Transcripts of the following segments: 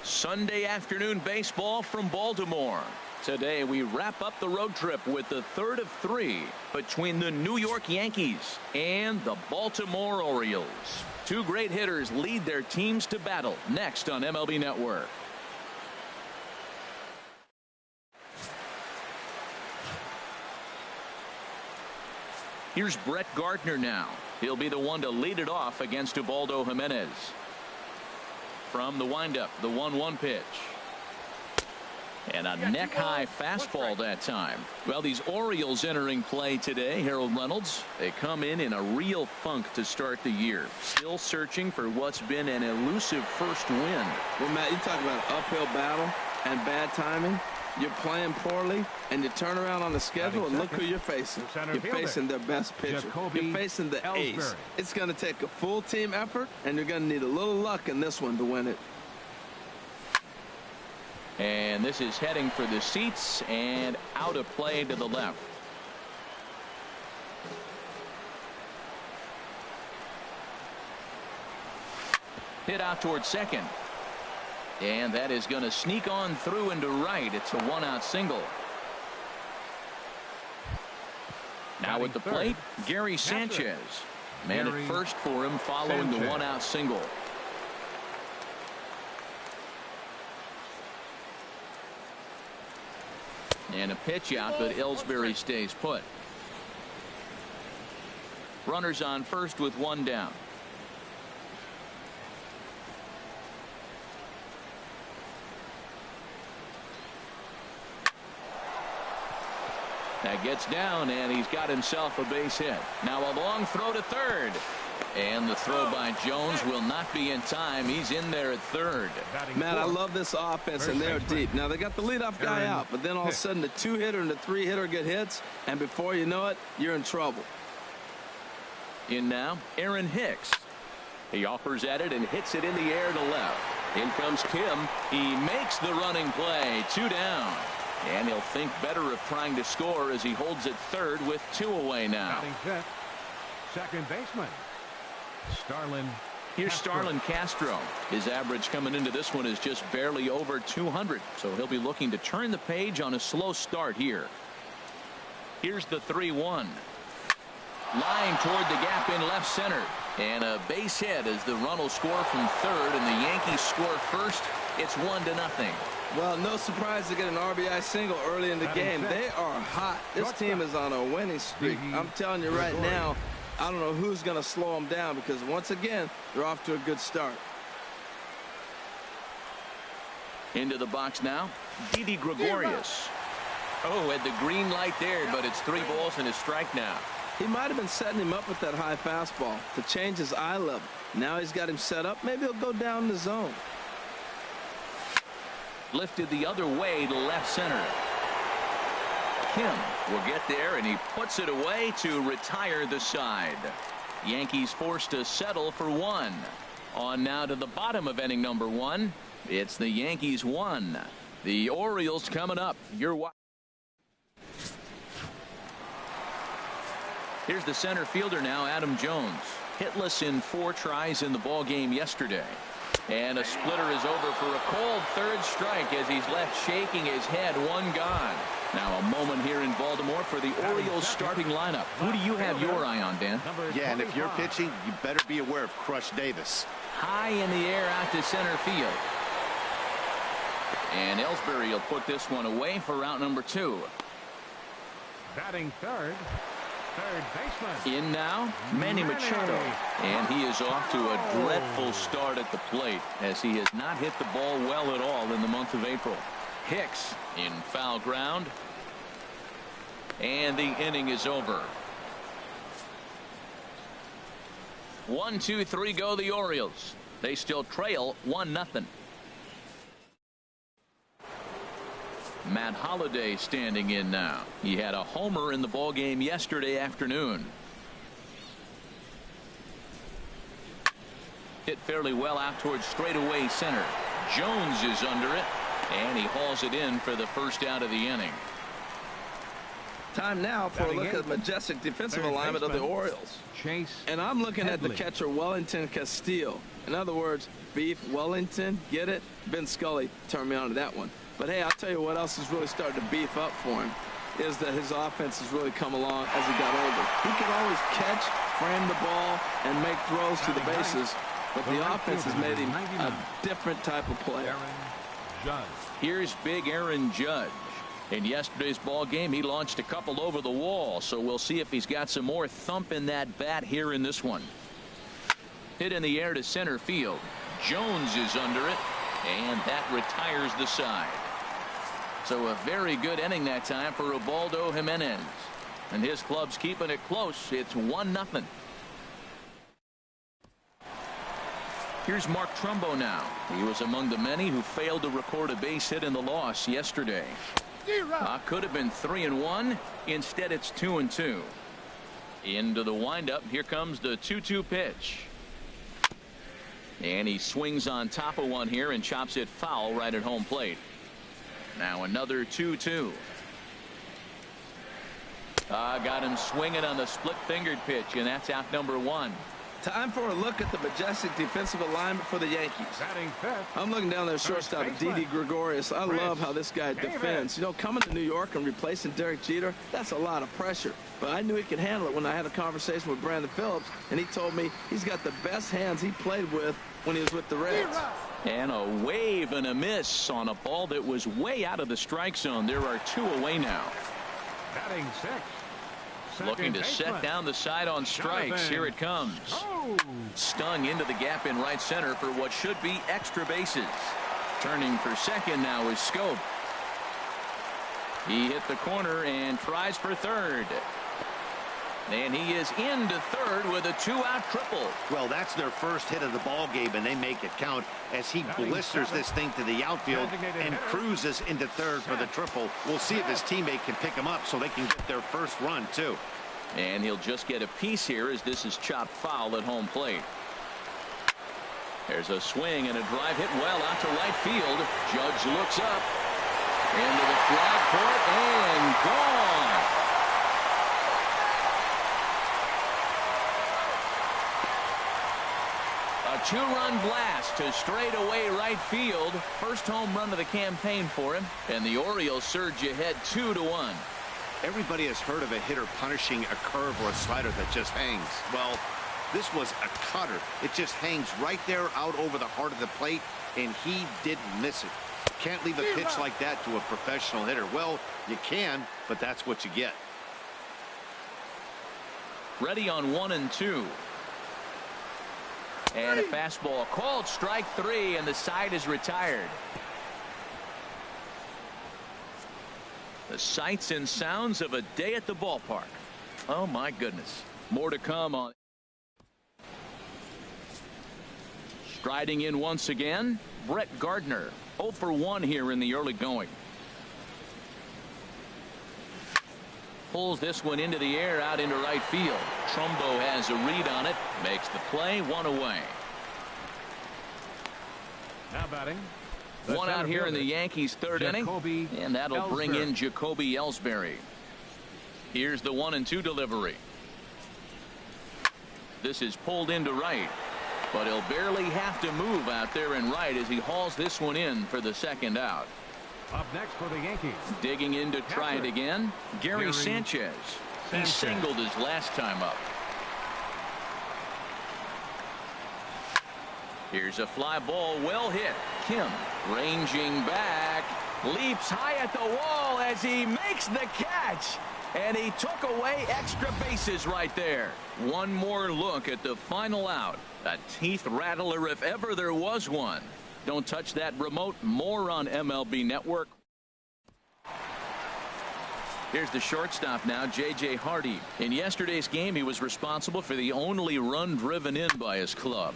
Sunday afternoon baseball from Baltimore. Today we wrap up the road trip with the third of three between the New York Yankees and the Baltimore Orioles. Two great hitters lead their teams to battle next on MLB Network. Here's Brett Gardner now. He'll be the one to lead it off against Ubaldo Jimenez. From the windup, the 1-1 pitch. And a neck-high fastball that time. Well, these Orioles entering play today, Harold Reynolds, they come in a real funk to start the year. Still searching for what's been an elusive first win. Well, Matt, you talk about an uphill battle and bad timing. You're playing poorly, and you turn around on the schedule, and look who you're facing. You're facing their best pitcher. You're facing the ace. It's going to take a full team effort, and you're going to need a little luck in this one to win it. And this is heading for the seats and out of play to the left. Hit out towards second. And that is going to sneak on through into right. It's a one-out single. Now at the plate, Gary Sanchez. Man at first for him following the one-out single. And a pitch out, but Ellsbury stays put. Runners on first with one down. That gets down, and he's got himself a base hit. Now a long throw to third. And the throw by Jones will not be in time. He's in there at third. Man, I love this offense, and they're deep. Now, they got the leadoff guy out, but then all of a sudden the two-hitter and the three-hitter get hits, and before you know it, you're in trouble. In now, Aaron Hicks. He offers at it and hits it in the air to left. In comes Kim. He makes the running play. Two down. And he'll think better of trying to score as he holds it third with two away now. Second baseman. Starlin. Here's Starlin Castro. His average coming into this one is just barely over 200. So he'll be looking to turn the page on a slow start here. Here's the 3-1. Line toward the gap in left center. And a base hit as the run will score from third and the Yankees score first. It's 1-0. Well, no surprise to get an RBI single early in the game. They are hot. This team is on a winning streak. I'm telling you right now, I don't know who's going to slow them down because once again, they're off to a good start. Into the box now, Didi Gregorius. Oh, had the green light there, but it's 3 balls and a strike now. He might have been setting him up with that high fastball to change his eye level. Now he's got him set up. Maybe he'll go down the zone. Lifted the other way to left center. Kim will get there, and he puts it away to retire the side. Yankees forced to settle for 1. On now to the bottom of inning number 1. It's the Yankees 1. The Orioles coming up. Here's the center fielder now, Adam Jones. Hitless in 4 tries in the ball game yesterday. And a splitter is over for a cold third strike as he's left shaking his head. 1 gone. Now a moment here in Baltimore for the Orioles starting lineup. Who do you have your eye on, Dan? Yeah, and if you're pitching, you better be aware of Crush Davis. High in the air out to center field. And Ellsbury will put this one away for out number 2. Batting third baseman. In now, Manny Machado. And he is off to a dreadful start at the plate as he has not hit the ball well at all in the month of April. Hicks in foul ground. And the inning is over. 1, 2, 3 go the Orioles. They still trail 1-0. Matt Holliday standing in now. He had a homer in the ball game yesterday afternoon. Hit fairly well out towards straightaway center. Jones is under it, and he hauls it in for the first out of the inning. Time now for a look at the majestic defensive alignment of the Orioles. And I'm looking at the catcher Wellington Castillo. In other words, Beef Wellington, get it? Ben Scully turned me on to that one. But hey, I'll tell you what else is really starting to beef up for him is that his offense has really come along as he got older. He can always catch, frame the ball, and make throws to the bases, but the offense has made him a different type of player. Here's big Aaron Judge. In yesterday's ball game, he launched a couple over the wall, so we'll see if he's got some more thump in that bat here in this one. Hit in the air to center field. Jones is under it, and that retires the side. So a very good inning that time for Ubaldo Jimenez, and his club's keeping it close. It's 1-0. Here's Mark Trumbo now. He was among the many who failed to record a base hit in the loss yesterday. Could have been 3-1. Instead, it's 2-2. Into the windup. Here comes the 2-2 pitch. And he swings on top of one here and chops it foul right at home plate. Now another 2-2. Got him swinging on the split-fingered pitch, and that's out number 1. Time for a look at the majestic defensive alignment for the Yankees. I'm looking down there shortstop at Didi Gregorius. I love how this guy defends. You know, coming to New York and replacing Derek Jeter, that's a lot of pressure. But I knew he could handle it when I had a conversation with Brandon Phillips, and he told me he's got the best hands he played with when he was with the Reds. And a wave and a miss on a ball that was way out of the strike zone. There are 2 away now. Batting 6. Looking to set down the side on strikes. Here it comes. Stung into the gap in right center for what should be extra bases. Turning for second now is Scope. He hit the corner and tries for third. And he is into third with a 2-out triple. Well, that's their first hit of the ball game, and they make it count as he blisters this thing to the outfield and cruises into third for the triple. We'll see if his teammate can pick him up so they can get their first run, too. And he'll just get a piece here as this is chopped foul at home plate. There's a swing and a drive hit well out to right field. Judge looks up. Into the flag court and gone. A 2-run blast to straightaway right field. First home run of the campaign for him, and the Orioles surge ahead 2-1. Everybody has heard of a hitter punishing a curve or a slider that just hangs. Well, this was a cutter. It just hangs right there out over the heart of the plate, and he didn't miss it. Can't leave a pitch like that to a professional hitter. Well, you can, but that's what you get. Ready on 1-2. And a fastball called strike 3, and the side is retired. The sights and sounds of a day at the ballpark. Oh my goodness. More to come on. Striding in once again, Brett Gardner. 0 for 1 here in the early going. Pulls this one into the air out into right field. Trumbo has a read on it. Makes the play. 1 away. Now batting. 1 out here in the Yankees' third inning. And that'll bring in Jacoby Ellsbury. Here's the 1-2 delivery. This is pulled into right. But he'll barely have to move out there in right as he hauls this one in for the second out. Up next for the Yankees. Digging in to try it again. Gary Sanchez. He singled his last time up. Here's a fly ball well hit. Kim ranging back. Leaps high at the wall as he makes the catch. And he took away extra bases right there. One more look at the final out. A teeth rattler if ever there was one. Don't touch that remote. More on MLB Network. Here's the shortstop now, J.J. Hardy. In yesterday's game, he was responsible for the only run driven in by his club.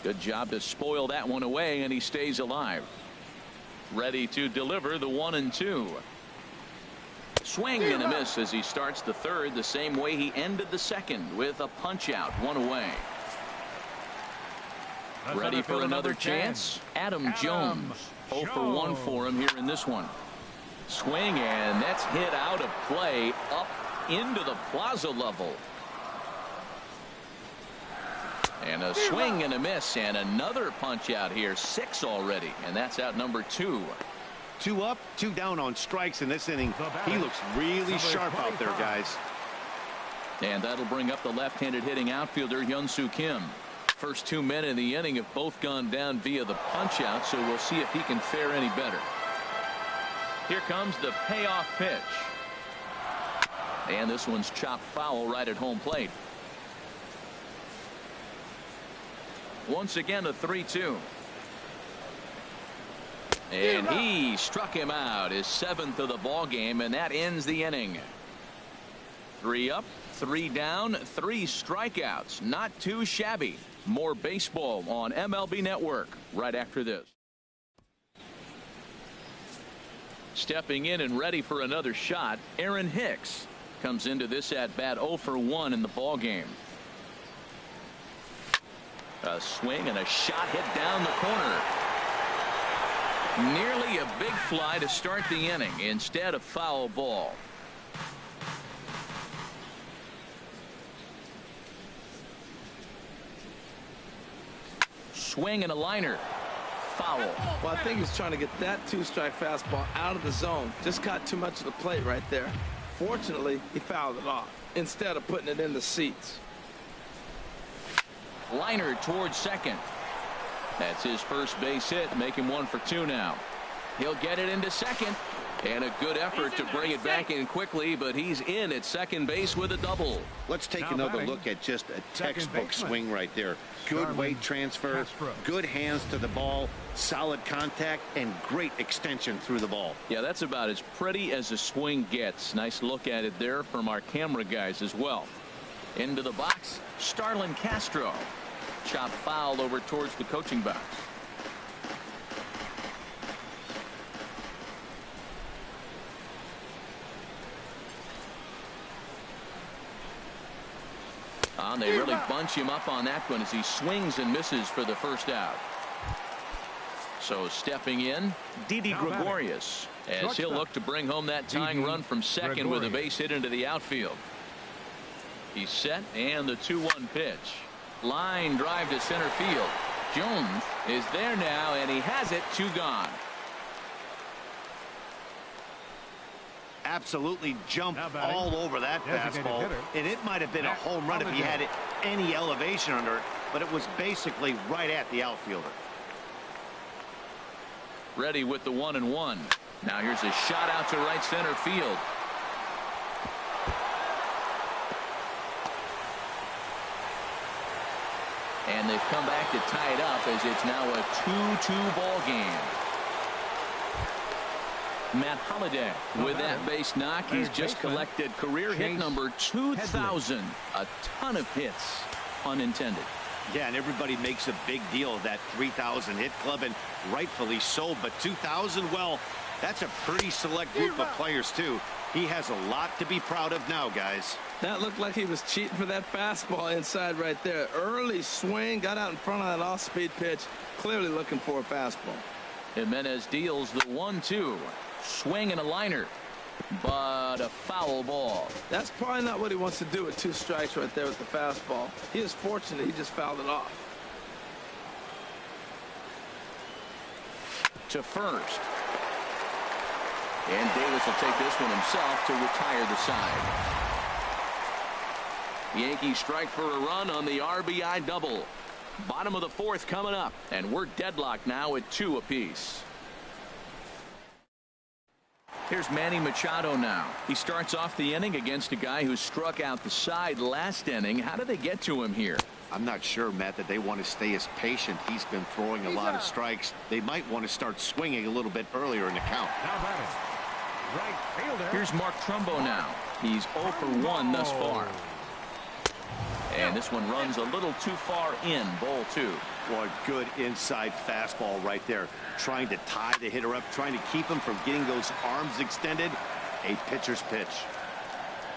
Good job to spoil that one away, and he stays alive. ready to deliver the 1-2. Swing and a miss as he starts the third the same way he ended the second, with a punch out, 1 away. Ready for another chance. Adam Jones, 0 for 1 for him here in this one. Swing, and that's hit out of play up into the plaza level. And a swing and a miss, and another punch out here. 6 already, and that's out number 2. 2 up, 2 down on strikes in this inning. He looks really sharp out there, guys. And that'll bring up the left-handed hitting outfielder Hyun-Soo Kim. First 2 men in the inning have both gone down via the punch out, so we'll see if he can fare any better. Here comes the payoff pitch. And this one's chopped foul right at home plate. Once again, a 3-2. And he struck him out, his 7th of the ball game, and that ends the inning. 3 up, 3 down, 3 strikeouts. Not too shabby. More baseball on MLB Network right after this. Stepping in and ready for another shot, Aaron Hicks comes into this at bat 0 for 1 in the ball game. A swing and a shot hit down the corner. Nearly a big fly to start the inning, instead of foul ball. Swing and a liner. Foul. Well, I think he's trying to get that 2-strike fastball out of the zone. Just got too much of the plate right there. Fortunately, he fouled it off instead of putting it in the seats. Liner towards second. That's his first base hit, make him 1 for 2 now. He'll get it into second, and a good effort to bring it back in quickly, but he's in at second base with a double. Let's take another look at just a textbook swing right there. Good weight transfer, good hands to the ball, solid contact, and great extension through the ball. Yeah, that's about as pretty as a swing gets. Nice look at it there from our camera guys as well. Into the box, Starlin Castro. Chop foul over towards the coaching box. They really bunch him up on that one as he swings and misses for the first out. So stepping in, Didi Gregorius, as he'll look to bring home that tying run from second with a base hit into the outfield. He's set, and the 2-1 pitch. Line drive to center field. Jones is there now, and he has it. 2 gone. Absolutely jumped all over that fastball, and it might have been a home run if he had it any elevation under it, but it was basically right at the outfielder. Ready with the 1-1. Now here's a shot out to right center field. And they've come back to tie it up as it's now a 2-2 ball game. Matt Holliday with that base knock. He's just collected career hit number 2,000. A ton of hits, unintended. Yeah, and everybody makes a big deal of that 3,000 hit club, and rightfully so. But 2,000, well, that's a pretty select group of players, too. He has a lot to be proud of now, guys. That looked like he was cheating for that fastball inside right there. Early swing, got out in front of that off-speed pitch. Clearly looking for a fastball. Jimenez deals the 1-2. Swing and a liner, but a foul ball. That's probably not what he wants to do with 2 strikes right there with the fastball. He is fortunate he just fouled it off. To first. And Davis will take this one himself to retire the side. Yankees strike for a run on the RBI double. Bottom of the 4th coming up, and we're deadlocked now at 2 apiece. Here's Manny Machado now. He starts off the inning against a guy who struck out the side last inning. How did they get to him here? I'm not sure, Matt, that they want to stay as patient. He's been throwing a lot of strikes. They might want to start swinging a little bit earlier in the count. Now batting, right fielder. Here's Mark Trumbo now. He's 0 for 1 thus far. And this one runs a little too far in, ball 2. Well, a good inside fastball right there. Trying to tie the hitter up, trying to keep him from getting those arms extended. A pitcher's pitch.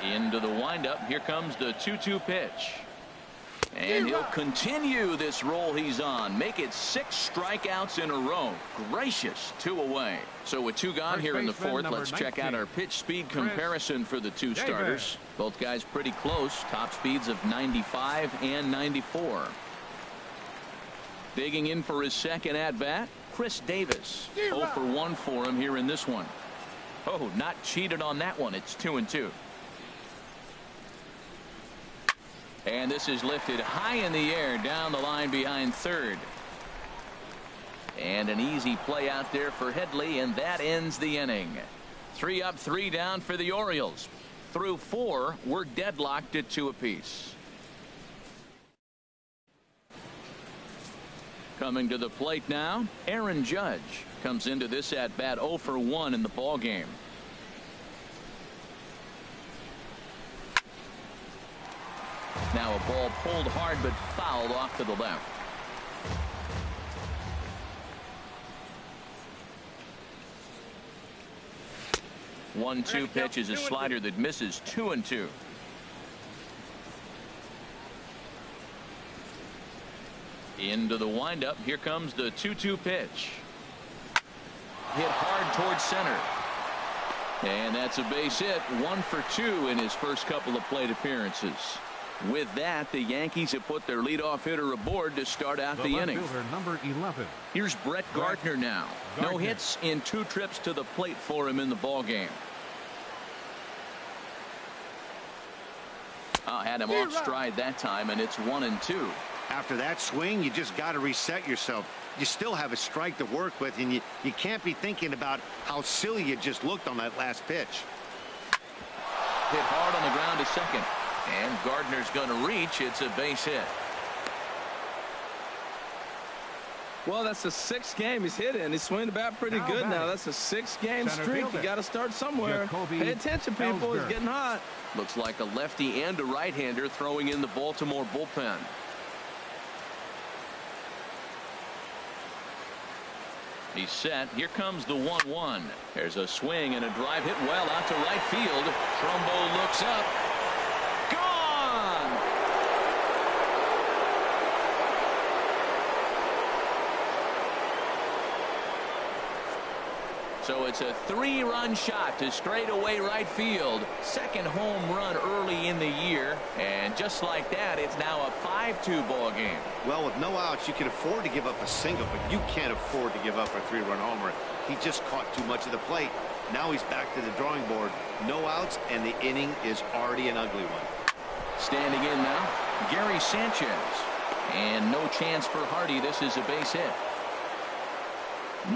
Into the windup. Here comes the 2-2 pitch. And he'll continue this roll he's on. Make it 6 strikeouts in a row. Gracious, 2 away. So with 2 gone here in the 4th, let's check out our pitch speed comparison for the 2 starters. Both guys pretty close. Top speeds of 95 and 94. Digging in for his second at-bat, Chris Davis. 0 for 1 for him here in this one. Oh, not cheated on that one. It's 2-2. And this is lifted high in the air down the line behind third. And an easy play out there for Headley, and that ends the inning. 3 up, 3 down for the Orioles. Through 4, we're deadlocked at 2 apiece. Coming to the plate now, Aaron Judge comes into this at bat 0 for 1 in the ball game. Now a ball pulled hard but fouled off to the left. One-two pitch is a slider that misses. 2-2. Into the windup. Here comes the 2-2 pitch. Hit hard towards center. And that's a base hit. 1 for 2 in his first couple of plate appearances. With that, the Yankees have put their leadoff hitter aboard to start out the inning. Number 11. Here's Brett Gardner now. No hits in 2 trips to the plate for him in the ball game. Had him off stride that time, and it's 1-2. After that swing, you just got to reset yourself. You still have a strike to work with, and you can't be thinking about how silly you just looked on that last pitch. Hit hard on the ground to second. And Gardner's going to reach. It's a base hit. Well, that's the 6th game he's hit in. He's swinging the bat pretty good now. That's a 6-game streak. You got to start somewhere. Pay attention, people. He's getting hot. Looks like a lefty and a right-hander throwing in the Baltimore bullpen. He's set. Here comes the 1-1. There's a swing and a drive hit well out to right field. Trumbo looks up. Gone! So it's a 3-run shot to straightaway right field. Second home run early in the year. And just like that, it's now a 5-2 ball game. Well, with no outs, you can afford to give up a single, but you can't afford to give up a 3-run homer. He just caught too much of the plate. Now he's back to the drawing board. No outs, and the inning is already an ugly one. Standing in now, Gary Sanchez. And no chance for Hardy. This is a base hit.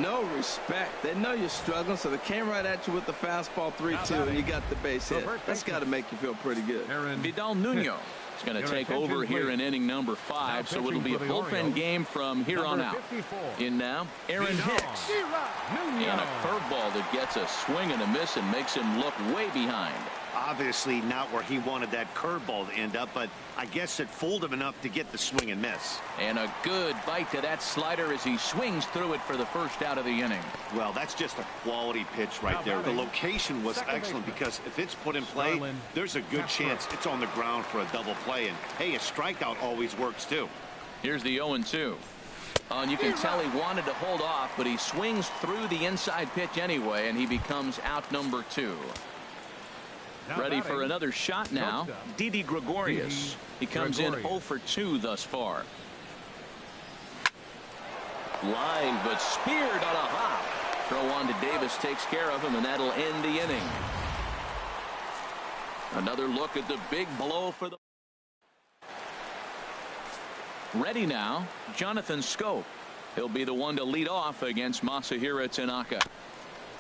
No respect. They know you're struggling, so they came right at you with the fastball 3-2, and you got the base hit. That's got to make you feel pretty good. Vidal Nuno is going to take over here in inning number 5, so it'll be a bullpen game from here on out. In now, Aaron Hicks. And a curveball that gets a swing and a miss and makes him look way behind. Obviously not where he wanted that curveball to end up, but I guess it fooled him enough to get the swing and miss. And a good bite to that slider as he swings through it for the first out of the inning. Well, that's just a quality pitch right there. The location was excellent because if it's put in play, there's a good chance it's on the ground for a double play. And hey, a strikeout always works too. Here's the 0-2. And you can tell he wanted to hold off, but he swings through the inside pitch anyway, and he becomes out number 2. Ready for another shot now, Didi Gregorius. He comes in 0 for 2 thus far. Line, but speared on a hop. Throw on to Davis takes care of him, and that'll end the inning. Another look at the big blow for the... Ready now, Jonathan Scope. He'll be the one to lead off against Masahiro Tanaka.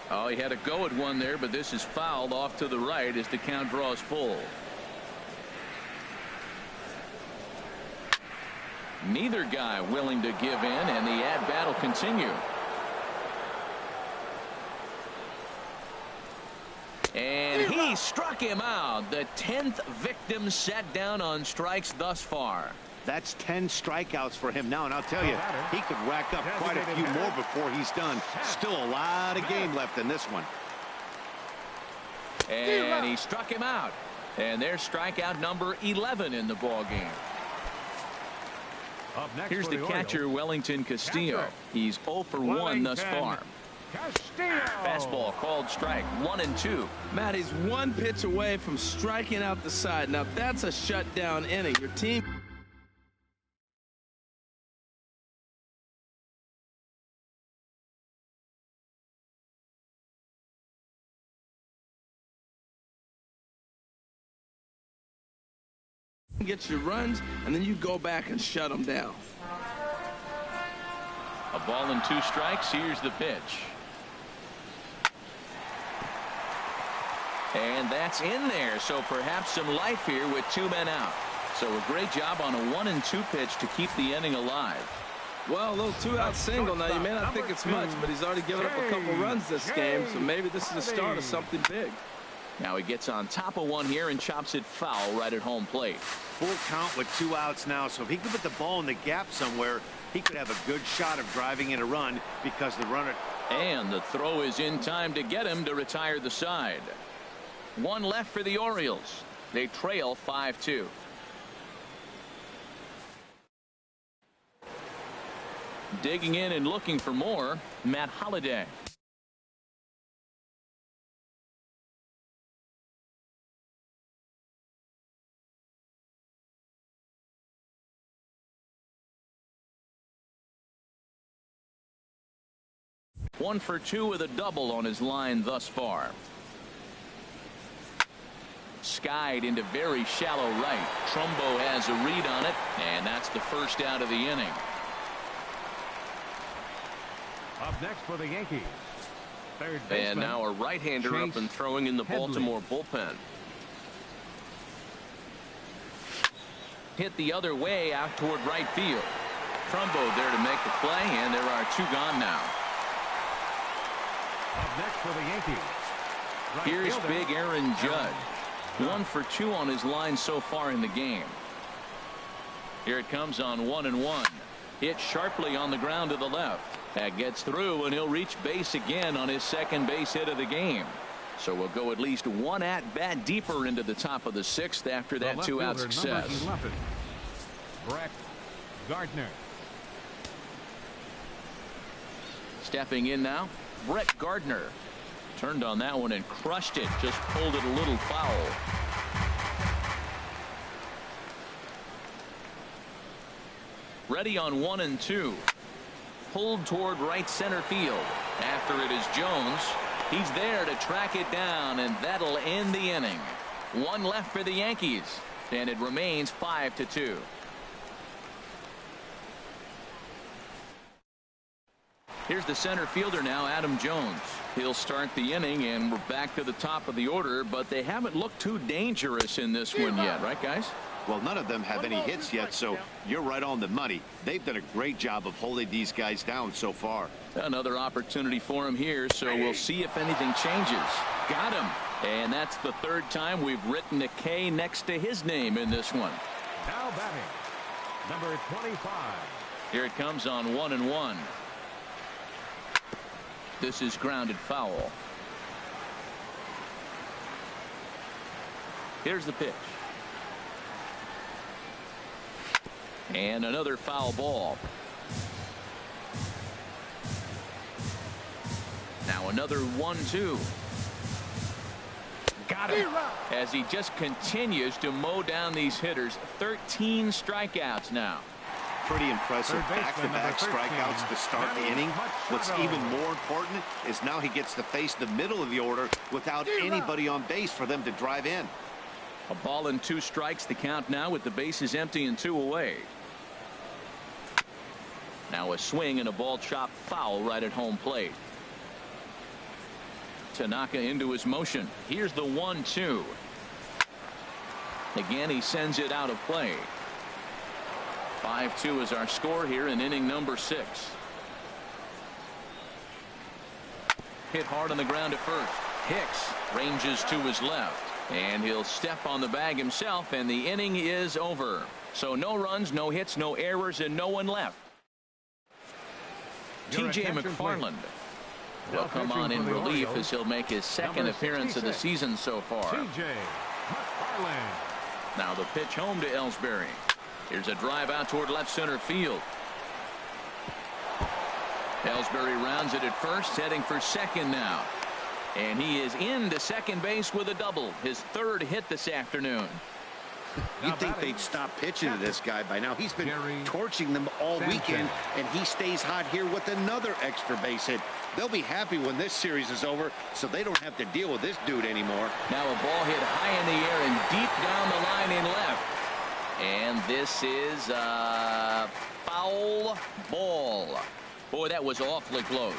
Oh, he had a go at one there, but this is fouled off to the right as the count draws full. Neither guy willing to give in, and the at-bat will continue. And he struck him out. The 10th victim set down on strikes thus far. That's 10 strikeouts for him now, and I'll tell you, he could rack up quite a few more before he's done. Still a lot of game left in this one. And he struck him out. And there's strikeout number 11 in the ball game. Here's the catcher, Wellington Castillo. He's 0 for 1 thus far. Fastball called strike, 1-2. Matt, he's one pitch away from striking out the side. Now that's a shutdown inning. Your team gets your runs, and then you go back and shut them down. A ball and 2 strikes. Here's the pitch. And that's in there, so perhaps some life here with 2 men out. So a great job on a 1-2 pitch to keep the inning alive. Well, a little 2-out single. Now, you may not think it's much, but he's already given up a couple runs this game, so maybe this is the start of something big. Now he gets on top of one here and chops it foul right at home plate. Full count with 2 outs now, so if he could put the ball in the gap somewhere, he could have a good shot of driving in a run because the runner. And the throw is in time to get him to retire the side. 1 left for the Orioles. They trail 5-2. Digging in and looking for more, Matt Holliday. One for 2 with a double on his line thus far. Skied into very shallow right. Trumbo has a read on it, and that's the first out of the inning. Up next for the Yankees, third baseman, and now a right-hander up and throwing in the Baltimore bullpen. Hit the other way out toward right field. Trumbo there to make the play, and there are 2 gone now. Up next for the Yankees, right Here's fielder, big Aaron Judge. 1 for 2 on his line so far in the game. Here it comes on 1-1. Hit sharply on the ground to the left. That gets through, and he'll reach base again on his second base hit of the game. So we'll go at least 1 at-bat deeper into the top of the 6th after that 2-out success. Brett Gardner. Stepping in now, Brett Gardner. Turned on that one and crushed it. Just pulled it a little foul. Ready on 1-2. Pulled toward right center field. After it is Jones. He's there to track it down, and that'll end the inning. 1 left for the Yankees, and it remains 5-2. Here's the center fielder now, Adam Jones. He'll start the inning, and we're back to the top of the order, but they haven't looked too dangerous in this one yet, right, guys? Well, none of them have any hits yet, so you're right on the money. They've done a great job of holding these guys down so far. Another opportunity for him here, so we'll see if anything changes. Got him. And that's the 3rd time we've written a K next to his name in this one. Now batting, number 25. Here it comes on 1-1. This is grounded foul. Here's the pitch. And another foul ball. Now another 1-2. Got him. As he just continues to mow down these hitters. 13 strikeouts now. Pretty impressive back-to-back strikeouts to start the inning. What's even more important is now he gets to face the middle of the order without anybody on base for them to drive in. A ball and 2 strikes the count now with the bases empty and 2 away. Now a swing and a ball chopped foul right at home plate. Tanaka into his motion. Here's the 1-2. Again, he sends it out of play. 5-2 is our score here in inning number 6. Hit hard on the ground at first. Hicks ranges to his left, and he'll step on the bag himself, and the inning is over. So no runs, no hits, no errors, and no one left. T.J. McFarland will come on in relief as he'll make his second appearance of the season so far. T.J. McFarland. Now the pitch home to Ellsbury. Here's a drive out toward left center field. Ellsbury rounds it at first, heading for second now. And he is into second base with a double, his third hit this afternoon. You'd think they'd stop pitching to this guy by now. He's been torching them all weekend, and he stays hot here with another extra base hit. They'll be happy when this series is over, so they don't have to deal with this dude anymore. Now a ball hit high in the air and deep down the line in left. And this is a foul ball. Boy, that was awfully close.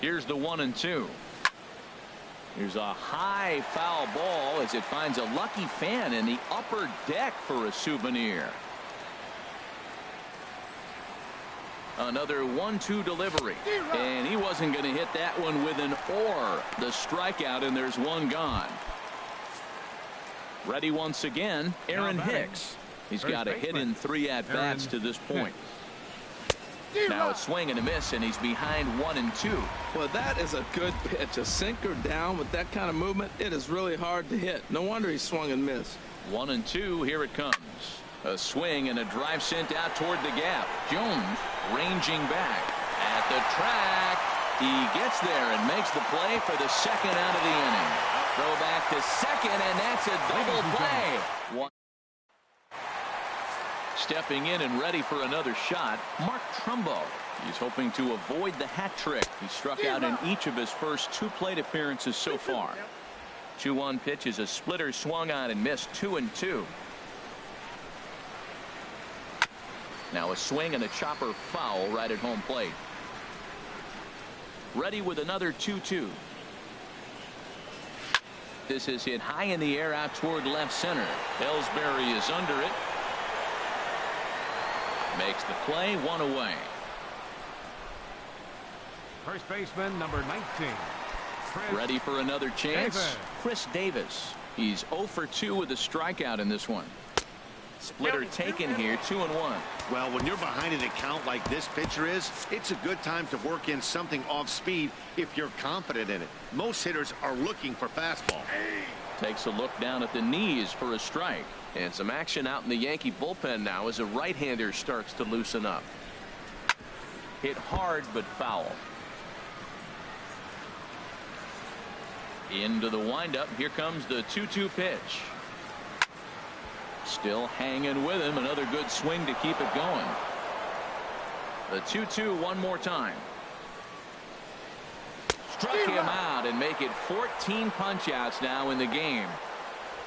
Here's the 1-2. Here's a high foul ball as it finds a lucky fan in the upper deck for a souvenir. Another 1-2 delivery, and he wasn't going to hit that one with an or. The strikeout, and there's one gone. Ready once again, Aaron Hicks. He's got a hit in 3 at-bats to this point. Now a swing and a miss, and he's behind 1-2. Well, that is a good pitch. A sinker down with that kind of movement, it is really hard to hit. No wonder he swung and missed. 1-2, here it comes. A swing and a drive sent out toward the gap. Jones ranging back at the track. He gets there and makes the play for the second out of the inning. Throw back to second, and that's a double play. Stepping in and ready for another shot, Mark Trumbo. He's hoping to avoid the hat trick. He struck out in each of his first 2 plate appearances so far. 2-1 pitch is a splitter swung on and missed. 2-2. Now a swing and a chopper foul right at home plate. Ready with another 2-2. This is hit high in the air out toward left center. Ellsbury is under it. Makes the play, 1 away. First baseman number 19. Ready for another chance. Chris Davis. He's 0 for 2 with a strikeout in this one. Splitter taken here, 2-1. Well, when you're behind an account like this pitcher is, it's a good time to work in something off speed if you're confident in it. Most hitters are looking for fastball. Takes a look down at the knees for a strike. And some action out in the Yankee bullpen now as a right-hander starts to loosen up. Hit hard but foul. Into the windup. Here comes the 2-2 pitch. Still hanging with him. Another good swing to keep it going. The 2-2 one more time. Struck him out and make it 14 punch-outs now in the game.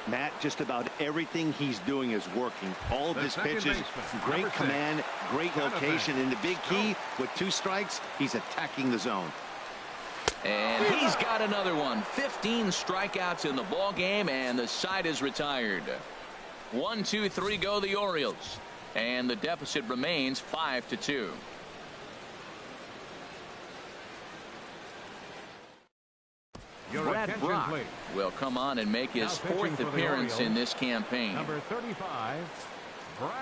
Matt, just about everything he's doing is working. All of his pitches, great command, great location, and the big key, with 2 strikes, he's attacking the zone. And he's got another one. 15 strikeouts in the ball game, and the side is retired. 1, 2, 3 go the Orioles, and the deficit remains 5-2. Brad Brock will come on and make his 4th appearance in this campaign. Number 35.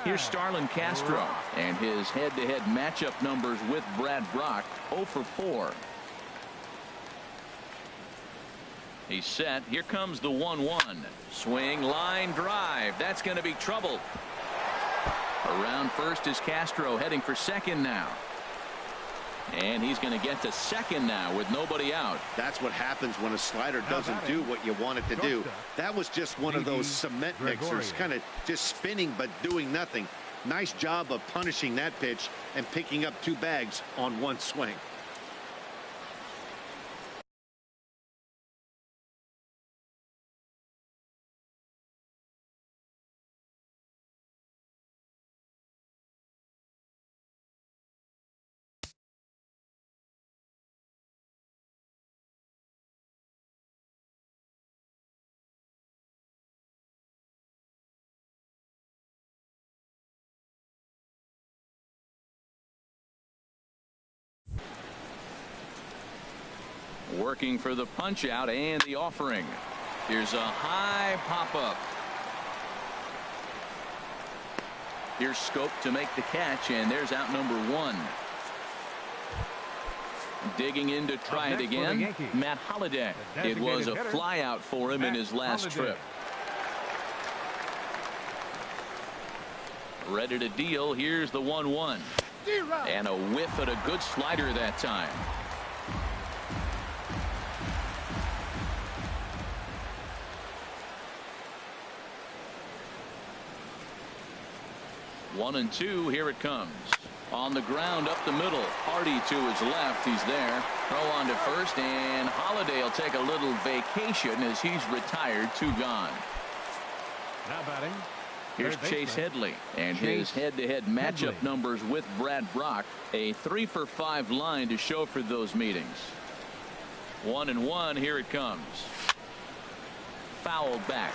Here's Starlin Castro, and his head-to-head matchup numbers with Brad Brock, 0 for 4. He's set. Here comes the 1-1. Swing, line, drive. That's going to be trouble. Around first is Castro, heading for second now. And he's going to get to second now with nobody out. That's what happens when a slider doesn't do what you want it to do. That was just one of those cement mixers, kind of just spinning but doing nothing. Nice job of punishing that pitch and picking up 2 bags on 1 swing. Working for the punch out and the offering. Here's a high pop up. Here's Scope to make the catch, and there's out number one. Digging in to try it again, Matt Holliday. It was a fly out for him in his last trip. Ready to deal. Here's the 1-1. And a whiff at a good slider that time. One and two. Here it comes. On the ground up the middle. Hardy to his left. He's there. Throw on to first, and Holliday will take a little vacation as he's retired. Two gone. Now batting. Here's Chase Headley and his head-to-head matchup numbers with Brad Brock. A 3-for-5 line to show for those meetings. 1-1. Here it comes. Fouled back.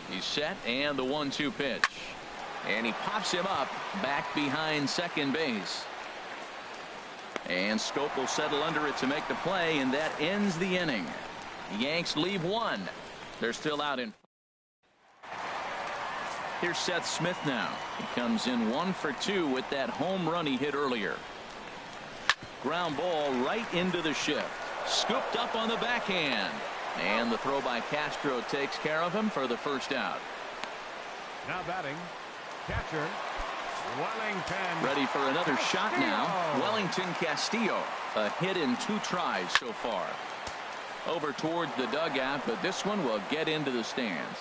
He's set, and the 1-2 pitch. And he pops him up back behind second base. And Scope will settle under it to make the play, and that ends the inning. Yanks leave one. They're still out in. Here's Seth Smith now. He comes in 1 for 2 with that home run he hit earlier. Ground ball right into the shift. Scooped up on the backhand. And the throw by Castro takes care of him for the first out. Now batting. Catcher. Wellington. Ready for another shot now. Wellington Castillo. A hit in 2 tries so far. Over towards the dugout, but this one will get into the stands.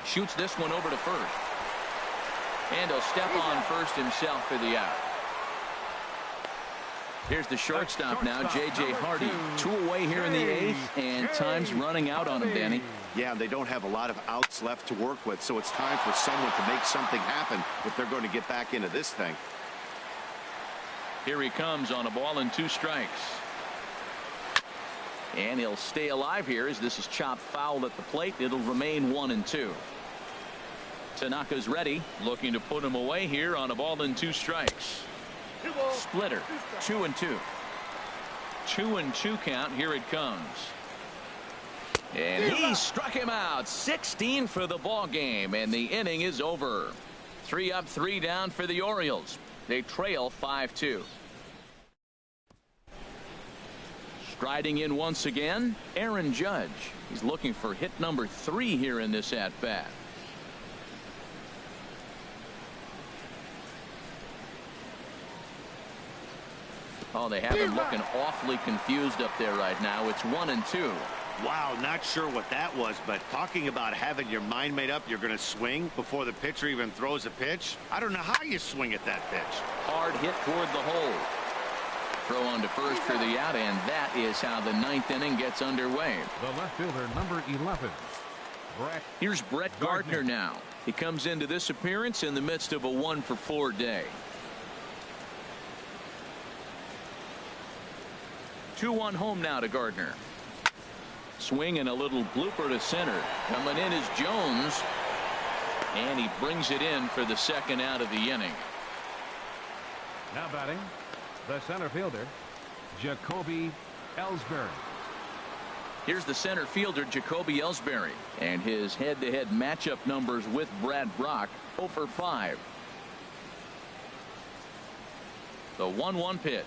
Shoots this one over to first. And he'll step on first himself for the out. Here's the shortstop now, J.J. Hardy. 2 away here in the 8th, and time's running out on him, Danny. Yeah, they don't have a lot of outs left to work with, so it's time for someone to make something happen if they're going to get back into this thing. Here he comes on a ball and 2 strikes. And he'll stay alive here as this is chopped foul at the plate. It'll remain 1-2. Tanaka's ready, looking to put him away here on a ball and 2 strikes. Splitter. 2-2. 2-2 count. Here it comes. And he struck him out. 16 for the ball game, and the inning is over. 3 up, 3 down for the Orioles. They trail 5-2. Striding in once again, Aaron Judge. He's looking for hit number 3 here in this at bat. Oh, they have him looking awfully confused up there right now. It's 1-2. Wow, not sure what that was, but talking about having your mind made up, you're going to swing before the pitcher even throws a pitch. I don't know how you swing at that pitch. Hard hit toward the hole. Throw on to first for the out, and that is how the 9th inning gets underway. The left fielder, number 11. Here's Brett Gardner now. He comes into this appearance in the midst of a 1-for-4 day. 2-1 home now to Gardner. Swing and a little blooper to center. Coming in is Jones. And he brings it in for the 2nd out of the inning. Now batting, the center fielder, Jacoby Ellsbury. Here's the center fielder, Jacoby Ellsbury. And his head-to-head matchup numbers with Brad Brock, 0 for 5. The 1-1 pitch.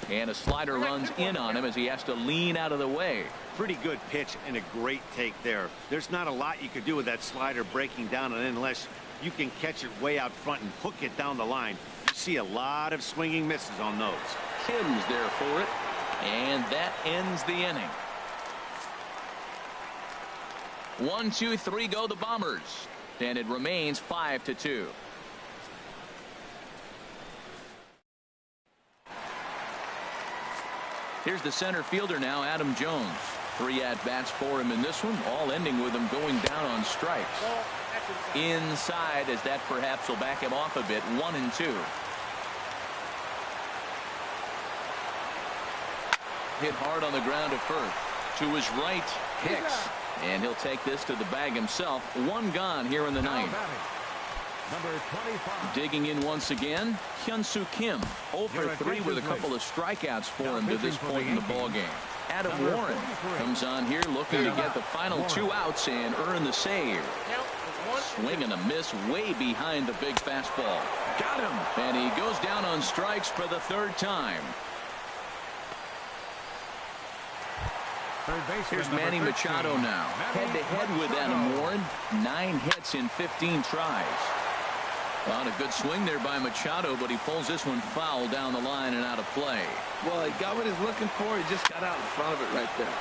And a slider runs in on him as he has to lean out of the way. Pretty good pitch and a great take there. There's not a lot you could do with that slider breaking down, and unless you can catch it way out front and hook it down the line, you see a lot of swinging misses on those. Kim's there for it, and that ends the inning. 1, 2, 3 go the Bombers, and it remains 5-2. Here's the center fielder now, Adam Jones. 3 at-bats for him in this one, all ending with him going down on strikes. Inside, as that perhaps will back him off a bit, 1-2. Hit hard on the ground at first. to his right, Hicks. And he'll take this to the bag himself. One gone here in the ninth. Number 25. Digging in once again, Hyun-Soo Kim. 0 for 3 with a couple of strikeouts for him to this point in the ballgame. Adam Warren comes on here looking to get the final 2 outs and earn the save. Swing and a miss way behind the big fastball. Got him. And he goes down on strikes for the 3rd time. Here's Manny Machado now. Head-to-head with Adam Warren. 9 hits in 15 tries. Well, a good swing there by Machado, but he pulls this one foul down the line and out of play. Well, he got what he's looking for. He just got out in front of it right there.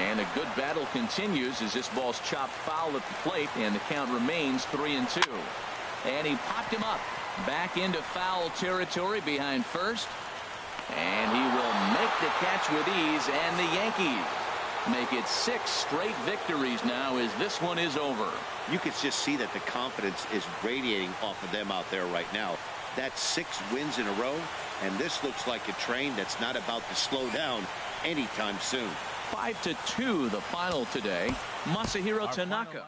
And a good battle continues as this ball's chopped foul at the plate, and the count remains 3-2. And he popped him up. Back into foul territory behind first. And he will make the catch with ease, and the Yankees make it 6 straight victories now as this one is over. You could just see that the confidence is radiating off of them out there right now. That's 6 wins in a row, and this looks like a train that's not about to slow down anytime soon. 5-2 the final today. Masahiro Tanaka.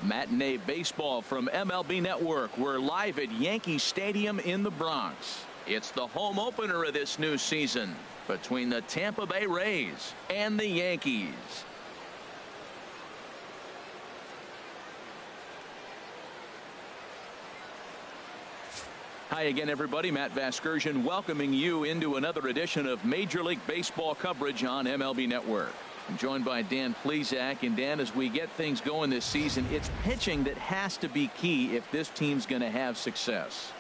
Matinee baseball from MLB Network. We're live at Yankee Stadium in the Bronx. It's the home opener of this new season between the Tampa Bay Rays and the Yankees. Hi again, everybody. Matt Vasgersian welcoming you into another edition of Major League Baseball coverage on MLB Network. I'm joined by Dan Plesac. And Dan, as we get things going this season, it's pitching that has to be key if this team's going to have success.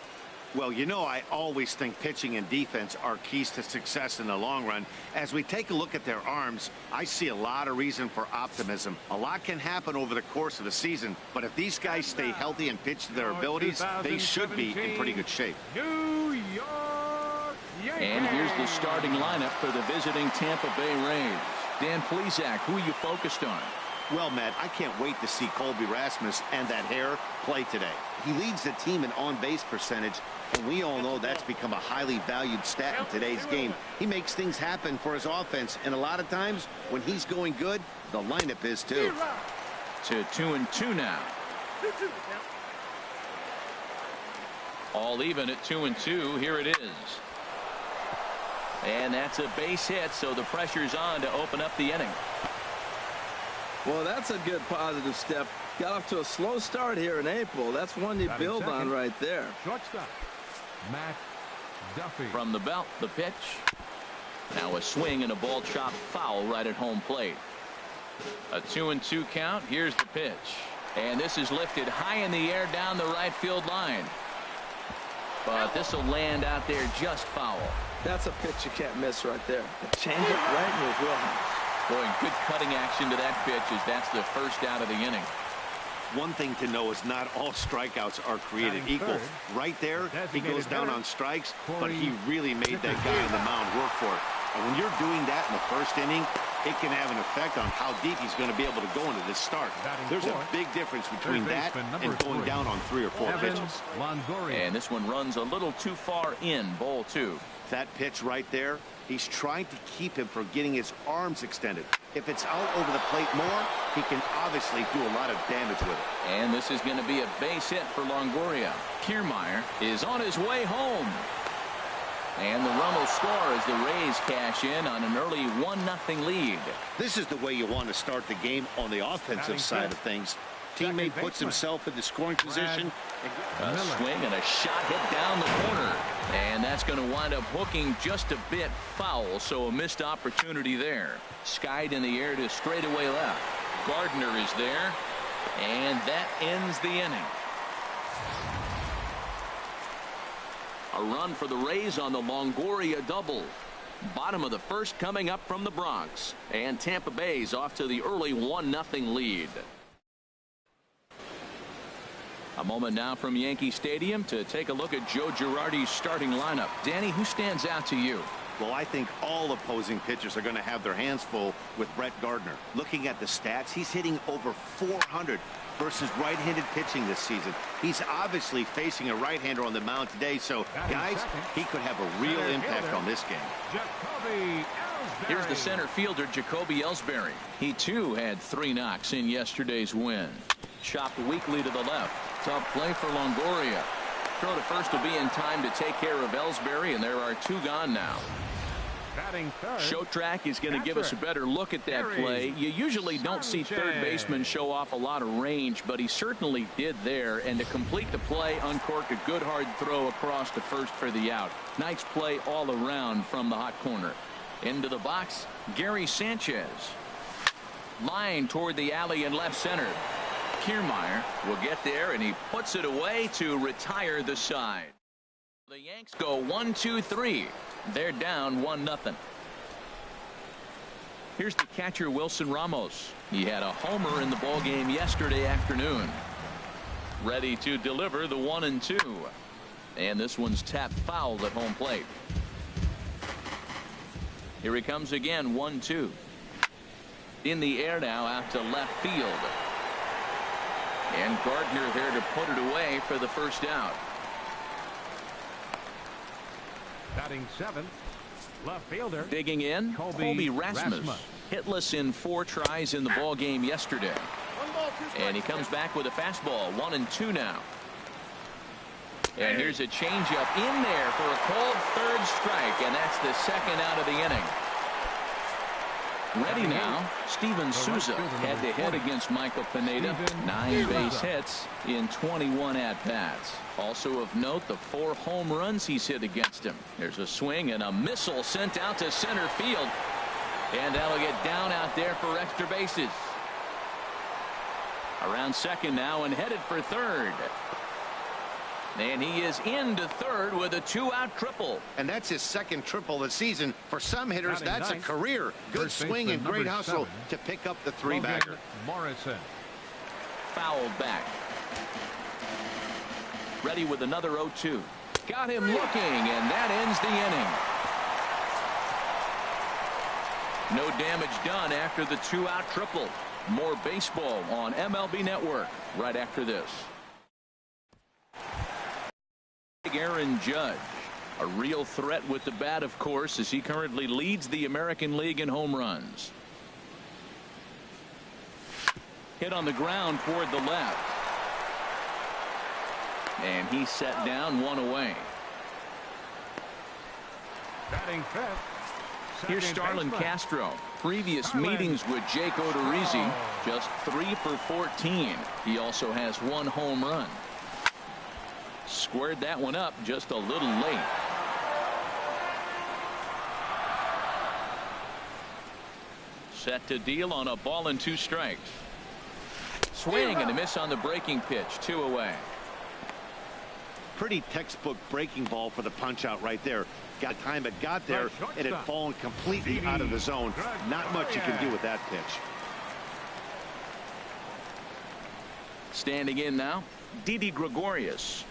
Well, you know, I always think pitching and defense are keys to success in the long run. As we take a look at their arms, I see a lot of reason for optimism. A lot can happen over the course of a season, but if these guys stay healthy and pitch to their abilities, they should be in pretty good shape. New York Yankees. And here's the starting lineup for the visiting Tampa Bay Rays. Dan Plesac, who are you focused on? Well, Matt, I can't wait to see Colby Rasmus and that hair play today. He leads the team in on-base percentage, and we all know that's become a highly valued stat in today's game. He makes things happen for his offense, and a lot of times when he's going good, the lineup is too. To 2-2 now. All even at 2-2. Here it is. And that's a base hit, so the pressure's on to open up the inning. Well, that's a good positive step. Got off to a slow start here in April. That's one you build on right there. Shortstop, Matt Duffy. From the belt, the pitch. Now a swing and a ball chopped foul right at home plate. A 2-2 count. Here's the pitch. And this is lifted high in the air down the right field line. But this will land out there just foul. That's a pitch you can't miss right there. A changeup right in his wheelhouse. Boy, good cutting action to that pitch as that's the first out of the inning. One thing to know is not all strikeouts are created equal. Right there, he goes down on strikes, but he really made that guy on the mound work for it. And when you're doing that in the first inning, it can have an effect on how deep he's going to be able to go into this start. There's a big difference between that and going down on 3 or 4 pitches. And this one runs a little too far in, ball 2. That pitch right there, he's trying to keep him from getting his arms extended. If it's out over the plate more, he can obviously do a lot of damage with it. And this is going to be a base hit for Longoria. Kiermaier is on his way home. And the run will score as the Rays cash in on an early 1-0 lead. This is the way you want to start the game on the offensive side of things. Teammate puts himself in the scoring position. A swing and a shot hit down the corner. And that's going to wind up hooking just a bit foul, so a missed opportunity there. Skied in the air to straightaway left. Gardner is there, and that ends the inning. A run for the Rays on the Longoria double. Bottom of the first coming up from the Bronx. And Tampa Bay's off to the early 1-0 lead. A moment now from Yankee Stadium to take a look at Joe Girardi's starting lineup. Danny, who stands out to you? Well, I think all opposing pitchers are going to have their hands full with Brett Gardner. Looking at the stats, he's hitting over 400 versus right-handed pitching this season. He's obviously facing a right-hander on the mound today, so guys, he could have a real impact on this game. Here's the center fielder, Jacoby Ellsbury. He too had 3 knocks in yesterday's win. Chopped weakly to the left. Tough play for Longoria. Throw to first will be in time to take care of Ellsbury, and there are 2 gone now. Show Track is going to give us a better look at that play. You usually don't see third baseman show off a lot of range, but he certainly did there. And to complete the play, uncorked a good hard throw across to first for the out. Nice play all around from the hot corner. Into the box, Gary Sanchez. Line toward the alley in left center. Kiermaier will get there, and he puts it away to retire the side. The Yanks go 1-2-3. They're down 1-0. Here's the catcher, Wilson Ramos. He had a homer in the ballgame yesterday afternoon. Ready to deliver the 1-2. And this one's tapped foul at home plate. Here he comes again, 1-2. In the air now out to left field. And Gardner there to put it away for the first out. Batting 7th, left fielder. Digging in, Colby Rasmus. Hitless in 4 tries in the ball game yesterday. And he comes back with a fastball, 1-2 now. And here's a changeup in there for a called third strike, and that's the second out of the inning. Ready now, Steven Souza head-to-head against Michael Pineda. 9 base hits in 21 at-bats. Also of note, the 4 home runs he's hit against him. There's a swing and a missile sent out to center field. And that'll get down out there for extra bases. Around second now and headed for third. And he is into third with a 2-out triple. And that's his second triple this season. For some hitters, that's a career. Good swing and great hustle to pick up the 3-bagger. Morrison. Fouled back. Ready with another 0-2. Got him looking, and that ends the inning. No damage done after the 2-out triple. More baseball on MLB Network right after this. Aaron Judge, a real threat with the bat, of course, as he currently leads the American League in home runs. Hit on the ground toward the left. And he set down, one away. Batting fifth. Here's Starlin Castro. Previous meetings with Jake Odorizzi, just 3 for 14. He also has 1 home run. Squared that one up just a little late. Set to deal on a ball and 2 strikes. Swing and a miss on the breaking pitch. 2 away. Pretty textbook breaking ball for the punch out right there. Got time, but got there. It had fallen completely out of the zone. Not much you can do with that pitch. Standing in now, Didi Gregorius.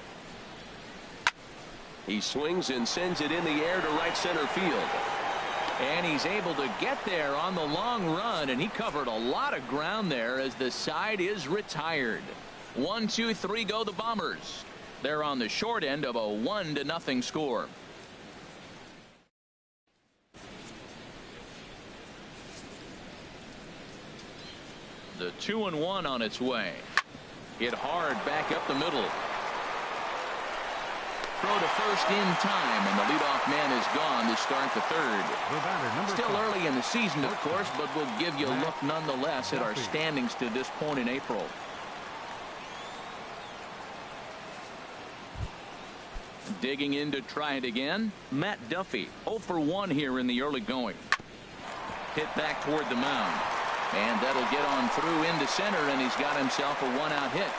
He swings and sends it in the air to right center field. And he's able to get there on the long run, and he covered a lot of ground there as the side is retired. 1, 2, 3 go the Bombers. They're on the short end of a 1-0 score. The 2-1 on its way. Hit hard back up the middle. Throw to first in time, and the leadoff man is gone to start the third. Still early in the season, of course, but we'll give you a look nonetheless at our standings to this point in April. Digging in to try it again, Matt Duffy, 0 for 1 here in the early going. Hit back toward the mound, and that'll get on through into center, and he's got himself a 1-out hit.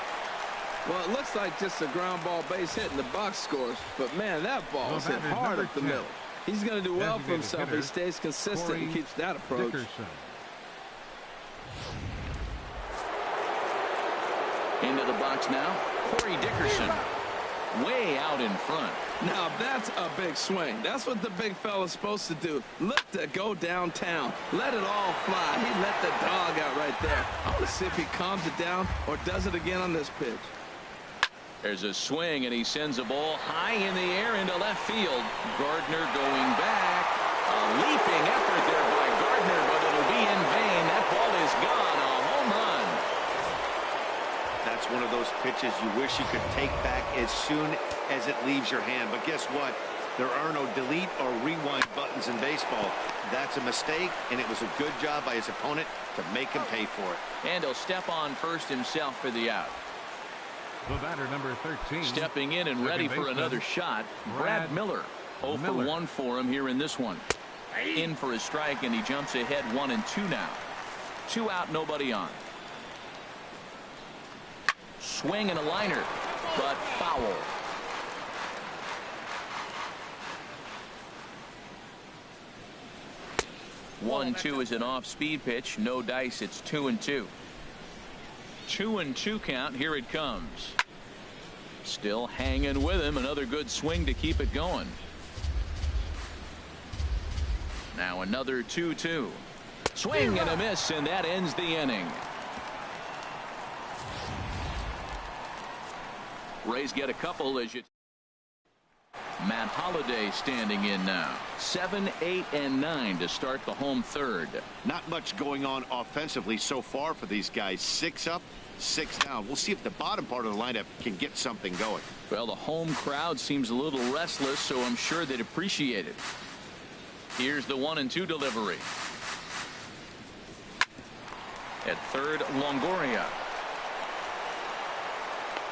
Well, it looks like just a ground ball base hit in the box scores, but man, that ball is hit hard up the middle. He's going to do well for himself. He stays consistent and keeps that approach. Into the box now, Corey Dickerson. Way out in front. Now that's a big swing. That's what the big fella's supposed to do. Look to go downtown. Let it all fly. He let the dog out right there. I want to see if he calms it down or does it again on this pitch. There's a swing, and he sends a ball high in the air into left field. Gardner going back. A leaping effort there by Gardner, but it'll be in vain. That ball is gone. A home run. That's one of those pitches you wish you could take back as soon as it leaves your hand. But guess what? There are no delete or rewind buttons in baseball. That's a mistake, and it was a good job by his opponent to make him pay for it. And he'll step on first himself for the out. The batter, number 13. Stepping in and ready for another shot, Brad Miller. 0 for 1 for him here in this one. In for a strike, and he jumps ahead 1-2 now. 2 out, nobody on. Swing and a liner, but foul. One-two is an off-speed pitch. No dice. It's 2-2. 2-2 count. Here it comes. Still hanging with him. Another good swing to keep it going. Now another 2-2. Swing and a miss, and that ends the inning. Rays get a couple as you. Matt Holliday standing in now. 7, 8, and 9 to start the home third. Not much going on offensively so far for these guys. 6 up, 6 down. We'll see if the bottom part of the lineup can get something going. Well, the home crowd seems a little restless, so I'm sure they'd appreciate it. Here's the 1-2 delivery. At third, Longoria.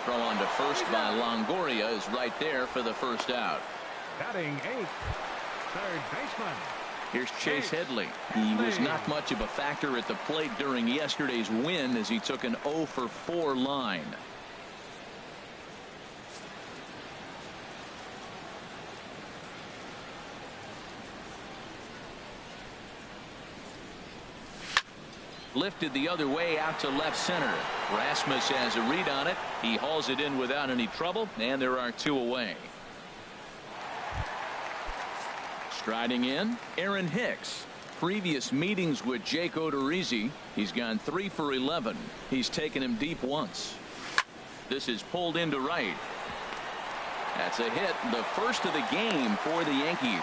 Throw on to first by Longoria is right there for the first out. Batting 8th, third baseman. Here's Chase Headley. He was not much of a factor at the plate during yesterday's win as he took an 0 for 4 line. Lifted the other way out to left center. Rasmus has a read on it. He hauls it in without any trouble, and there are 2 away. Striding in, Aaron Hicks. previous meetings with Jake Odorizzi, he's gone 3 for 11. He's taken him deep once. This is pulled into right. That's a hit, the first of the game for the Yankees.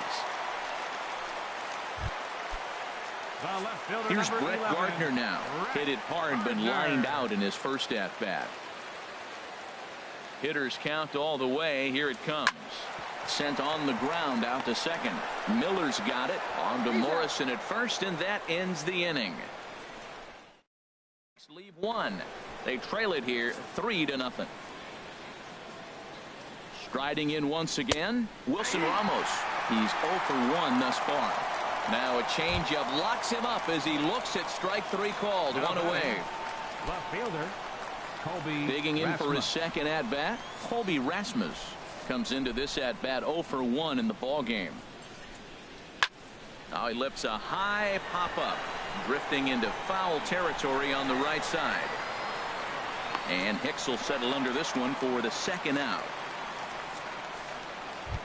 Here's Brett Gardner now. Hit it hard, but lined out in his first at-bat. Hitters count all the way. Here it comes. Sent on the ground out to second. Miller's got it. On to Morrison at first, and that ends the inning. Leave one. They trail it here 3-0. Striding in once again, Wilson Ramos. He's 0 for 1 thus far. Now a changeup locks him up as he looks at strike 3 called. One away. Left fielder Colby digging in Rasmus. for his second at bat. Colby Rasmus comes into this at bat 0 for 1 in the ball game. Now he lifts a high pop up, drifting into foul territory on the right side. And Hicks will settle under this one for the second out.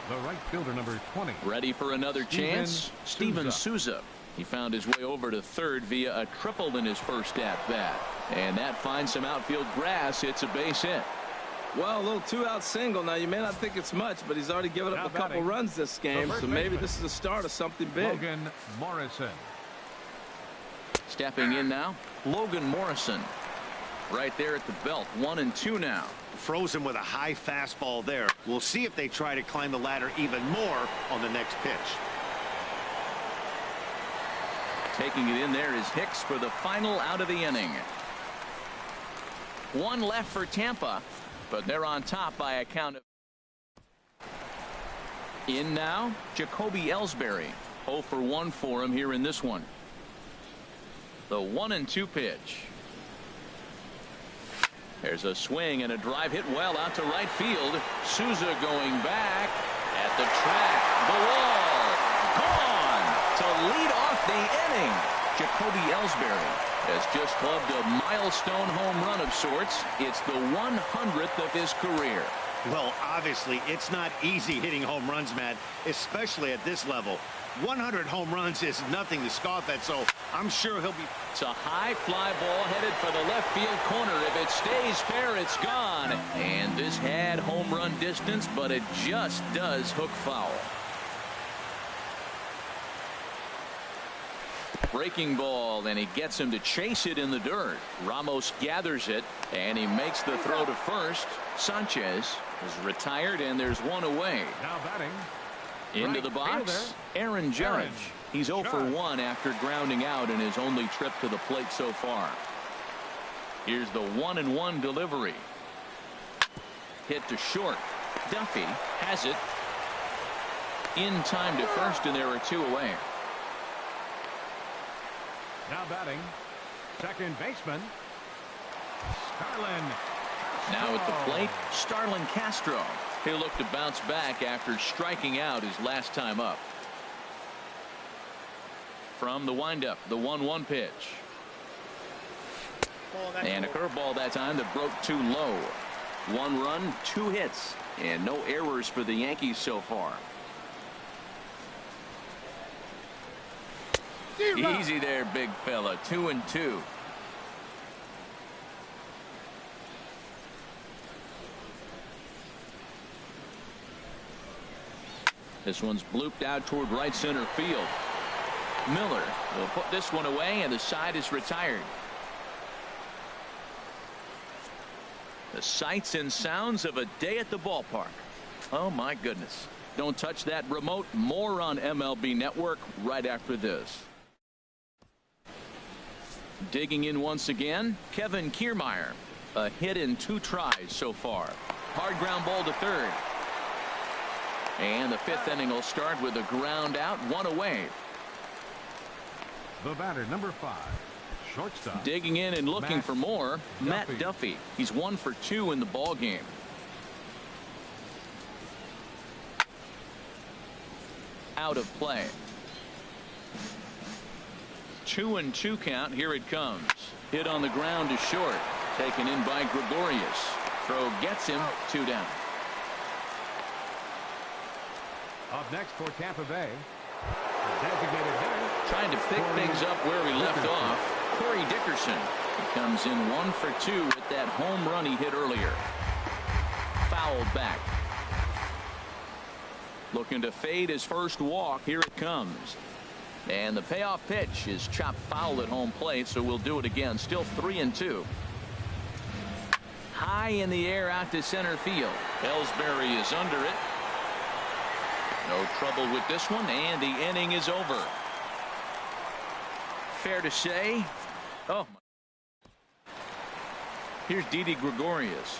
The right fielder, number 20. Ready for another chance. Steven Souza. He found his way over to third via a triple in his first at bat. And that finds some outfield grass. It's a base hit. Well, a little 2-out single. Now, you may not think it's much, but he's already given up a couple runs this game, so maybe this is the start of something big. Logan Morrison. Stepping in now, Logan Morrison. Right there at the belt. 1-2 now. Frozen with a high fastball there. We'll see if they try to climb the ladder even more on the next pitch. Taking it in there is Hicks for the final out of the inning. One left for Tampa, but they're on top by a count of. In now, Jacoby Ellsbury. 0 for 1 for him here in this one. The 1-2 pitch. There's a swing and a drive hit well out to right field. Souza going back at the track. The wall gone to lead off the inning. Jacoby Ellsbury has just clubbed a milestone home run of sorts. It's the 100th of his career. Well, obviously, it's not easy hitting home runs, Matt, especially at this level. 100 home runs is nothing to scoff at, so I'm sure he'll be. It's a high fly ball headed for the left field corner. If it stays fair, it's gone. And this had home run distance, but it just does hook foul. Breaking ball, and he gets him to chase it in the dirt. Ramos gathers it, and he makes the throw to first. Sanchez is retired, and there's one away. Now batting. Into the box, Aaron Judge. He's 0 for 1 after grounding out in his only trip to the plate so far. Here's the 1-1 delivery. Hit to short. Duffy has it. In time to first, and there are 2 away. Now batting, second baseman, Starlin. Now at the plate, Starlin Castro. He'll look to bounce back after striking out his last time up. From the windup, the 1-1 pitch. And a curveball that time that broke too low. 1 run, 2 hits, and no errors for the Yankees so far. Easy there, big fella. 2-2. This one's blooped out toward right center field. Miller will put this one away, and the side is retired. The sights and sounds of a day at the ballpark. Oh my goodness. Don't touch that remote. More on MLB Network right after this. Digging in once again, Kevin Kiermaier. A hit in 2 tries so far. Hard ground ball to third. And the 5th inning will start with a ground out, 1 away. The batter, number 5, shortstop. Digging in and looking for more, Matt Duffy. He's 1 for 2 in the ball game. Out of play. 2-2 count. Here it comes. Hit on the ground to short. Taken in by Gregorius. Throw gets him. 2 down. Up next for Tampa Bay, the designated hitter, Trying to pick things up where we left off. Corey Dickerson. He comes in 1 for 2 with that home run he hit earlier. Fouled back. Looking to fade his first walk. Here it comes. And the payoff pitch is chopped foul at home plate, so we'll do it again. Still 3-2. High in the air out to center field. Ellsbury is under it. No trouble with this one, and the inning is over. Fair to say. Oh. Here's Didi Gregorius.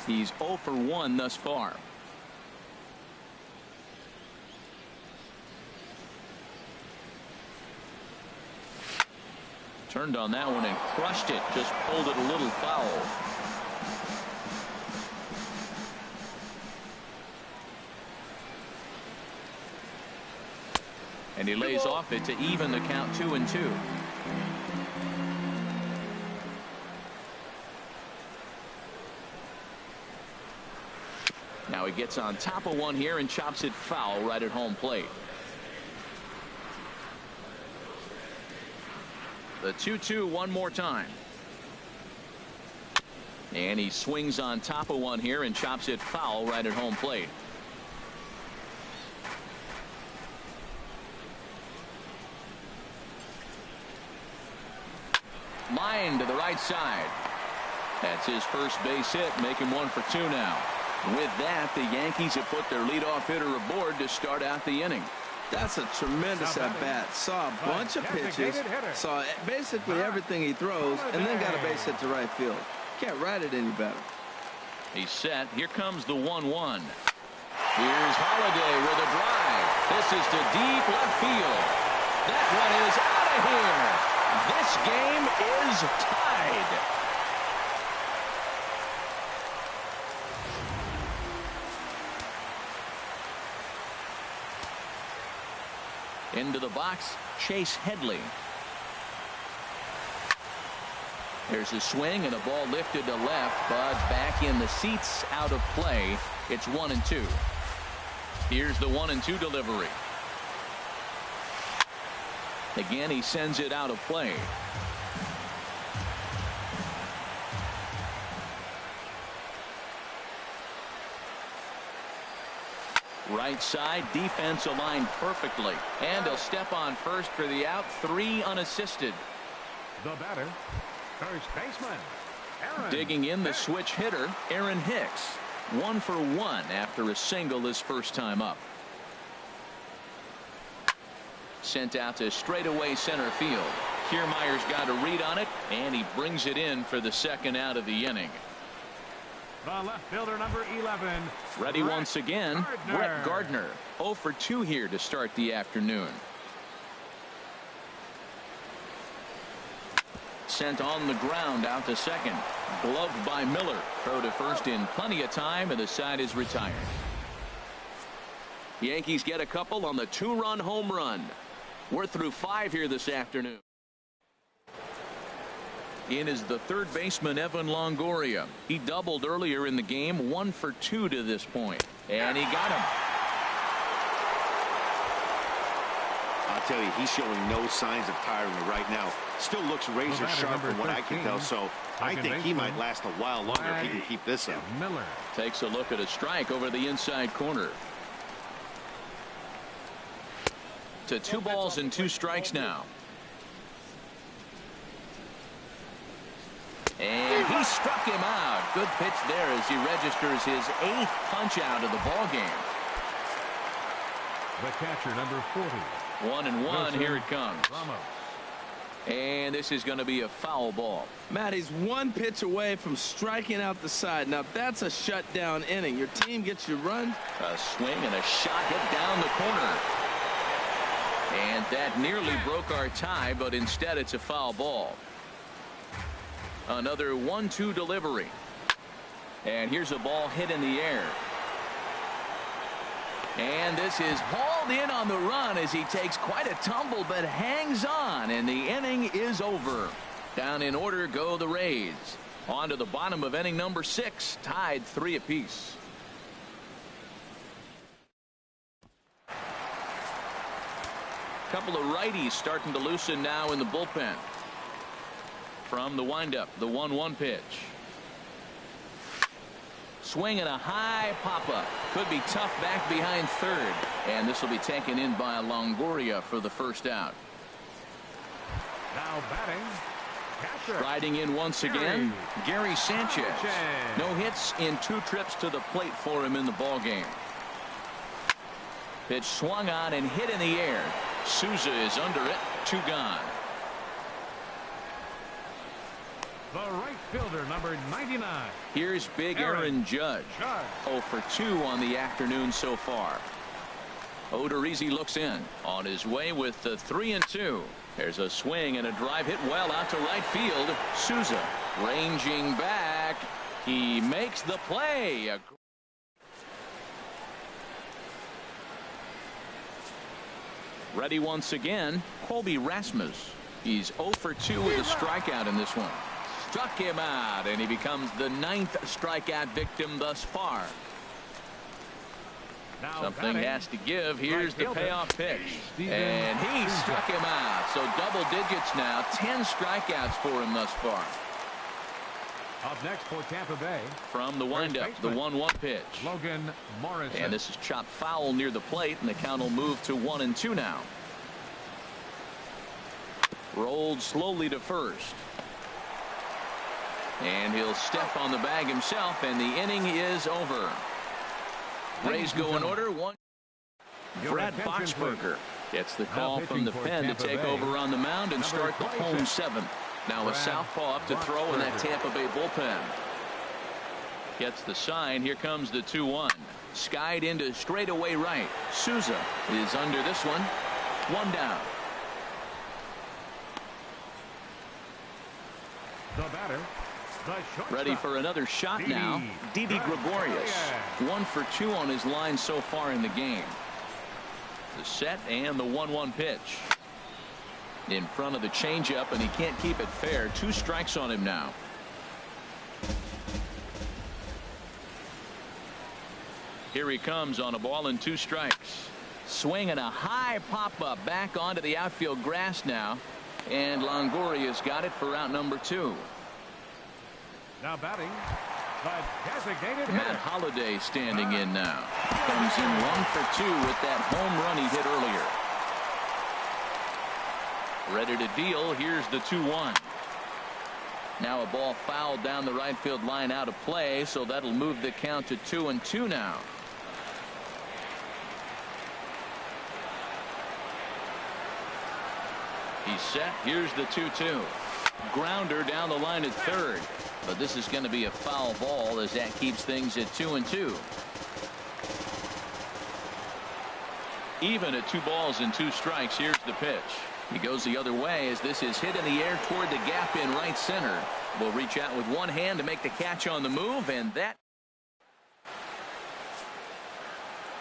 He's 0 for 1 thus far. Turned on that one and crushed it. Just pulled it a little foul. And he lays off it to even the count 2-2. Now he gets on top of one here and chops it foul right at home plate. The 2-2 one more time. And he swings on top of one here and chops it foul right at home plate. Line to the right side. That's his first base hit, making 1 for 2 now. With that, the Yankees have put their leadoff hitter aboard to start out the inning. That's a tremendous at-bat. Saw a bunch of pitches, saw basically everything he throws, and then got a base hit to right field. Can't write it any better. He's set. Here comes the 1-1. Here's Holiday with a drive. This is to deep left field. That one is out of here. This game is tied. Into the box, Chase Headley. There's a swing and a ball lifted to left, but back in the seats, out of play. It's 1-2. Here's the 1-2 delivery. Again, he sends it out of play. Right side, defense aligned perfectly. And he'll step on first for the out. 3 unassisted. The batter, first baseman, Aaron. Digging in the switch hitter, Aaron Hicks. 1 for 1 after a single his first time up. Sent out to straightaway center field. Kiermaier's got a read on it, and he brings it in for the second out of the inning. The left fielder, number 11. Ready once again, Brett Gardner. 0 for 2 here to start the afternoon. Sent on the ground out to second. Gloved by Miller. Throw to first in plenty of time, and the side is retired. Yankees get a couple on the 2-run home run. We're through 5 here this afternoon. In is the third baseman, Evan Longoria. He doubled earlier in the game, 1 for 2 to this point. And he got him. I'll tell you, he's showing no signs of tiring right now. Still looks razor sharp from what I can tell, so I think he might last a while longer if he can keep this up. Miller takes a look at a strike over the inside corner. To 2 balls and 2 strikes now. And he struck him out. Good pitch there as he registers his 8th punch out of the ball game. The catcher, number 40. 1-1. Here it comes. Ramos. And this is going to be a foul ball. Matt, he's one pitch away from striking out the side. Now, that's a shutdown inning. Your team gets your run. A swing and a shot hit down the corner. And that nearly broke our tie, but instead it's a foul ball. Another 1-2 delivery. And here's a ball hit in the air. And this is hauled in on the run as he takes quite a tumble but hangs on, and the inning is over. Down in order go the Rays. On to the bottom of inning number 6, tied 3 apiece. Couple of righties starting to loosen now in the bullpen. From the windup, the 1-1 pitch. Swing and a high pop-up. Could be tough back behind third. And this will be taken in by Longoria for the first out. Now batting, catcher. Riding in once again, Gary Sanchez. No hits in 2 trips to the plate for him in the ballgame. Pitch swung on and hit in the air. Souza is under it. 2 gone. The right fielder, number 99. Here's big Aaron Judge. 0 for 2 on the afternoon so far. Odorizzi looks in. On his way with the 3-2. There's a swing and a drive hit well out to right field. Souza ranging back. He makes the play. Ready once again, Colby Rasmus. He's 0 for 2 with a strikeout in this one. Struck him out, and he becomes the 9th strikeout victim thus far. Now something has to give. Here's the payoff pitch. And he struck him out. So double digits now. 10 strikeouts for him thus far. Up next for Tampa Bay. From the windup, the 1-1 pitch. Logan Morrison. And this is chopped foul near the plate, and the count will move to 1-2 now. Rolled slowly to first. And he'll step on the bag himself, and the inning is over. Rays go in order. Brad Boxberger gets the call from the pen to take over on the mound and start the home 7th. Now a southpaw up to throw in that Tampa Bay bullpen. Gets the sign. Here comes the 2-1. Skied into straightaway right. Souza is under this one. 1 down. The batter. Ready for another shot now. Didi Gregorius. 1 for 2 on his line so far in the game. The set and the 1-1 pitch. In front of the changeup, and he can't keep it fair. 2 strikes on him now. Here he comes on a ball and 2 strikes. Swing and a high pop-up back onto the outfield grass now. And Longoria's got it for out number 2. Now batting, the designated Matt Holliday standing in now. Comes in 1 for 2 with that home run he hit earlier. Ready to deal. Here's the 2-1. Now a ball fouled down the right field line out of play, so that'll move the count to 2-2 now. He's set. Here's the 2-2. Grounder down the line at third. But this is going to be a foul ball as that keeps things at 2-2. Even at 2 balls and 2 strikes. Here's the pitch. He goes the other way as this is hit in the air toward the gap in right center. Will reach out with one hand to make the catch on the move, and that.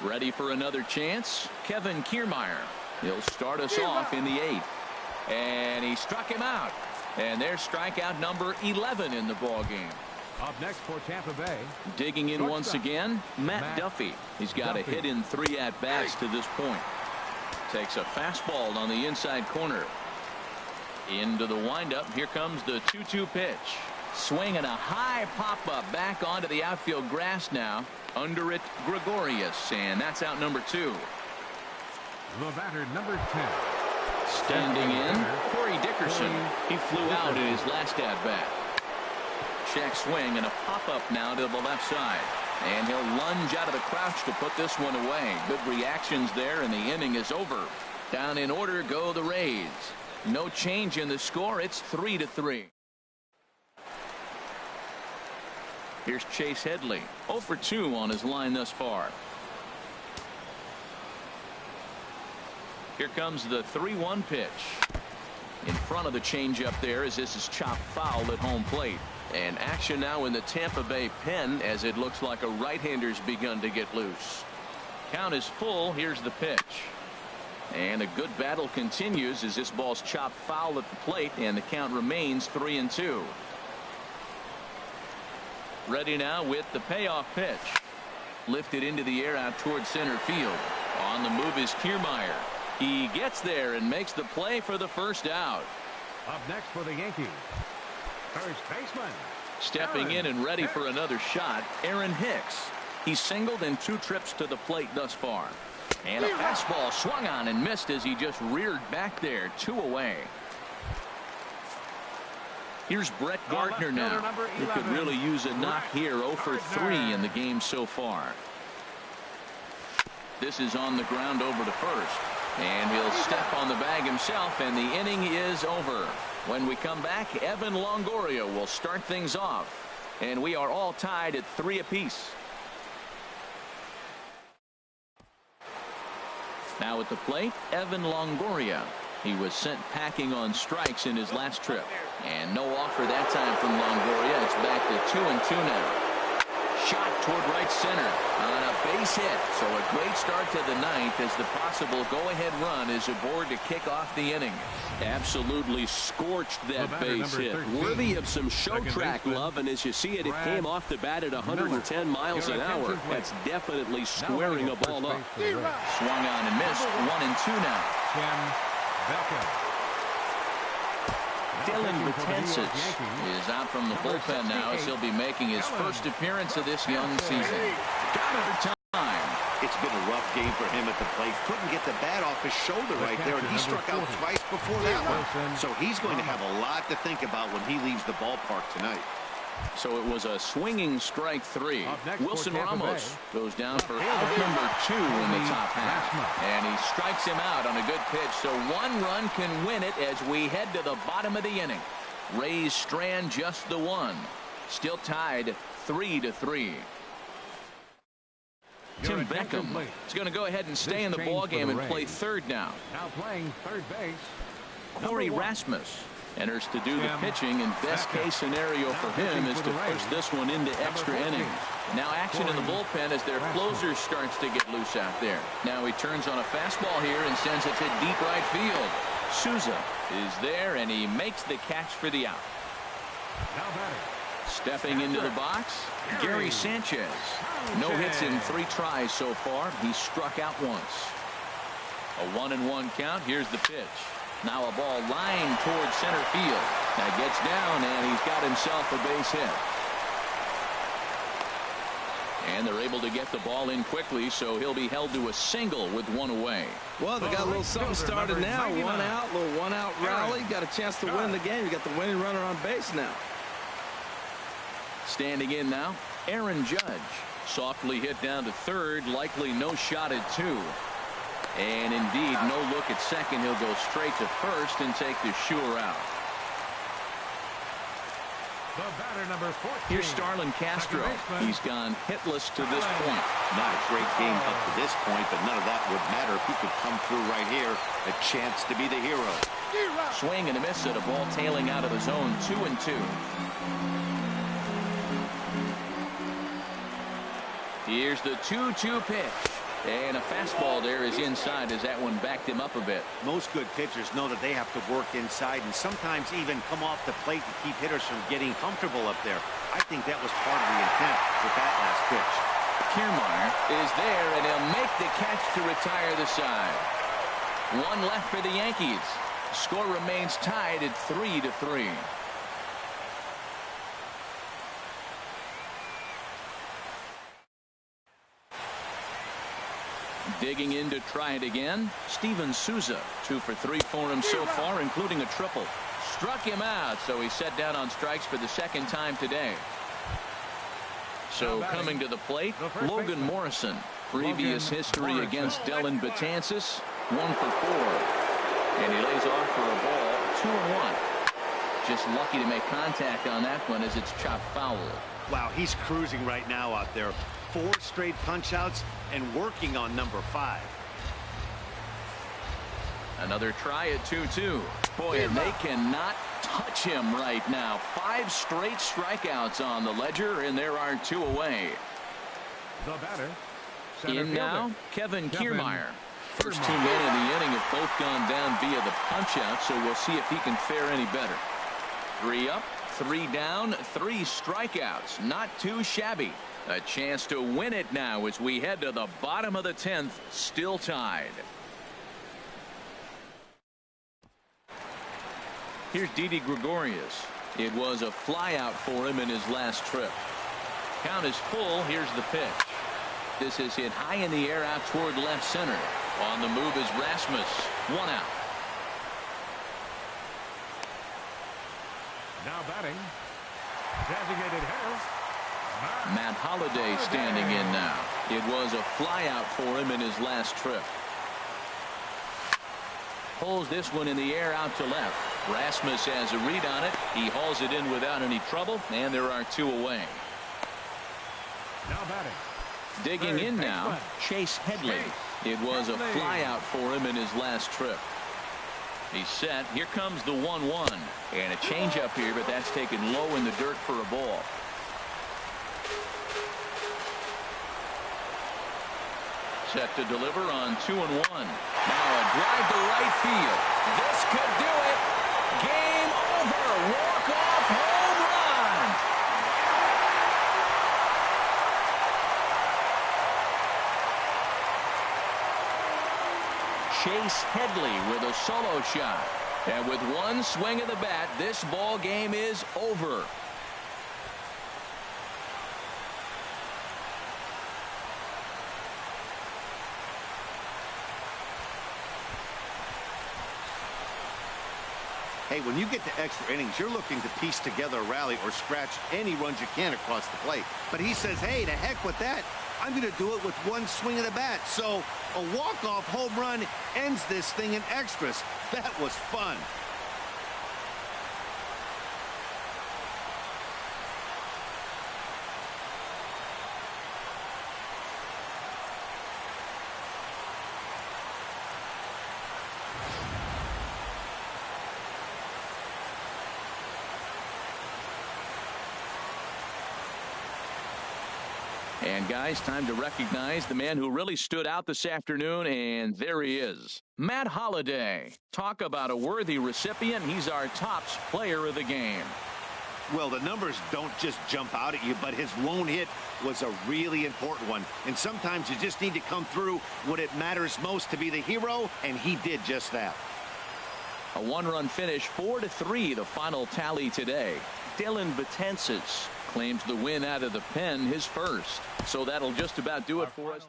Ready for another chance. Kevin Kiermaier. He'll start us off in the 8th. And he struck him out. And there's strikeout number 11 in the ball game. Up next for Tampa Bay. Digging in once again, Matt Duffy. He's got a hit in 3 at-bats to this point. Takes a fastball on the inside corner. Into the windup. Here comes the 2-2 pitch. Swing and a high pop-up back onto the outfield grass now. Under it, Gregorius. And that's out number 2. The batter, number 10. Standing in, Corey Dickerson. He flew out in his last at-bat. Check swing and a pop-up now to the left side. And he'll lunge out of the crouch to put this one away. Good reactions there, and the inning is over. Down in order go the Rays. No change in the score. It's 3-3. Here's Chase Headley. 0 for 2 on his line thus far. Here comes the 3-1 pitch. In front of the changeup there as this is chopped foul at home plate. And action now in the Tampa Bay pen as it looks like a right-hander's begun to get loose. Count is full. Here's the pitch. And a good battle continues as this ball's chopped foul at the plate and the count remains 3-2. Ready now with the payoff pitch. Lifted into the air out towards center field. On the move is Kiermaier. He gets there and makes the play for the first out. Up next for the Yankees, first baseman. Stepping in and ready for another shot, Aaron Hicks. He's singled in 2 trips to the plate thus far. And a fastball swung on and missed as he just reared back there. 2 away. Here's Brett Gardner now, who could really use a knock here. 0 for 3 in the game so far. This is on the ground over to first. And he'll step on the bag himself, and the inning is over. When we come back, Evan Longoria will start things off. And we are all tied at 3 apiece. Now at the plate, Evan Longoria. He was sent packing on strikes in his last trip. And no offer that time from Longoria. It's back to 2-2 now. Shot toward right center on a base hit. So a great start to the 9th as the possible go-ahead run is aboard to kick off the inning. Absolutely scorched that base hit. Worthy of some show track love, and as you see it, it came off the bat at 110 miles an hour. That's definitely squaring a ball up. Swung on and missed. 1-2 now. Dylan Betances is out from the bullpen now as he'll be making his first appearance of this young season. Got it for time. It's been a rough game for him at the plate. Couldn't get the bat off his shoulder right there, and he struck out twice before that one. So he's going to have a lot to think about when he leaves the ballpark tonight. So it was a swinging strike 3. Wilson Ramos goes down for out number 2 in the top half. And he strikes him out on a good pitch. So 1 run can win it as we head to the bottom of the inning. Rays strand just the 1. Still tied 3-3. Tim Beckham is going to go ahead and stay in the ballgame and play third now. Now playing third base, Corey Rasmus enters to do the pitching, and best case scenario for him is to push this one into extra innings. Now action in the bullpen as their closer starts to get loose out there. Now he turns on a fastball here and sends it to deep right field. Souza is there, and he makes the catch for the out. Stepping into the box, Gary Sanchez. No hits in 3 tries so far. He struck out once. A 1-1 count. Here's the pitch. Now a ball lined towards center field. Now gets down, and he's got himself a base hit. And they're able to get the ball in quickly, so he'll be held to a single with 1 away. Well, they got a little something started now. 1 out, little 1-out rally. Got a chance to win the game. You got the winning runner on base now. Standing in now, Aaron Judge. Softly hit down to third. Likely no shot at 2. And indeed, no look at second. He'll go straight to first and take the sure out. The batter, number 14. Here's Starlin Castro. He's gone hitless to this point. Not a great game up to this point, but none of that would matter if he could come through right here. A chance to be the hero. Swing and a miss at a ball tailing out of the zone. 2-2. Here's the 2-2 pitch. And a fastball there is inside as that one backed him up a bit. Most good pitchers know that they have to work inside and sometimes even come off the plate to keep hitters from getting comfortable up there. I think that was part of the intent with that last pitch. Kiermaier is there, and he'll make the catch to retire the side. 1 left for the Yankees. Score remains tied at 3-3. Digging in to try it again, Steven Souza. 2 for 3 for him so far, including a triple. Struck him out, so he's set down on strikes for the 2nd time today. So coming to the plate, Logan Morrison. Previous history against Dellin Betances, 1 for 4. And he lays off for a ball, 2-1. Just lucky to make contact on that one as it's chopped foul. Wow, he's cruising right now out there. 4 straight punch-outs and working on number 5. Another try at 2-2. Boy, and they cannot touch him right now. 5 straight strikeouts on the ledger, and there are 2 away. The batter. In now, Kevin Kiermaier. First 2 men in the inning have both gone down via the punch-out, so we'll see if he can fare any better. 3 up, 3 down, 3 strikeouts. Not too shabby. A chance to win it now as we head to the bottom of the 10th, still tied. Here's Didi Gregorius. It was a flyout for him in his last trip. Count is full. Here's the pitch. This is hit high in the air out toward left center. On the move is Rasmus. 1 out. Now batting. Designated hitter. Matt Holliday standing in now. It was a flyout for him in his last trip. Pulls this one in the air out to left. Rasmus has a read on it. He hauls it in without any trouble, and there are 2 away. Now batting. Digging in now, Chase Headley. It was a flyout for him in his last trip. He's set. Here comes the 1-1. And a changeup here, but that's taken low in the dirt for a ball. Set to deliver on 2-1. Now a drive to right field. This could do it. Game over. Walk-off home run. Chase Headley with a solo shot. And with 1 swing of the bat, this ball game is over. Hey, when you get to extra innings, you're looking to piece together a rally or scratch any runs you can across the plate. But he says, hey, to heck with that. I'm going to do it with 1 swing of the bat. So a walk-off home run ends this thing in extras. That was fun. And guys, time to recognize the man who really stood out this afternoon, and there he is, Matt Holliday. Talk about a worthy recipient. He's our tops player of the game. Well, the numbers don't just jump out at you, but his lone hit was a really important one. And sometimes you just need to come through when it matters most to be the hero, and he did just that. A 1-run finish, 4-3, the final tally today. Dellin Betances claims the win out of the pen, his first. So that'll just about do it for us.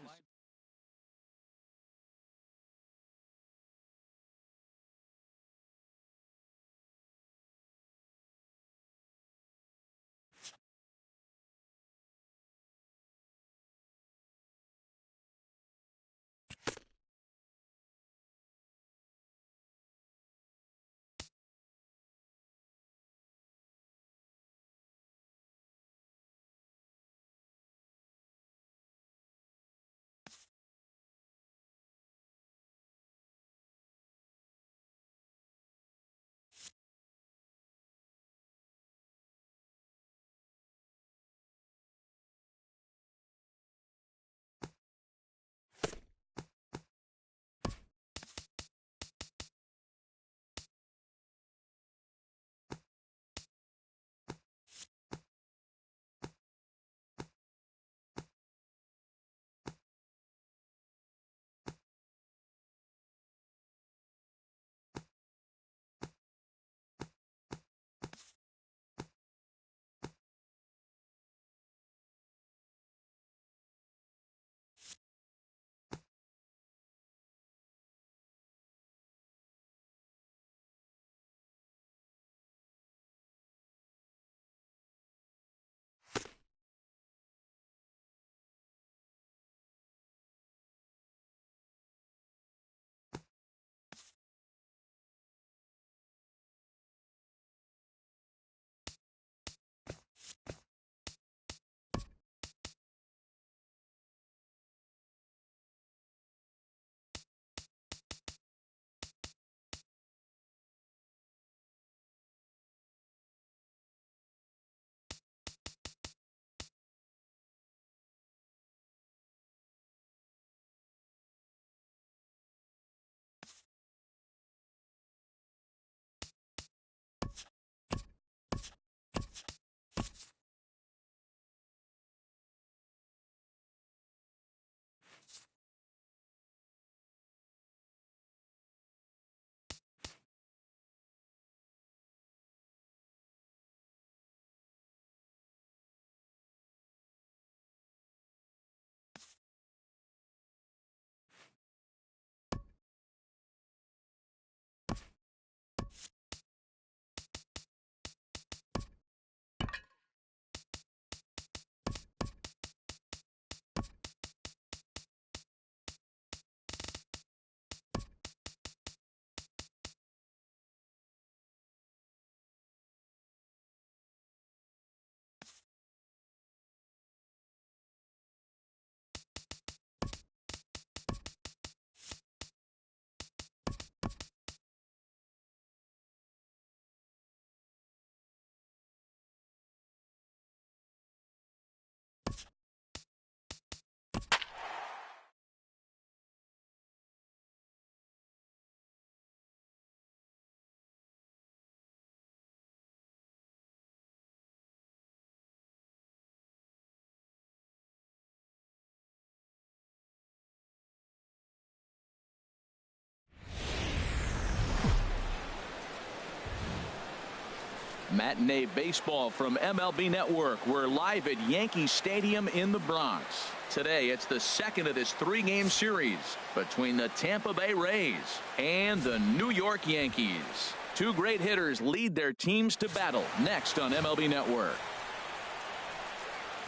Matinee baseball from MLB Network. We're live at Yankee Stadium in the Bronx. Today, it's the second of this three-game series between the Tampa Bay Rays and the New York Yankees. Two great hitters lead their teams to battle next on MLB Network.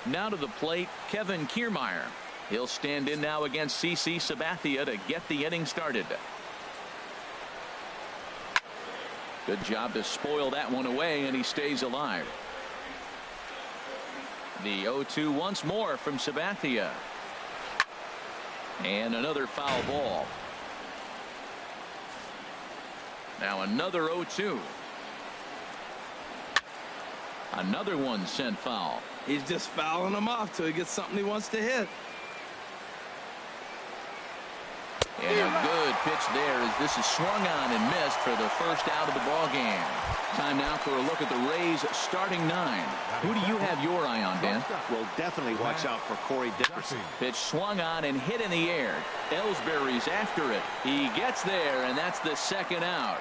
Now to the plate, Kevin Kiermaier. He'll stand in now against CC Sabathia to get the inning started. Good job to spoil that one away, and he stays alive. The 0-2 once more from Sabathia. And another foul ball. Now another 0-2. Another one sent foul. He's just fouling them off till he gets something he wants to hit. And a good pitch there as this is swung on and missed for the first out of the ball game. Time now for a look at the Rays starting nine. Who do you have your eye on, Dan? Well, definitely watch out for Corey Dickerson. Pitch swung on and hit in the air. Ellsbury's after it. He gets there, and that's the second out.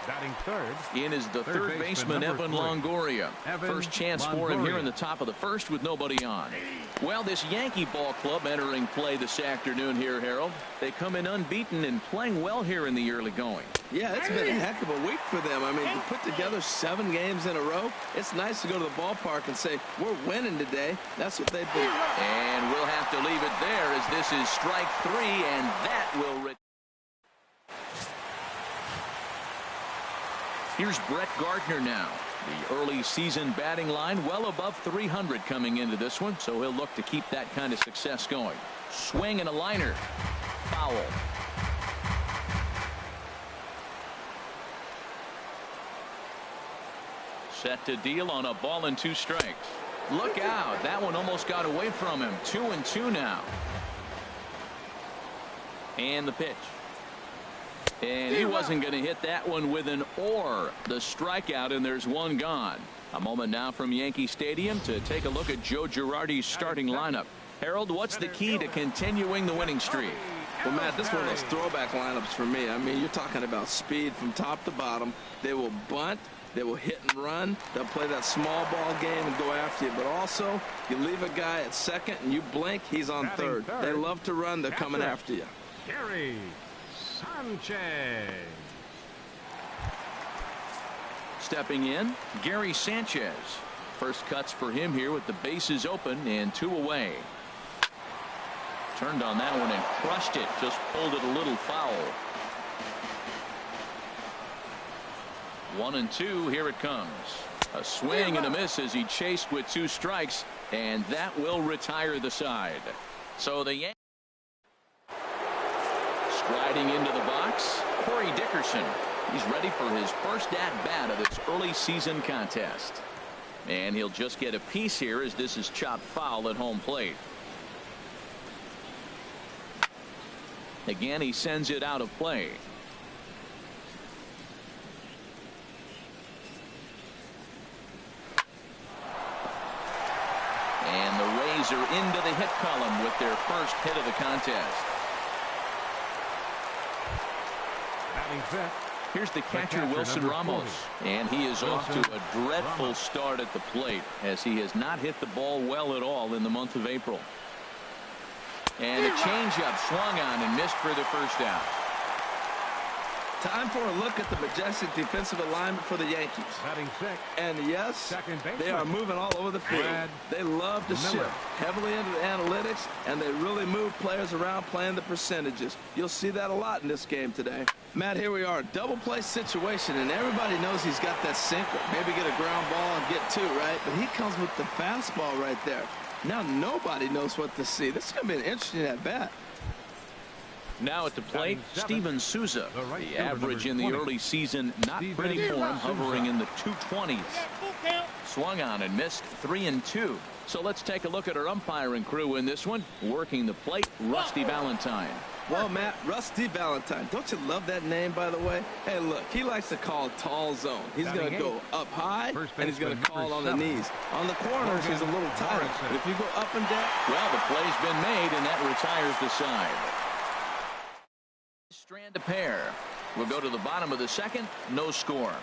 Batting third. In is the third baseman, Evan Longoria. First chance for him here in the top of the first with nobody on. Well, this Yankee ball club entering play this afternoon here, Harold. They come in unbeaten and playing well here in the early going. Yeah, it's been a heck of a week for them. I mean, to put together 7 games in a row, it's nice to go to the ballpark and say, we're winning today. That's what they've been. And we'll have to leave it there as this is strike 3, and that will... Here's Brett Gardner now. The early season batting line well above 300 coming into this one, so he'll look to keep that kind of success going. Swing and a liner. Foul. Set to deal on a ball and 2 strikes. Look out. That one almost got away from him. 2-2 now. And the pitch. And he wasn't going to hit that one with an or. The strikeout, and there's one gone. A moment now from Yankee Stadium to take a look at Joe Girardi's starting lineup. Harold, what's the key to continuing the winning streak? Well, Matt, this is one of those throwback lineups for me. I mean, you're talking about speed from top to bottom. They will bunt. They will hit and run. They'll play that small ball game and go after you. But also, you leave a guy at second and you blink, he's on third. They love to run. They're coming after you. Gary Sanchez. Stepping in, Gary Sanchez. First cuts for him here with the bases open and 2 away. Turned on that one and crushed it. Just pulled it a little foul. 1-2. Here it comes. A swing and a miss as he chased with 2 strikes, and that will retire the side. So the Yankees striding into the box, Corey Dickerson. He's ready for his first at-bat of this early season contest. And he'll just get a piece here as this is chopped foul at home plate. Again, he sends it out of play. And the Rays are into the hit column with their first hit of the contest. Here's the catcher, Wilson Ramos, and he is off to a dreadful start at the plate as he has not hit the ball well at all in the month of April. And a changeup swung on and missed for the first out. Time for a look at the majestic defensive alignment for the Yankees. And yes, they are moving all over the field. They love to shift heavily into the analytics, and they really move players around playing the percentages. You'll see that a lot in this game today. Matt, here we are, double play situation, and everybody knows he's got that sinker. Maybe get a ground ball and get 2, right? But he comes with the fastball right there. Now nobody knows what to see. This is going to be an interesting at-bat. Now at the plate, Steven Souza. The average in the early season not pretty for him, hovering in the 220s. Swung on and missed 3-2. So let's take a look at our umpiring crew in this one. Working the plate, Rusty Valentine. Well, Matt, Rusty Valentine. Don't you love that name, by the way? Hey, look, he likes to call tall zone. He's going to go up high, and he's going to call on the knees. On the corners, he's a little tighter. But if you go up and down... Well, the play's been made, and that retires the side. Strand a pair. We'll go to the bottom of the second. No score.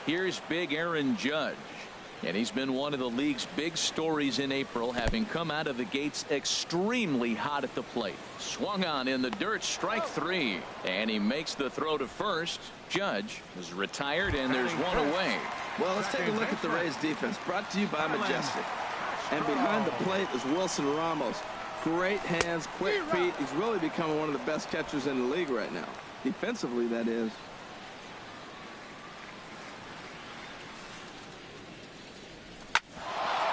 Here's big Aaron Judge. And he's been one of the league's big stories in April, having come out of the gates extremely hot at the plate. Swung on in the dirt, strike 3. And he makes the throw to first. Judge is retired, and there's one away. Well, let's take a look at the Rays defense, brought to you by Majestic. And behind the plate is Wilson Ramos. Great hands, quick feet. He's really becoming one of the best catchers in the league right now. Defensively, that is.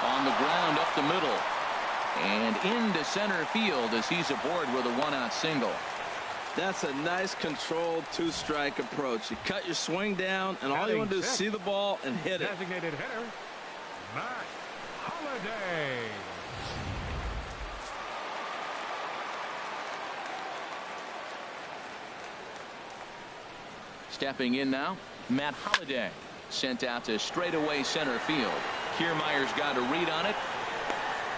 On the ground up the middle. And into center field as he's aboard with a 1-out single. That's a nice controlled 2-strike approach. You cut your swing down, and all you want to do is see the ball and hit it. Designated hitter, Matt Holliday. Stepping in now, Matt Holliday. Sent out to straightaway center field. Kiermaier's got a read on it.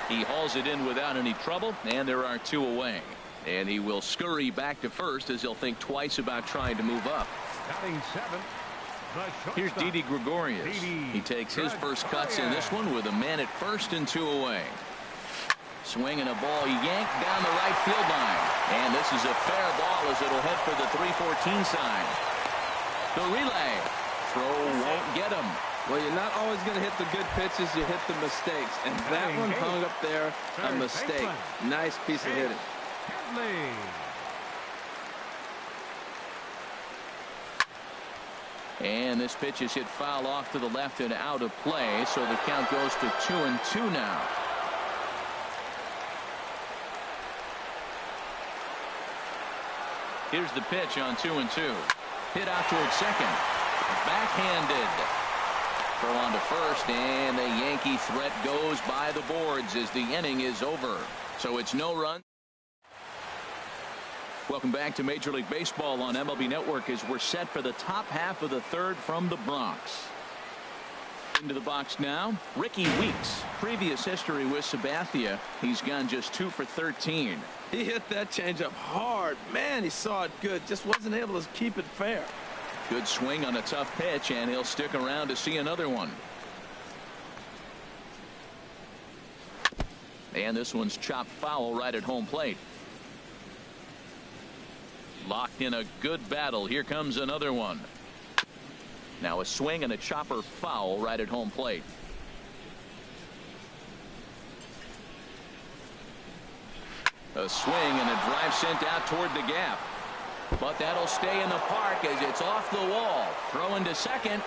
He hauls it in without any trouble, and there are 2 away. And he will scurry back to first as he'll think twice about trying to move up. Batting 7th, here's Didi Gregorius. He takes his first cuts in this one with a man at first and 2 away. Swinging a ball yanked down the right field line. And this is a fair ball as it'll head for the 314 sign. The relay. Throw won't get him. Well, you're not always going to hit the good pitches. You hit the mistakes. And that one hung up there, a mistake. Nice piece of hitting. And this pitch is hit foul off to the left and out of play. So the count goes to 2-2 now. Here's the pitch on 2-2. Hit out towards second. Backhanded. Throw on to first, and the Yankee threat goes by the boards as the inning is over. So it's no run. Welcome back to Major League Baseball on MLB Network as we're set for the top half of the third from the Bronx. Into the box now, Ricky Weeks. Previous history with Sabathia. He's gone just 2 for 13. He hit that changeup hard. Man, he saw it good. Just wasn't able to keep it fair. Good swing on a tough pitch, and he'll stick around to see another one. And this one's chopped foul right at home plate. Locked in a good battle. Here comes another one. Now a swing and a chopper foul right at home plate. A swing and a drive sent out toward the gap. But that'll stay in the park as it's off the wall. Throw into second.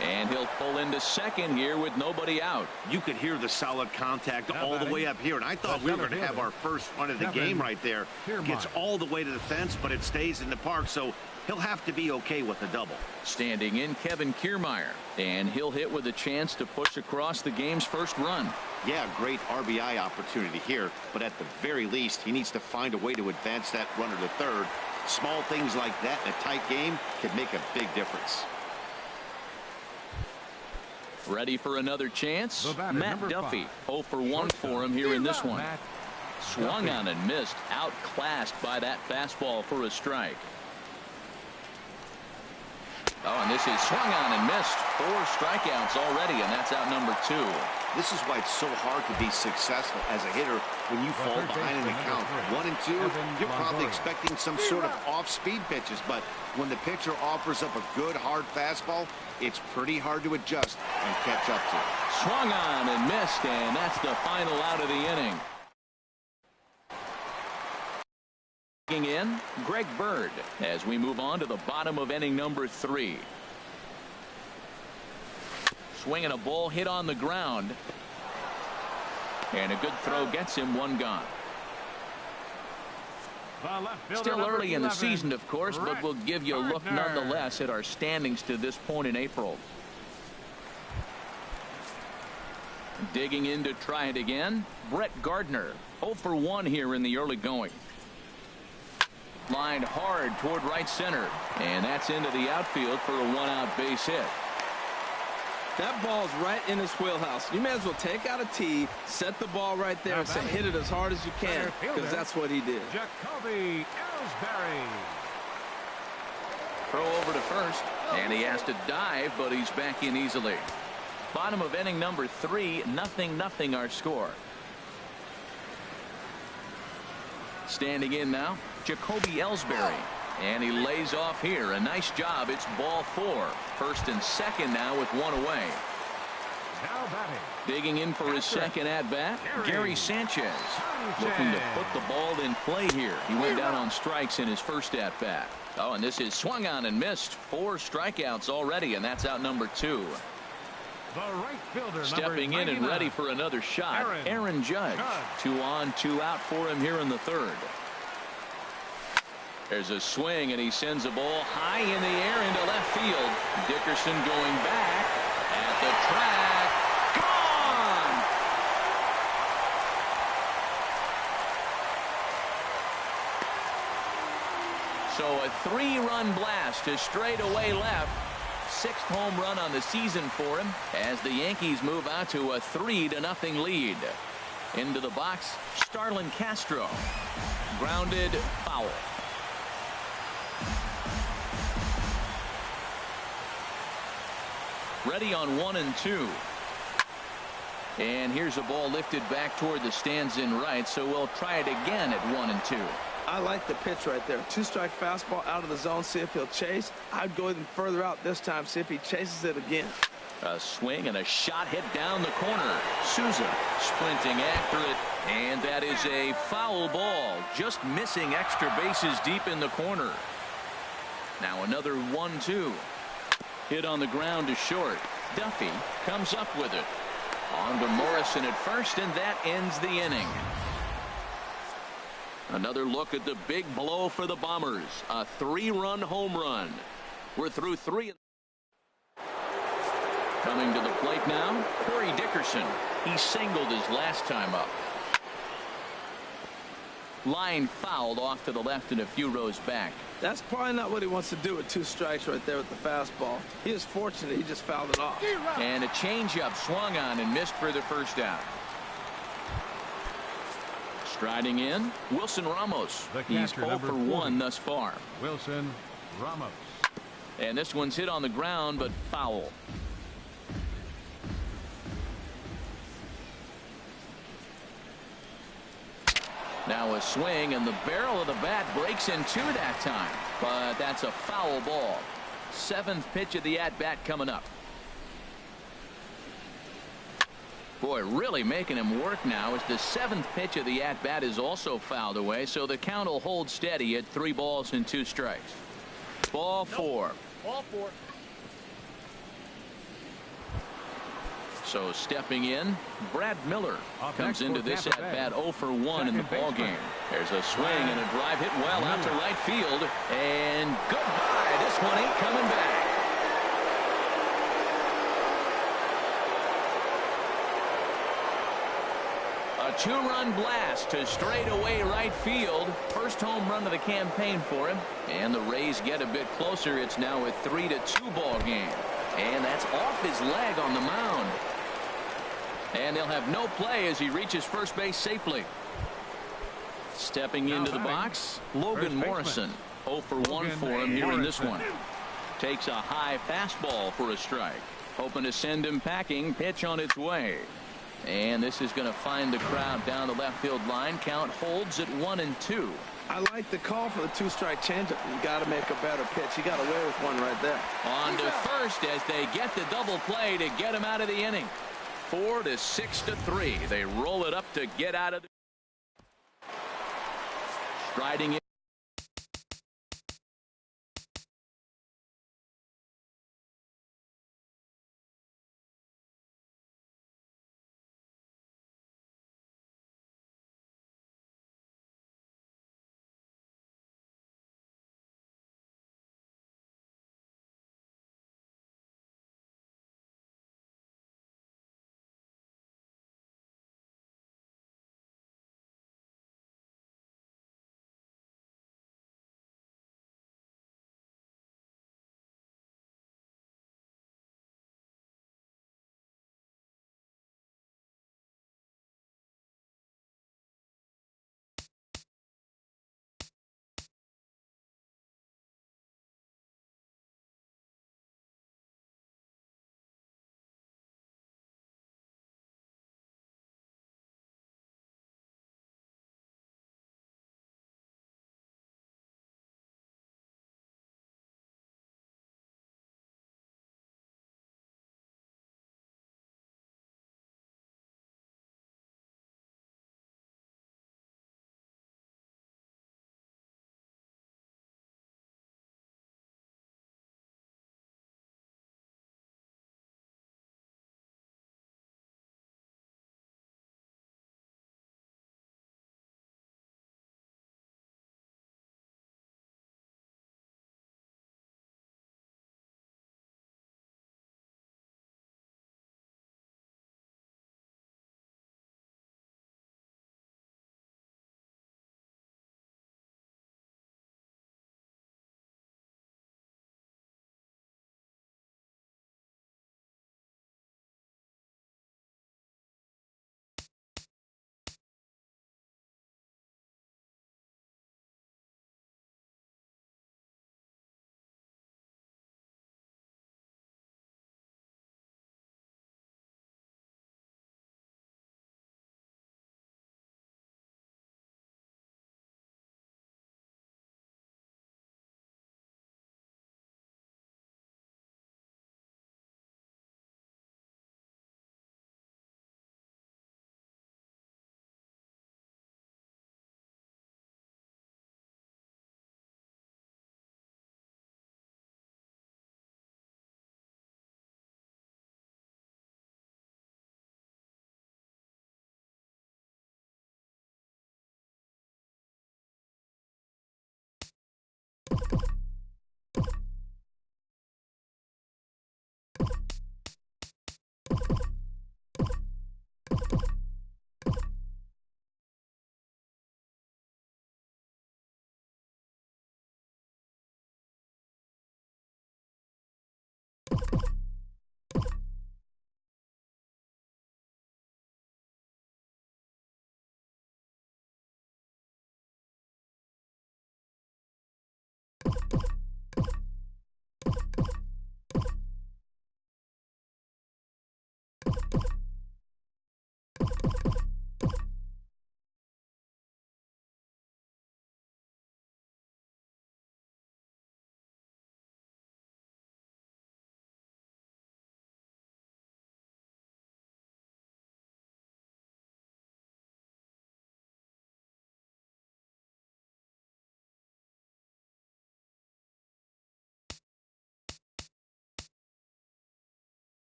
And he'll pull into second here with nobody out. You could hear the solid contact all the way up here. And I thought we were going to have our first run of the game right there. Gets all the way to the fence, but it stays in the park. So he'll have to be okay with the double. Standing in, Kevin Kiermaier. And he'll hit with a chance to push across the game's first run. Yeah, great RBI opportunity here. But at the very least, he needs to find a way to advance that runner to third. Small things like that in a tight game can make a big difference. Ready for another chance? Matt Duffy. 0 for 1 for him here in this one. Swung on and missed. Outclassed by that fastball for a strike. Oh, and this is swung on and missed. 4 strikeouts already, and that's out number 2. This is why it's so hard to be successful as a hitter when you fall behind in the count. 1 and 2, you're probably expecting some sort of off-speed pitches, but when the pitcher offers up a good, hard fastball, it's pretty hard to adjust and catch up to. Swung on and missed, and that's the final out of the inning. In Greg Bird as we move on to the bottom of inning number 3. Swinging a ball hit on the ground, and a good throw gets him 1 gone. Still early in the season, of course, but we'll give you a look nonetheless at our standings to this point in April. Digging in to try it again, Brett Gardner. 0 for 1 here in the early going. Lined hard toward right center, and that's into the outfield for a 1-out base hit. That ball's right in his wheelhouse. You may as well take out a tee, set the ball right there, and say hit it as hard as you can, because that's what he did. Jacoby Ellsbury. Throw over to first. And he has to dive, but he's back in easily. Bottom of inning number 3, 0-0 our score. Standing in now, Jacoby Ellsbury. And he lays off here. A nice job. It's ball 4. First and second now with one away. Now batting. Digging in for his second at-bat, Gary Sanchez. Looking to put the ball in play here. He went down on strikes in his first at-bat. Oh, and this is swung on and missed. 4 strikeouts already, and that's out number 2. The right fielder, stepping in and ready for another shot, Aaron Judge. 2 on, 2 out for him here in the third. There's a swing, and he sends a ball high in the air into left field. Dickerson going back at the track. Gone! So a 3-run blast to straightaway left. 6th home run on the season for him as the Yankees move out to a 3-0 lead. Into the box, Starlin Castro. Grounded foul. Ready on 1 and 2. And here's a ball lifted back toward the stands in right, so we'll try it again at 1 and 2. I like the pitch right there. 2-strike fastball out of the zone. See if he'll chase. I'd go even further out this time. See if he chases it again. A swing and a shot hit down the corner. Souza sprinting after it. And that is a foul ball. Just missing extra bases deep in the corner. Now another 1-2. Hit on the ground to short. Duffy comes up with it. On to Morrison at first, and that ends the inning. Another look at the big blow for the Bombers. A 3-run home run. We're through 3. Coming to the plate now, Corey Dickerson. He singled his last time up. Line fouled off to the left and a few rows back. That's probably not what he wants to do with 2 strikes right there with the fastball. He is fortunate he just fouled it off. And a changeup swung on and missed for the first out. Striding in, Wilson Ramos. He's 0 for 1 thus far. Wilson Ramos. And this one's hit on the ground, but foul. Now a swing, and the barrel of the bat breaks in 2 that time. But that's a foul ball. 7th pitch of the at-bat coming up. Boy, really making him work now as the 7th pitch of the at-bat is also fouled away, so the count will hold steady at 3 balls and 2 strikes. Ball 4. Ball 4. So stepping in, Brad Miller comes into this at-bat 0 for 1 in the ballgame. There's a swing and a drive hit well out to right field. And goodbye. This one ain't coming back. A 2-run blast to straightaway right field. First home run of the campaign for him. And the Rays get a bit closer. It's now a 3-2 ball game. And that's off his leg on the mound. And they'll have no play as he reaches first base safely. Stepping into the box, Logan Morrison. 0 for 1 for him here in this one. Takes a high fastball for a strike. Hoping to send him packing. Pitch on its way. And this is going to find the crowd down the left field line. Count holds at 1 and 2. I like the call for the 2-strike changeup. You got to make a better pitch. He got away with one right there. On to first as they get the double play to get him out of the inning. 4 to 6 to 3. They roll it up to get out of the. Striding in.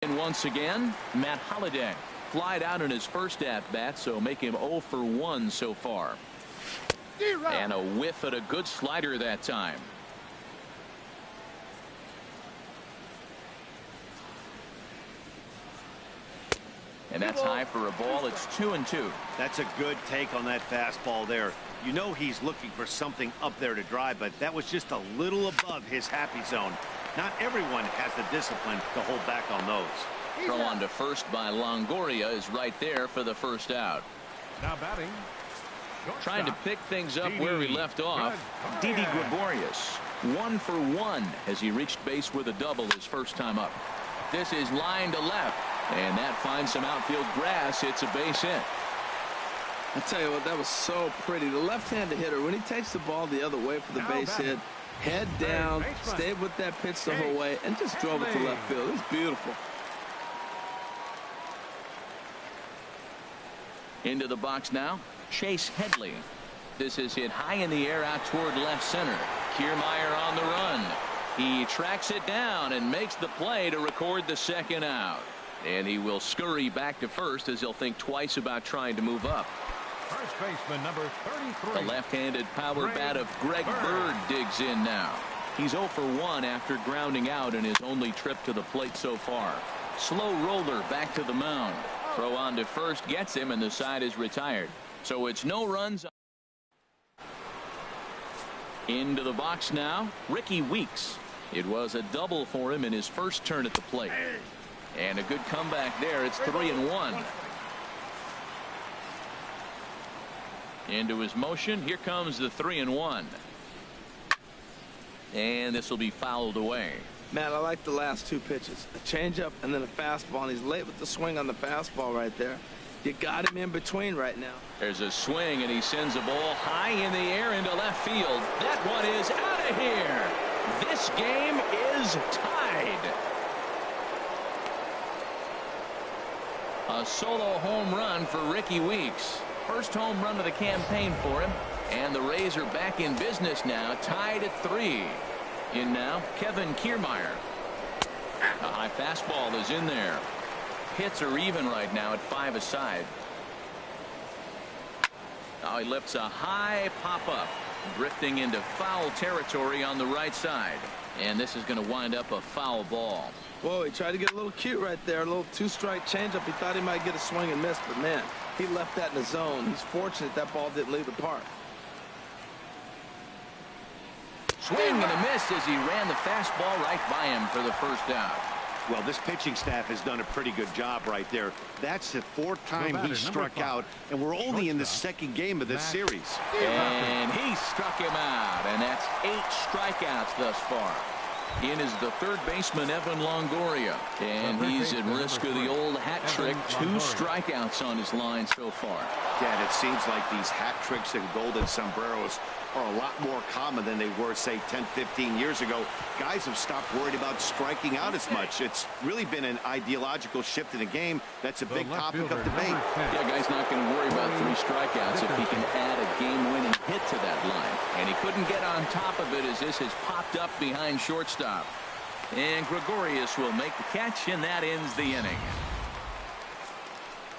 And once again, Matt Holliday flied out in his first at-bat, so make him 0 for 1 so far. And a whiff at a good slider that time. And that's high for a ball. It's 2-2. That's a good take on that fastball there. You know he's looking for something up there to drive, but that was just a little above his happy zone. Not everyone has the discipline to hold back on those. Throw on to first by Longoria is right there for the first out. Now batting. Trying to pick things up where he left off. Didi Gregorius 1 for 1 as he reached base with a double his first time up. This is line to left, and that finds some outfield grass. It's a base hit. I tell you what, that was so pretty. The left-handed hitter, when he takes the ball the other way for the base hit, head down, stayed with that pitch the whole way, and just drove it to left field. It was beautiful. Into the box now, Chase Headley. This is hit high in the air out toward left center. Kiermaier on the run. He tracks it down and makes the play to record the second out. And he will scurry back to first as he'll think twice about trying to move up. First baseman number 33. The left-handed power bat of Greg Bird digs in now. He's 0 for 1 after grounding out in his only trip to the plate so far. Slow roller back to the mound. Throw on to first gets him, and the side is retired. So it's no runs. Into the box now, Ricky Weeks. It was a double for him in his first turn at the plate. And a good comeback there. It's 3-1. Into his motion. Here comes the 3-1. And this will be fouled away. Matt, I like the last two pitches. A changeup and then a fastball. And he's late with the swing on the fastball right there. You got him in between right now. There's a swing, and he sends a ball high in the air into left field. That one is out of here. This game is tied. A solo home run for Ricky Weeks. First home run of the campaign for him. And the Rays are back in business now, tied at 3. In now, Kevin Kiermaier. A high fastball is in there. Hits are even right now at 5 aside. Now he lifts a high pop-up, drifting into foul territory on the right side. And this is going to wind up a foul ball. Whoa, he tried to get a little cute right there. A little two-strike changeup. He thought he might get a swing and miss, but man, he left that in the zone. He's fortunate that ball didn't leave the park. Swing and a miss as he ran the fastball right by him for the first out. Well, this pitching staff has done a pretty good job right there. That's the 4th time he struck out, and we're only in the second game of this series. And he struck him out, and that's 8 strikeouts thus far. In is the third baseman, Evan Longoria, and he's at risk of the old hat trick. 2 strikeouts on his line so far. Dad, it seems like these hat tricks and golden sombreros are a lot more common than they were, say, 10, 15 years ago. Guys have stopped worried about striking out as much. It's really been an ideological shift in the game. That's a big topic of debate. Yeah, guy's not going to worry about 3 strikeouts if he can add a game-winning hit to that line. And he couldn't get on top of it as this has popped up behind shortstop. And Gregorius will make the catch, and that ends the inning.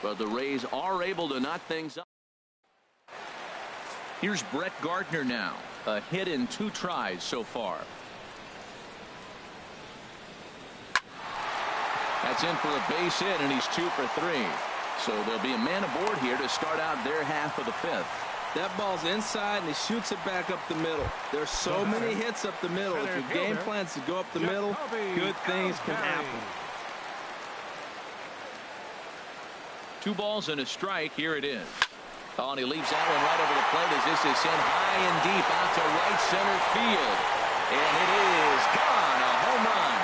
But the Rays are able to knot things up. Here's Brett Gardner now. A hit in 2 tries so far. That's in for a base hit, and he's 2 for 3. So there'll be a man aboard here to start out their half of the fifth. That ball's inside, and he shoots it back up the middle. There's so many hits up the middle. If your game plan's to go up the middle, good things can happen. 2 balls and a strike. Here it is. Oh, and he leaves that one right over the plate as this is sent high and deep out to right center field. And it is gone. A home run.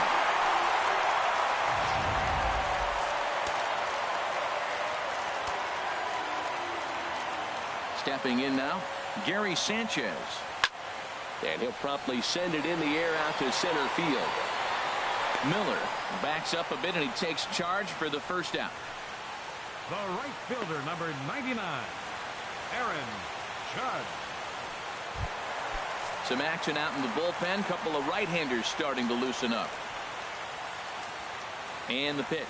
Stepping in now, Gary Sanchez. And he'll promptly send it in the air out to center field. Miller backs up a bit and he takes charge for the first out. The right fielder, number 99, Aaron Judge. Some action out in the bullpen. Couple of right-handers starting to loosen up. And the pitch.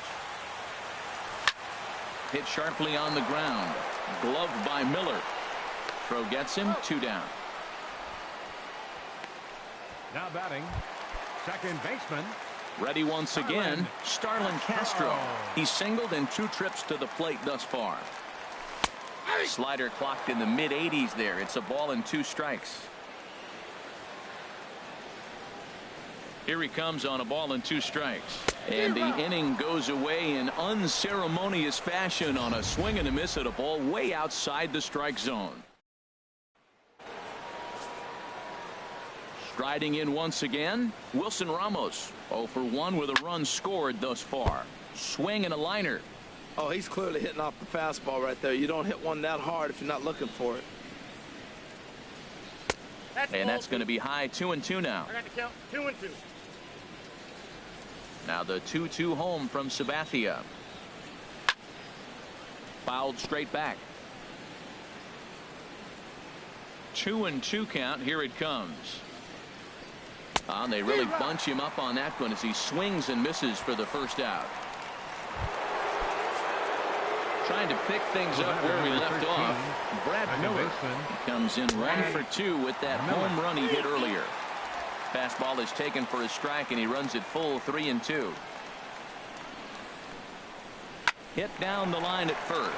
Hit sharply on the ground. Gloved by Miller. Throw gets him. 2 down. Now batting, second baseman. Ready once again, Starlin Castro. He's singled in 2 trips to the plate thus far. Slider clocked in the mid-80s there. It's a ball and 2 strikes. Here he comes on a ball and 2 strikes. And the inning goes away in unceremonious fashion on a swing and a miss at a ball way outside the strike zone. Striding in once again, Wilson Ramos. 0 for 1 with a run scored thus far. Swing and a liner. Oh, he's clearly hitting off the fastball right there. You don't hit one that hard if you're not looking for it. And that's going to be high. 2-2 now. I got to count 2-2. Now the 2-2 home from Sabathia. Fouled straight back. 2-2 count. Here it comes. And they really bunch him up on that one as he swings and misses for the first out. Trying to pick things up where we left off. Brad Miller comes in 1 for 2 with that home run he hit earlier. Fastball is taken for a strike and he runs it full 3-2. Hit down the line at first,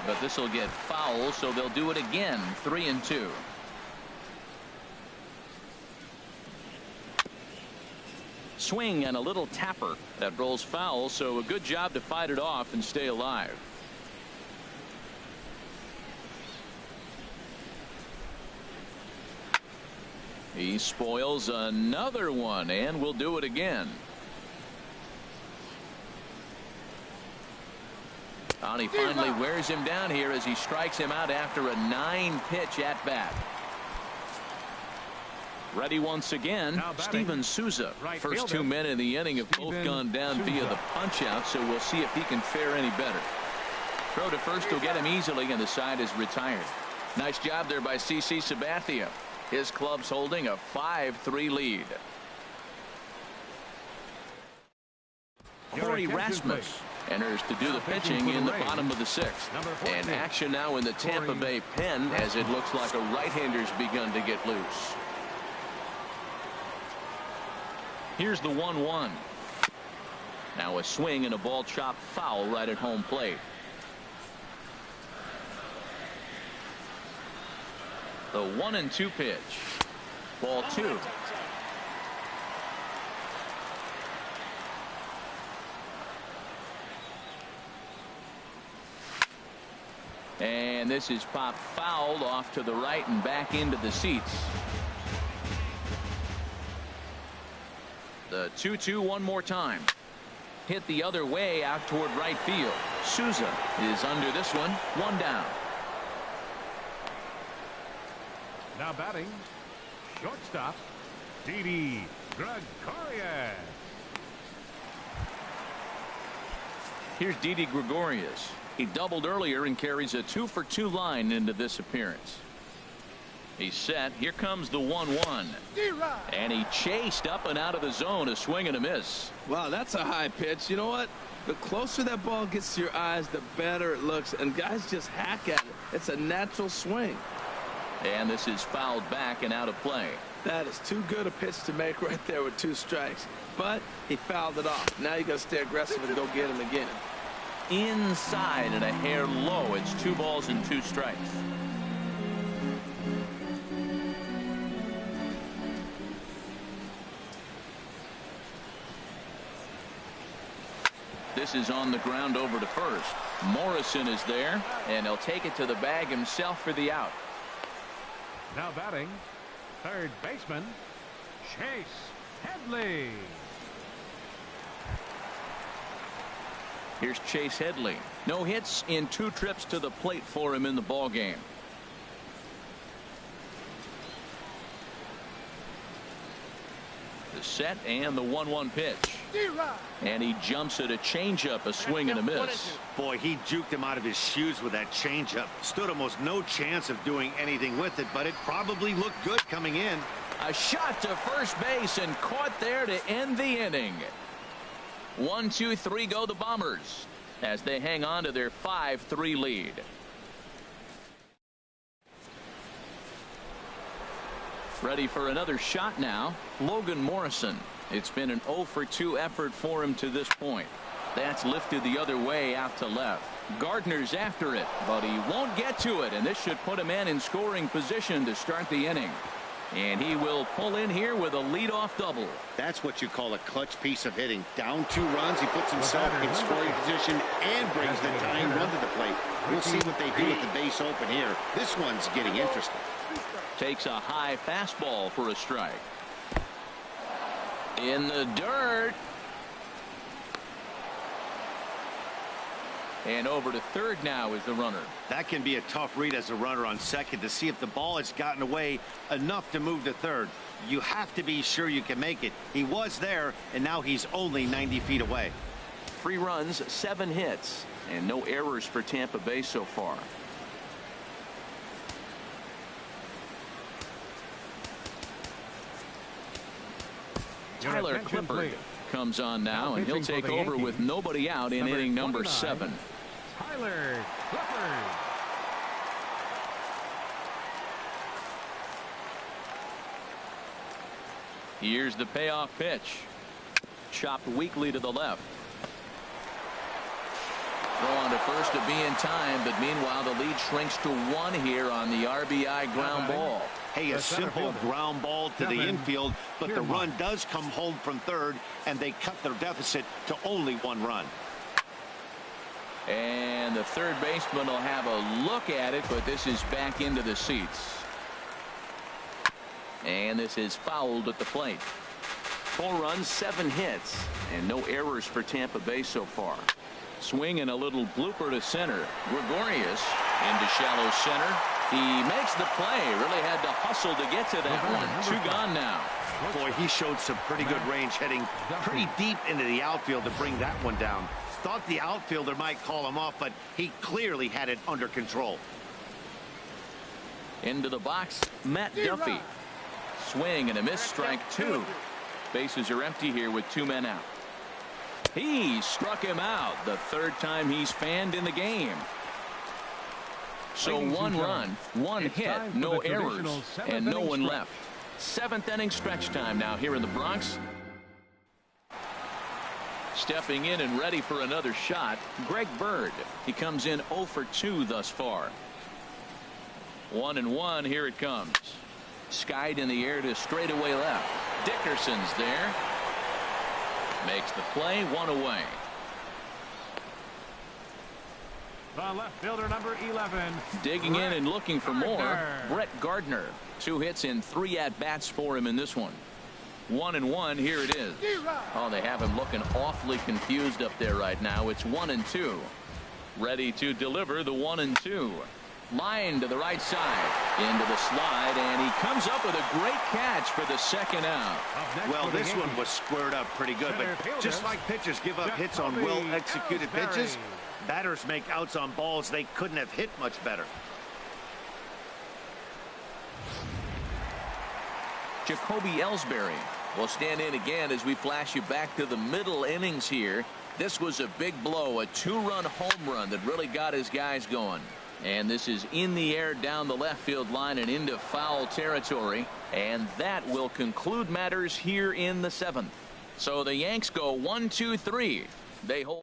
but this will get foul, so they'll do it again. 3-2. Swing and a little tapper that rolls foul, so a good job to fight it off and stay alive. He spoils another one and will do it again. And he finally wears him down here as he strikes him out after a 9-pitch at bat. Ready once again, Steven Souza. First 2 men in the inning have both gone down via the punch out, so we'll see if he can fare any better. Throw to first will get him easily, and the side is retired. Nice job there by CC Sabathia. His club's holding a 5-3 lead. Corey Rasmus enters to do the pitching in the bottom of the 6th. And action now in the Tampa Bay pen as it looks like a right-hander's begun to get loose. Here's the 1-1. Now a swing and a ball chopped foul right at home plate. The 1-2 pitch. Ball 2. And this is popped fouled off to the right and back into the seats. The 2-2 one more time. Hit the other way out toward right field. Souza is under this one. 1 down. Now batting, shortstop, Didi Gregorius. Here's Didi Gregorius. He doubled earlier and carries a 2-for-2 line into this appearance. He's set. Here comes the 1-1. And he chased up and out of the zone. A swing and a miss. Wow, that's a high pitch. You know what? The closer that ball gets to your eyes, the better it looks. And guys just hack at it. It's a natural swing. And this is fouled back and out of play. That is too good a pitch to make right there with 2 strikes. But he fouled it off. Now you got to stay aggressive and go get him again. inside and a hair low. It's 2 balls and 2 strikes. This is on the ground over to first. Morrison is there, and he'll take it to the bag himself for the out. Now batting, third baseman, Chase Headley. Here's Chase Headley. No hits in 2 trips to the plate for him in the ball game. The set and the 1-1 pitch. And he jumps at a changeup, a swing and a miss. Boy, he juked him out of his shoes with that changeup. Stood almost no chance of doing anything with it, but it probably looked good coming in. A shot to first base and caught there to end the inning. 1, 2, 3 go the Bombers as they hang on to their 5-3 lead. Ready for another shot now, Logan Morrison. It's been an 0 for 2 effort for him to this point. That's lifted the other way out to left. Gardner's after it, but he won't get to it, and this should put him in scoring position to start the inning. And he will pull in here with a leadoff double. That's what you call a clutch piece of hitting. Down 2 runs, he puts himself in scoring position and brings the tying run to the plate. We'll see what they do with the base open here. This one's getting interesting. Takes a high fastball for a strike. In the dirt. And over to third now is the runner. That can be a tough read as a runner on second to see if the ball has gotten away enough to move to third. You have to be sure you can make it. He was there, and now he's only 90 feet away. 3 runs, 7 hits, and no errors for Tampa Bay so far. Tyler Clippard comes on now, and he'll take over with nobody out in inning number 7. Tyler Clippard. Here's the payoff pitch. Chopped weakly to the left. Throw on to first to be in time, but meanwhile the lead shrinks to 1 here on the RBI ground ball. Hey, a simple ground ball to the infield, but the run does come home from third, and they cut their deficit to only 1 run. And the third baseman will have a look at it, but this is back into the seats. And this is fouled at the plate. 4 runs, 7 hits, and no errors for Tampa Bay so far. Swing and a little blooper to center. Gregorius into shallow center. He makes the play. Really had to hustle to get to that one. 2 gone now. Boy, he showed some pretty good range, heading pretty deep into the outfield to bring that one down. Thought the outfielder might call him off, but he clearly had it under control. Into the box, Matt Duffy. Swing and a miss, strike 2. Bases are empty here with 2 men out. He struck him out, the 3rd time he's fanned in the game. So 1 run, 1 hit, no errors, and no one left. 7th inning stretch time now here in the Bronx. Stepping in and ready for another shot, Greg Bird. He comes in 0 for 2 thus far. 1-1, here it comes. Skied in the air to straightaway left. Dickerson's there. Makes the play, 1 away. The left fielder, number 11. Digging in and looking for more, Brett Gardner. 2 hits and 3 at-bats for him in this one. 1-1, here it is. Oh, they have him looking awfully confused up there right now. It's 1-2. Ready to deliver the 1-2. Line to the right side. Into the slide, and he comes up with a great catch for the 2nd out. Well, this one was squared up pretty good, but just like pitchers give up hits on well-executed pitches, batters make outs on balls they couldn't have hit much better. Jacoby Ellsbury will stand in again as we flash you back to the middle innings here. This was a big blow, a 2-run home run that really got his guys going. And this is in the air down the left field line and into foul territory. And that will conclude matters here in the 7th. So the Yanks go 1-2-3. They hold.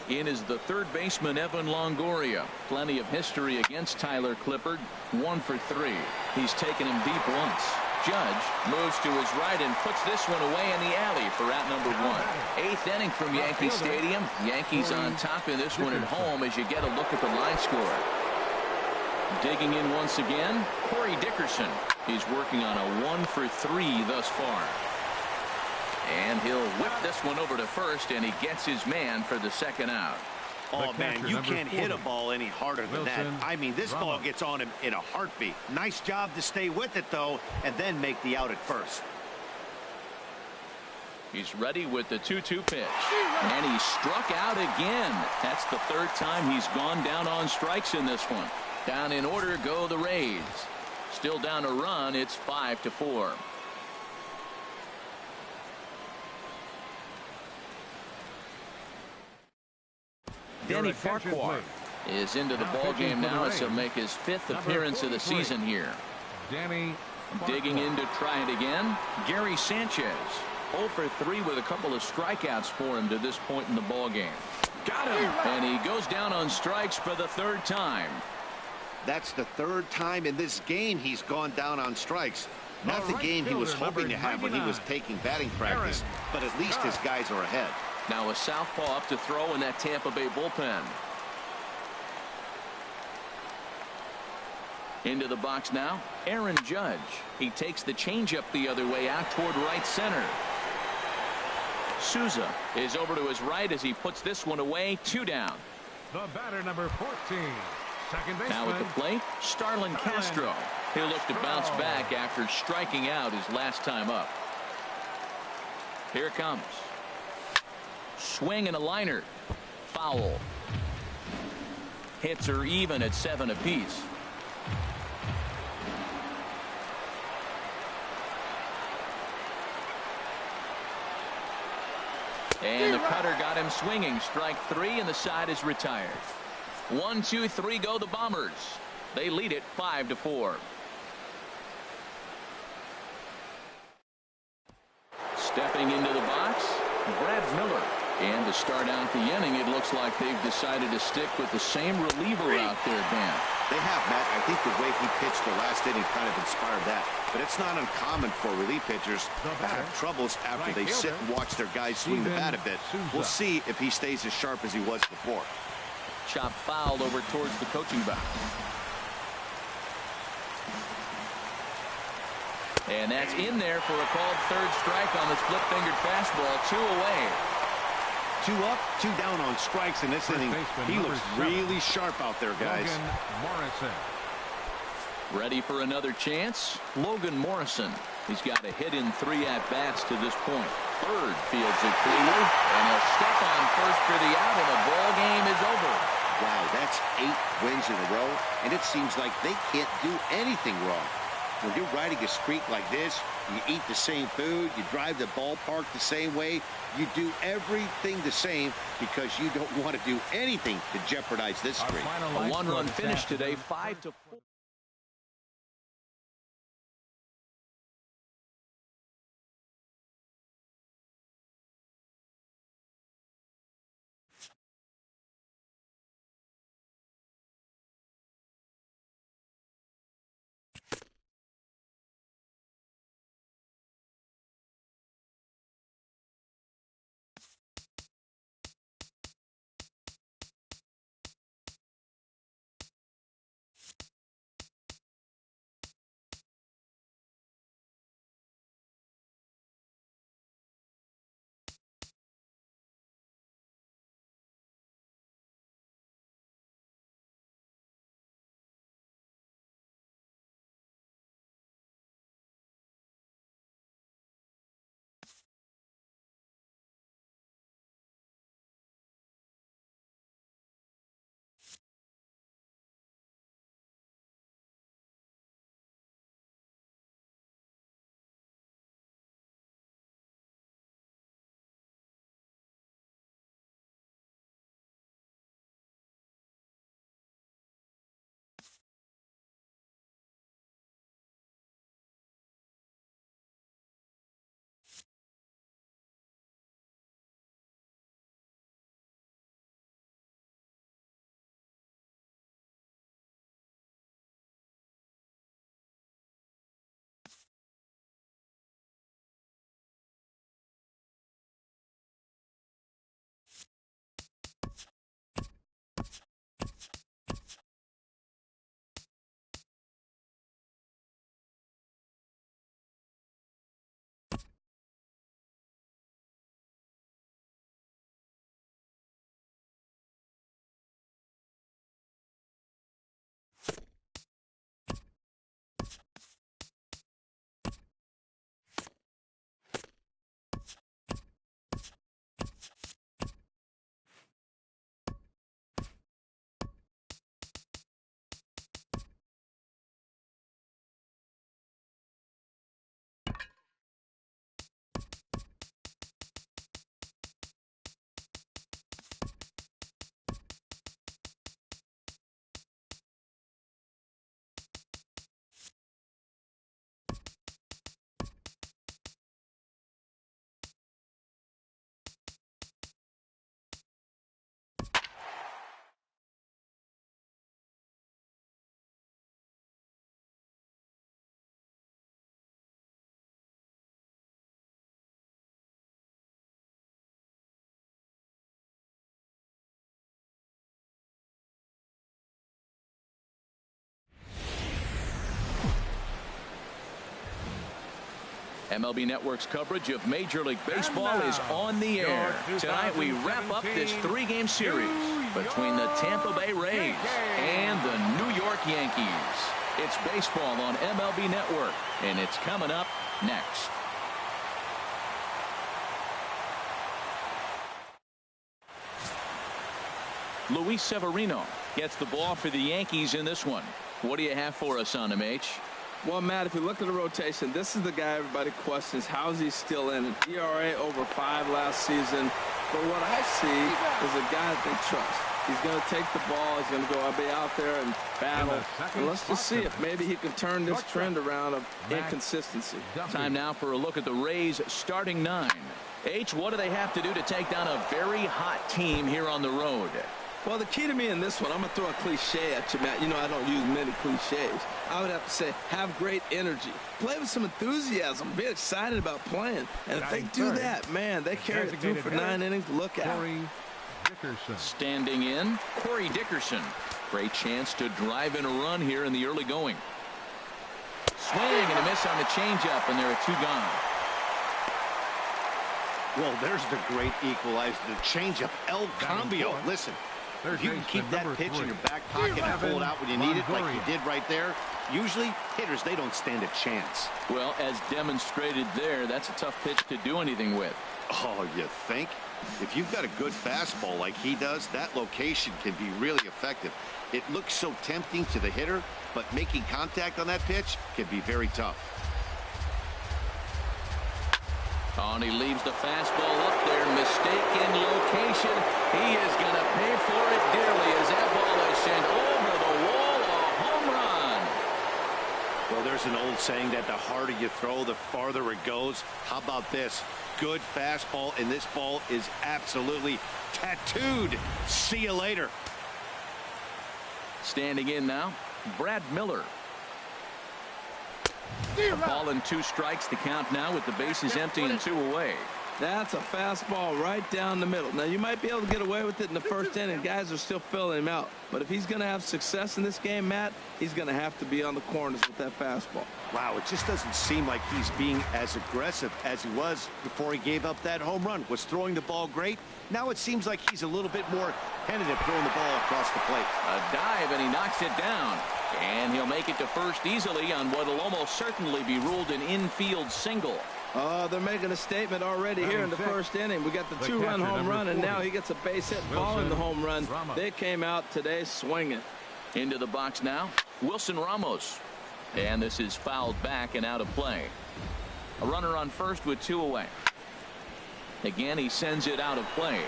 In is the third baseman, Evan Longoria. Plenty of history against Tyler Clippard. 1 for 3. He's taken him deep once. Judge moves to his right and puts this one away in the alley for out number 1. 8th inning from Yankee Stadium. Yankees on top in this one at home as you get a look at the line score. Digging in once again, Corey Dickerson. He's working on a 1 for 3 thus far. And he'll whip this one over to first, and he gets his man for the second out. Oh, man, you can't hit a ball any harder than that. I mean, this ball gets on him in a heartbeat. Nice job to stay with it, though, and then make the out at first. He's ready with the 2-2 pitch. And he struck out again. That's the third time he's gone down on strikes in this one. Down in order go the Rays. Still down a run. It's 5-4. Danny Farquhar is into the ball game now as he'll make his 5th appearance of the season here. Digging in to try it again, Gary Sanchez. 0 for 3 with a couple of strikeouts for him to this point in the ball game. Got him, and he goes down on strikes for the 3rd time. That's the 3rd time in this game he's gone down on strikes. Not the game he was hoping to have when he was taking batting practice, but at least his guys are ahead. Now a southpaw up to throw in that Tampa Bay bullpen. Into the box now, Aaron Judge. He takes the changeup the other way out toward right center. Souza is over to his right as he puts this one away. 2 down. The batter, number 14, second baseman. Now at the plate, Starlin Castro. He'll look to bounce back after striking out his last time up. Here it comes. Swing and a liner. Foul. Hits are even at 7 apiece. And the cutter got him swinging. Strike 3, and the side is retired. 1, 2, 3 go the Bombers. They lead it 5-4. Stepping into the box, Brad Miller. And to start out the inning, it looks like they've decided to stick with the same reliever out there, Dan. They have, Matt. I think the way he pitched the last inning kind of inspired that. But it's not uncommon for relief pitchers to have troubles after they sit and watch their guys swing the bat a bit. We'll see if he stays as sharp as he was before. Chop fouled over towards the coaching box. And that's in there for a called 3rd strike on the split-fingered fastball. 2 away. 2 up, 2 down on strikes in this inning. He looks really sharp out there, guys. Ready for another chance? Logan Morrison. He's got a hit in 3 at-bats to this point. Bird fields it cleanly, and he'll step on first for the out, and the ball game is over. Wow, that's 8 wins in a row, and it seems like they can't do anything wrong. When you're riding a streak like this, you eat the same food, you drive the ballpark the same way, you do everything the same because you don't want to do anything to jeopardize this streak. A 1-run finish today, 5-4. MLB Network's coverage of Major League Baseball is on the air. Tonight we wrap up this 3-game series between the Tampa Bay Rays and the New York Yankees. It's baseball on MLB Network, and it's coming up next. Luis Severino gets the ball for the Yankees in this one. What do you have for us on him, H? Well, Matt, if you look at the rotation, this is the guy everybody questions. How is he still in it? ERA over 5 last season. But what I see is a guy that they trust. He's going to take the ball. He's going to go be out there and battle. And let's just see if maybe he can turn this trend around of inconsistency. Time now for a look at the Rays starting 9. H, what do they have to do to take down a very hot team here on the road? Well, the key to me in this one, I'm going to throw a cliche at you, Matt. You know I don't use many cliches. I would have to say have great energy. Play with some enthusiasm. Be excited about playing. And if they do that, man, they carry it through for 9 innings. Look out. Standing in, Corey Dickerson. Great chance to drive in a run here in the early going. Swing and a miss on the changeup, and there are 2 gone. Well, there's the great equalizer, the changeup, El Cambio. Listen, if you can keep that pitch in your back pocket and pull it out when you need it, like you did right there, usually hitters, they don't stand a chance. Well, as demonstrated there, that's a tough pitch to do anything with. Oh, you think? If you've got a good fastball like he does, that location can be really effective. It looks so tempting to the hitter, but making contact on that pitch can be very tough. Oh, and he leaves the fastball up there. Mistaken location. He is going to pay for it dearly as that ball is sent over the wall. A home run. Well, there's an old saying that the harder you throw, the farther it goes. How about this? Good fastball, and this ball is absolutely tattooed. See you later. Standing in now, Brad Miller. A ball and 2 strikes. The count now with the bases empty and 2 away. That's a fastball right down the middle. Now, you might be able to get away with it in the first inning. Guys are still filling him out. But if he's going to have success in this game, Matt, he's going to have to be on the corners with that fastball. Wow, it just doesn't seem like he's being as aggressive as he was before he gave up that home run. Was throwing the ball great. Now it seems like he's a little bit more tentative throwing the ball across the plate. A dive, and he knocks it down. And he'll make it to first easily on what will almost certainly be ruled an infield single. They're making a statement already here in the first inning. We got the 2-run home run, and now he gets a base hit following the home run. They came out today swinging. Into the box now, Wilson Ramos. And this is fouled back and out of play. A runner on first with 2 away. Again, he sends it out of play.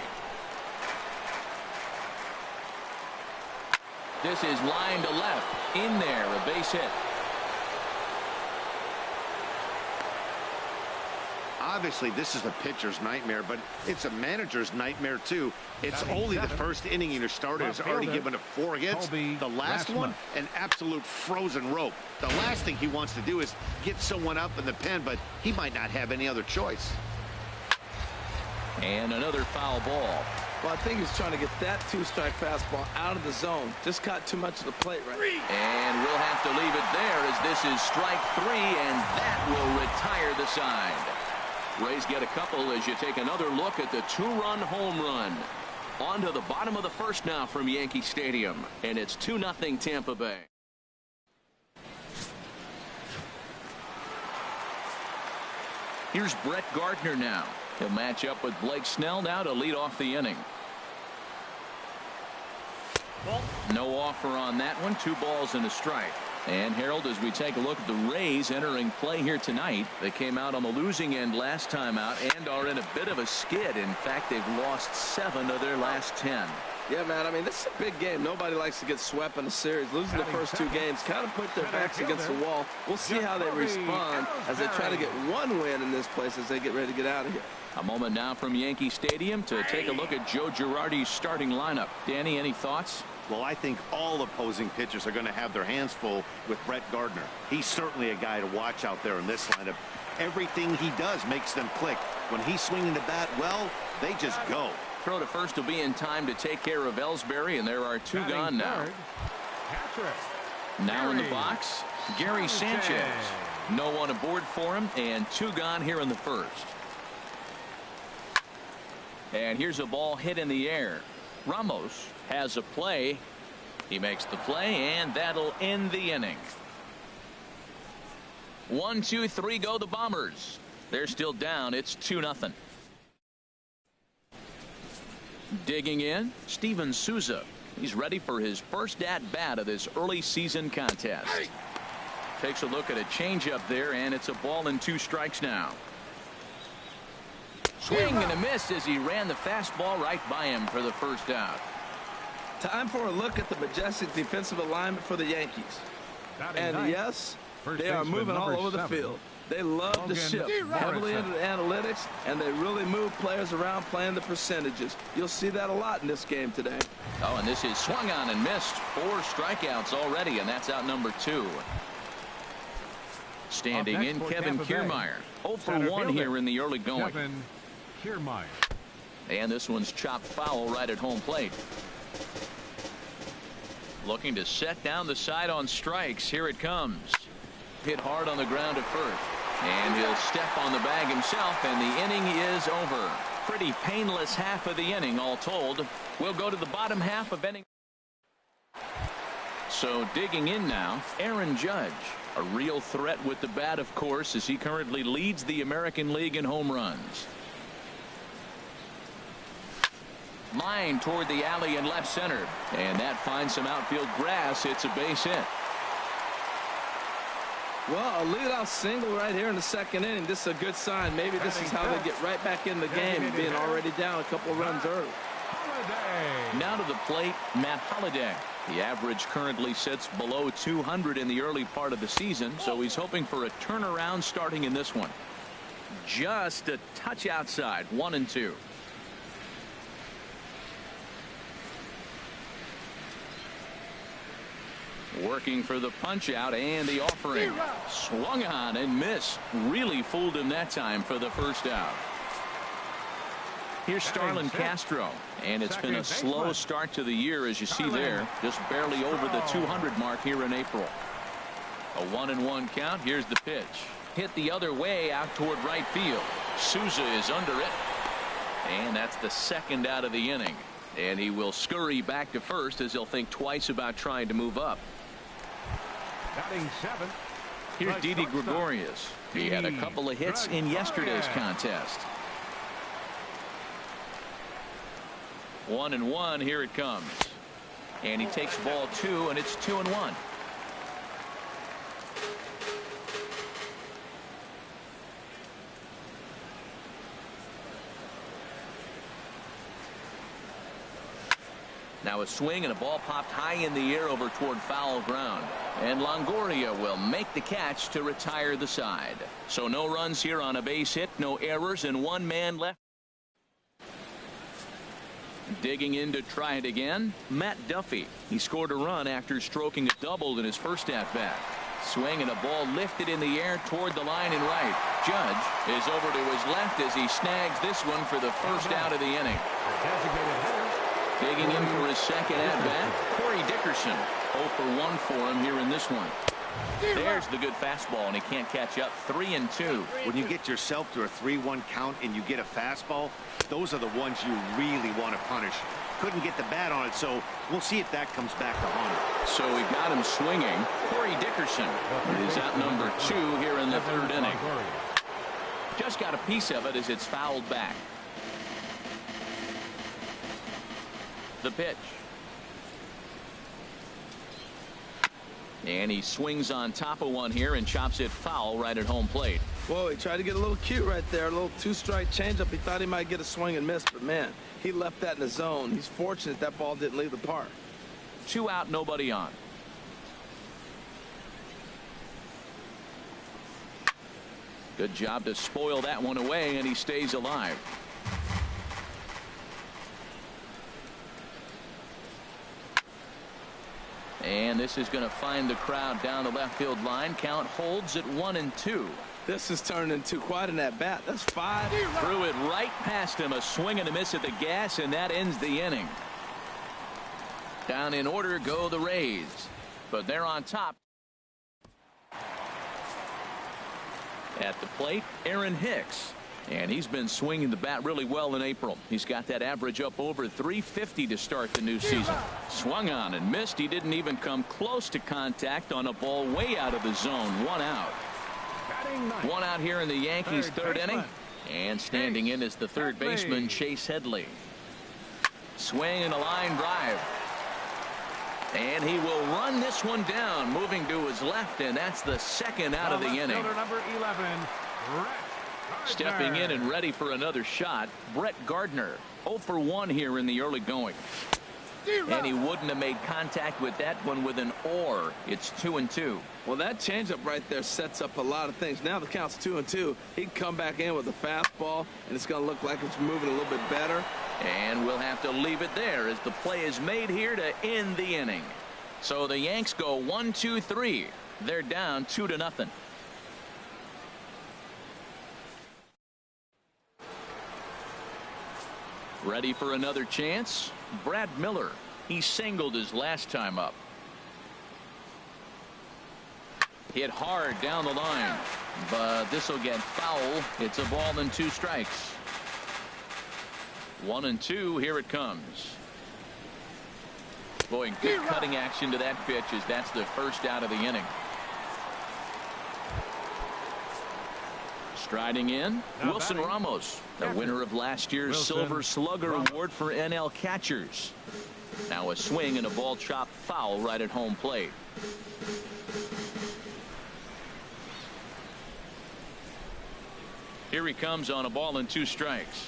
This is line to left. In there, a base hit. Obviously, this is a pitcher's nightmare, but it's a manager's nightmare, too. It's only the first inning, and your starter has already given up 4 hits. The last one, an absolute frozen rope. The last thing he wants to do is get someone up in the pen, but he might not have any other choice. And another foul ball. Well, I think he's trying to get that 2-strike fastball out of the zone. Just caught too much of the plate right now. And we'll have to leave it there as this is strike 3, and that will retire the side. Rays get a couple as you take another look at the 2-run home run. On to the bottom of the first now from Yankee Stadium, and it's 2-0 Tampa Bay. Here's Brett Gardner now. He'll match up with Blake Snell now to lead off the inning. No offer on that one. 2 balls and a strike. And Harold, as we take a look at the Rays entering play here tonight, they came out on the losing end last time out and are in a bit of a skid. In fact, they've lost 7 of their last 10. Yeah, man, I mean, this is a big game. Nobody likes to get swept in a series. Losing the first 2 games kind of put their backs against the wall. We'll see how they respond as they try to get 1 win in this place as they get ready to get out of here. A moment now from Yankee Stadium to take a look at Joe Girardi's starting lineup. Danny, any thoughts? Well, I think all opposing pitchers are going to have their hands full with Brett Gardner. He's certainly a guy to watch out there in this lineup. Everything he does makes them click. When he's swinging the bat well, they just go. Throw to first will be in time to take care of Ellsbury, and there are 2 gone now. Now in the box, Gary Sanchez. No one aboard for him, and 2 gone here in the first. And here's a ball hit in the air. Ramos has a play. He makes the play, and that'll end the inning. 1, 2, 3 go the Bombers. They're still down. It's 2-0. Digging in, Steven Souza. He's ready for his first at-bat of this early season contest. Takes a look at a changeup there, and it's a ball and 2 strikes now. Swing and a miss as he ran the fastball right by him for the first out. Time for a look at the majestic defensive alignment for the Yankees. And yes, they are moving all over the field. They love to shift heavily into the analytics, and they really move players around playing the percentages. You'll see that a lot in this game today. Oh, and this is swung on and missed. 4 strikeouts already, and that's out number 2. Standing in, Kevin Kiermaier. 0 for 1 here in the early going. And this one's chopped foul right at home plate. Looking to set down the side on strikes. Here it comes. Hit hard on the ground at first. And he'll step on the bag himself, and the inning is over. Pretty painless half of the inning, all told. We'll go to the bottom half of inning. So digging in now, Aaron Judge. A real threat with the bat, of course, as he currently leads the American League in home runs. Line toward the alley in left center. And that finds some outfield grass. It's a base hit. Well, a leadoff single right here in the second inning. This is a good sign. Maybe this is how they get right back in the game, being already down a couple runs early. Now to the plate, Matt Holliday. The average currently sits below 200 in the early part of the season, so he's hoping for a turnaround starting in this one. Just a touch outside, 1-2. Working for the punch out and the offering. Swung on and missed. Really fooled him that time for the first out. Here's Starlin Castro, and it's been a slow start to the year, as you see there, just barely over the 200 mark here in April. A 1-1 count. Here's the pitch. Hit the other way out toward right field. Souza is under it, and that's the second out of the inning. And he will scurry back to first as he'll think twice about trying to move up. Batting 7. Here's Didi Gregorius. He had a couple of hits in yesterday's contest. 1-1. Here it comes. And he takes ball 2, and it's 2-1. Now a swing and a ball popped high in the air over toward foul ground. And Longoria will make the catch to retire the side. So no runs here on a base hit, no errors, and 1 man left. Digging in to try it again, Matt Duffy. He scored a run after stroking a double in his first at-bat. Swing and a ball lifted in the air toward the line and right. Judge is over to his left as he snags this one for the first out of the inning. Digging in for his second at-bat, Corey Dickerson. 0 for 1 for him here in this one. There's the good fastball, and he can't catch up. 3-2. When you get yourself to a 3-1 count and you get a fastball, those are the ones you really want to punish. Couldn't get the bat on it, so we'll see if that comes back to haunt him. So we got him swinging. Corey Dickerson is out number 2 here in the third inning. Just got a piece of it as it's fouled back. The pitch. And he swings on top of one here and chops it foul right at home plate. Whoa, he tried to get a little cute right there. A little 2-strike changeup. He thought he might get a swing and miss, but man, he left that in the zone. He's fortunate that ball didn't leave the park. 2 out, nobody on. Good job to spoil that one away, and he stays alive. And this is going to find the crowd down the left field line. Count holds at 1-2. This has turned into quite an at-bat. That's 5. Threw it right past him. A swing and a miss at the gas, and that ends the inning. Down in order go the Rays, but they're on top. At the plate, Aaron Hicks. And he's been swinging the bat really well in April. He's got that average up over 350 to start the new season. Swung on and missed. He didn't even come close to contact on a ball way out of the zone. 1 out. 1 out here in the Yankees' third inning. And standing in is the third baseman, Chase Headley. Swing and a line drive. And he will run this one down, moving to his left, and that's the second out of the inning. Number 11, Stepping in and ready for another shot, Brett Gardner. 0 for 1 here in the early going. And he wouldn't have made contact with that one with an or. It's 2-2. Well, that changeup right there sets up a lot of things. Now the count's 2-2. He can come back in with a fastball, and it's going to look like it's moving a little bit better. And we'll have to leave it there as the play is made here to end the inning. So the Yanks go 1-2-3. They're down 2-0. Ready for another chance? Brad Miller. He singled his last time up. Hit hard down the line, but this will get foul. It's a ball and 2 strikes. 1-2. Here it comes. Boy, good cutting action to that pitch as that's the first out of the inning. Striding in, Wilson Ramos, the winner of last year's Silver Slugger Award for NL catchers. Now a swing and a ball chopped foul right at home plate. Here he comes on a ball and 2 strikes.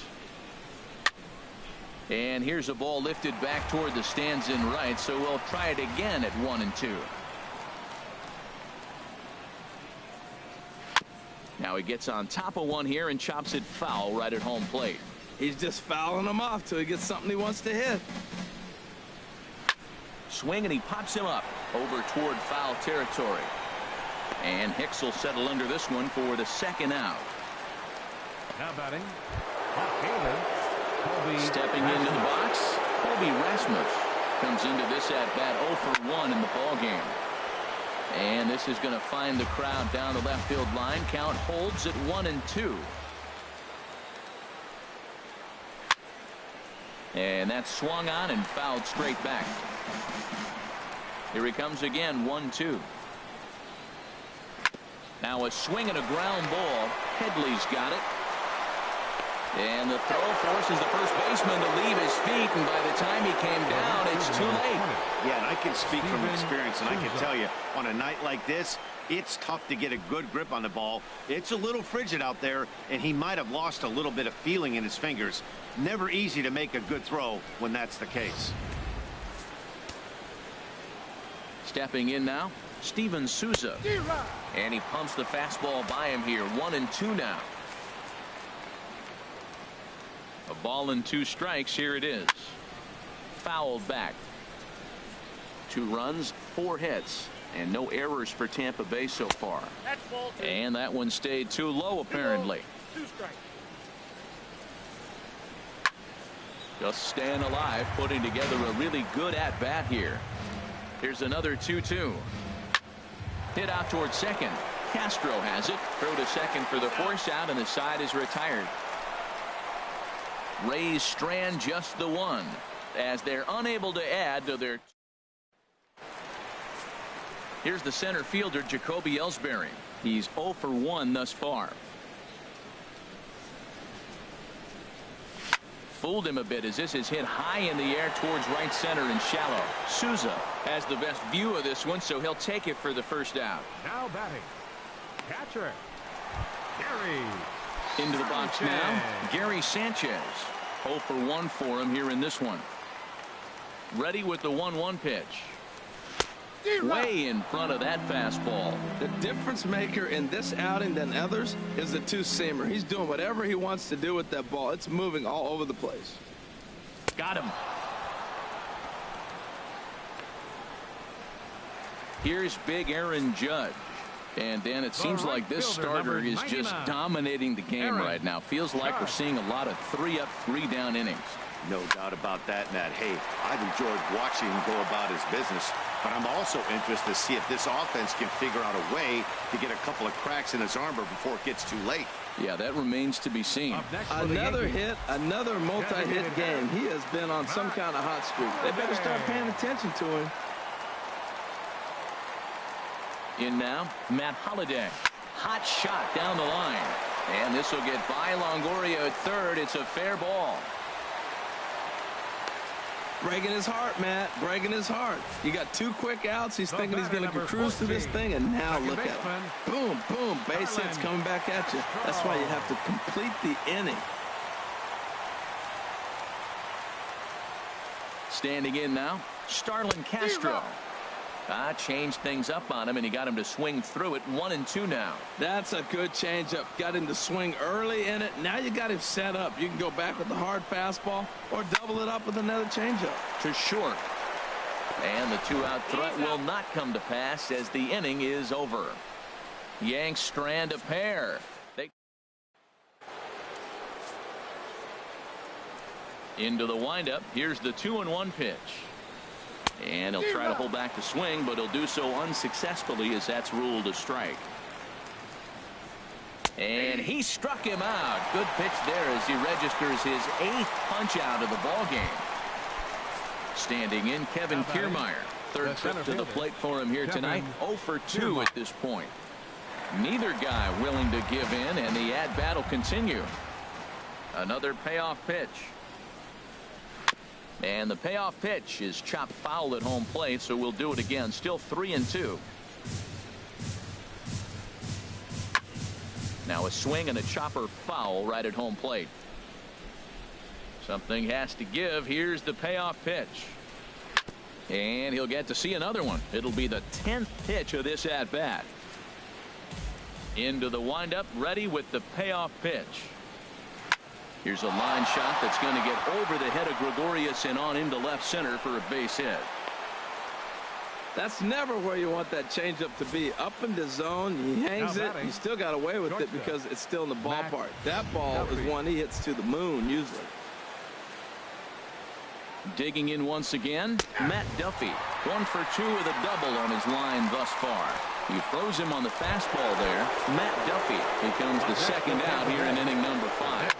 And here's a ball lifted back toward the stands in right, so we'll try it again at 1-2. Now he gets on top of one here and chops it foul right at home plate. He's just fouling him off till he gets something he wants to hit. Swing and he pops him up over toward foul territory. And Hicks will settle under this one for the second out. Now batting. Stepping into the box, Colby Rasmus comes into this at bat 0 for 1 in the ball game. And this is going to find the crowd down the left field line. Count holds at 1-2. And that's swung on and fouled straight back. Here he comes again, 1-2. Now a swing and a ground ball. Headley's got it. And the throw forces the first baseman to leave his feet, and by the time he came down, it's too late. Yeah, and I can speak from experience, and I can tell you, on a night like this, it's tough to get a good grip on the ball. It's a little frigid out there, and he might have lost a little bit of feeling in his fingers. Never easy to make a good throw when that's the case. Stepping in now, Steven Souza. And he pumps the fastball by him here. 1-2 now. A ball and 2 strikes. Here it is. Fouled back. 2 runs, 4 hits, and no errors for Tampa Bay so far. And that one stayed too low apparently. 2 strikes. Just staying alive, putting together a really good at bat here. Here's another 2-2. Hit out towards second. Castro has it. Throw to second for the force out, and the side is retired. Rays strand just the one as they're unable to add to their. Here's the center fielder, Jacoby Ellsbury. He's 0 for 1 thus far. Fooled him a bit as this is hit high in the air towards right center and shallow. Souza has the best view of this one, so he'll take it for the first out. Now batting. Catcher. Gary. Into the box now, Gary Sanchez. 0 for 1 for him here in this one. Ready with the 1-1 pitch. Way in front of that fastball. The difference maker in this outing than others is the 2-seamer. He's doing whatever he wants to do with that ball. It's moving all over the place. Got him. Here's big Aaron Judge. And Dan, it seems like this starter is just dominating the game right now. Feels like we're seeing a lot of 3-up, 3-down innings. No doubt about that, Matt. Hey, I've enjoyed watching him go about his business. but I'm also interested to see if this offense can figure out a way to get a couple of cracks in his armor before it gets too late. Yeah, that remains to be seen. Another hit, another multi-hit game. He has been on some kind of hot streak. They better start paying attention to him. In now, Matt Holliday. Hot shot down the line. And this will get by Longoria at third. It's a fair ball. Breaking his heart, Matt. Breaking his heart. You got 2 quick outs. He's thinking he's going to cruise through this thing, and now look at him. Boom, boom. Base hits coming back at you. That's why you have to complete the inning. Standing in now, Starlin Castro. Changed things up on him, and he got him to swing through it. 1-2 now. That's a good changeup. Got him to swing early in it. Now you got him set up. You can go back with the hard fastball or double it up with another changeup. To short. And the 2-out threat will not come to pass as the inning is over. Yanks strand a pair. Into the windup. Here's the 2-1 pitch. And he'll try to hold back the swing, but he'll do so unsuccessfully as that's ruled a strike. And he struck him out. Good pitch there as he registers his 8th punch out of the ball game. Standing in, Kevin Kiermaier. Third trip to the plate for him here tonight. 0 for 2 at this point. Neither guy willing to give in, and the at-bat will continue. Another payoff pitch. And the payoff pitch is chopped foul at home plate, so we'll do it again. Still 3-2. Now a swing and a chopper foul right at home plate. Something has to give. Here's the payoff pitch. And he'll get to see another one. It'll be the 10th pitch of this at-bat. Into the windup, ready with the payoff pitch. Here's a line shot that's going to get over the head of Gregorius and on into left center for a base hit. That's never where you want that changeup to be. Up in the zone, he hangs it. You still got away with it because it's still in the ballpark. That ball is one he hits to the moon usually. Digging in once again, Matt Duffy. 1 for 2 with a double on his line thus far. He throws him on the fastball there. Matt Duffy becomes the second out here in inning number 5.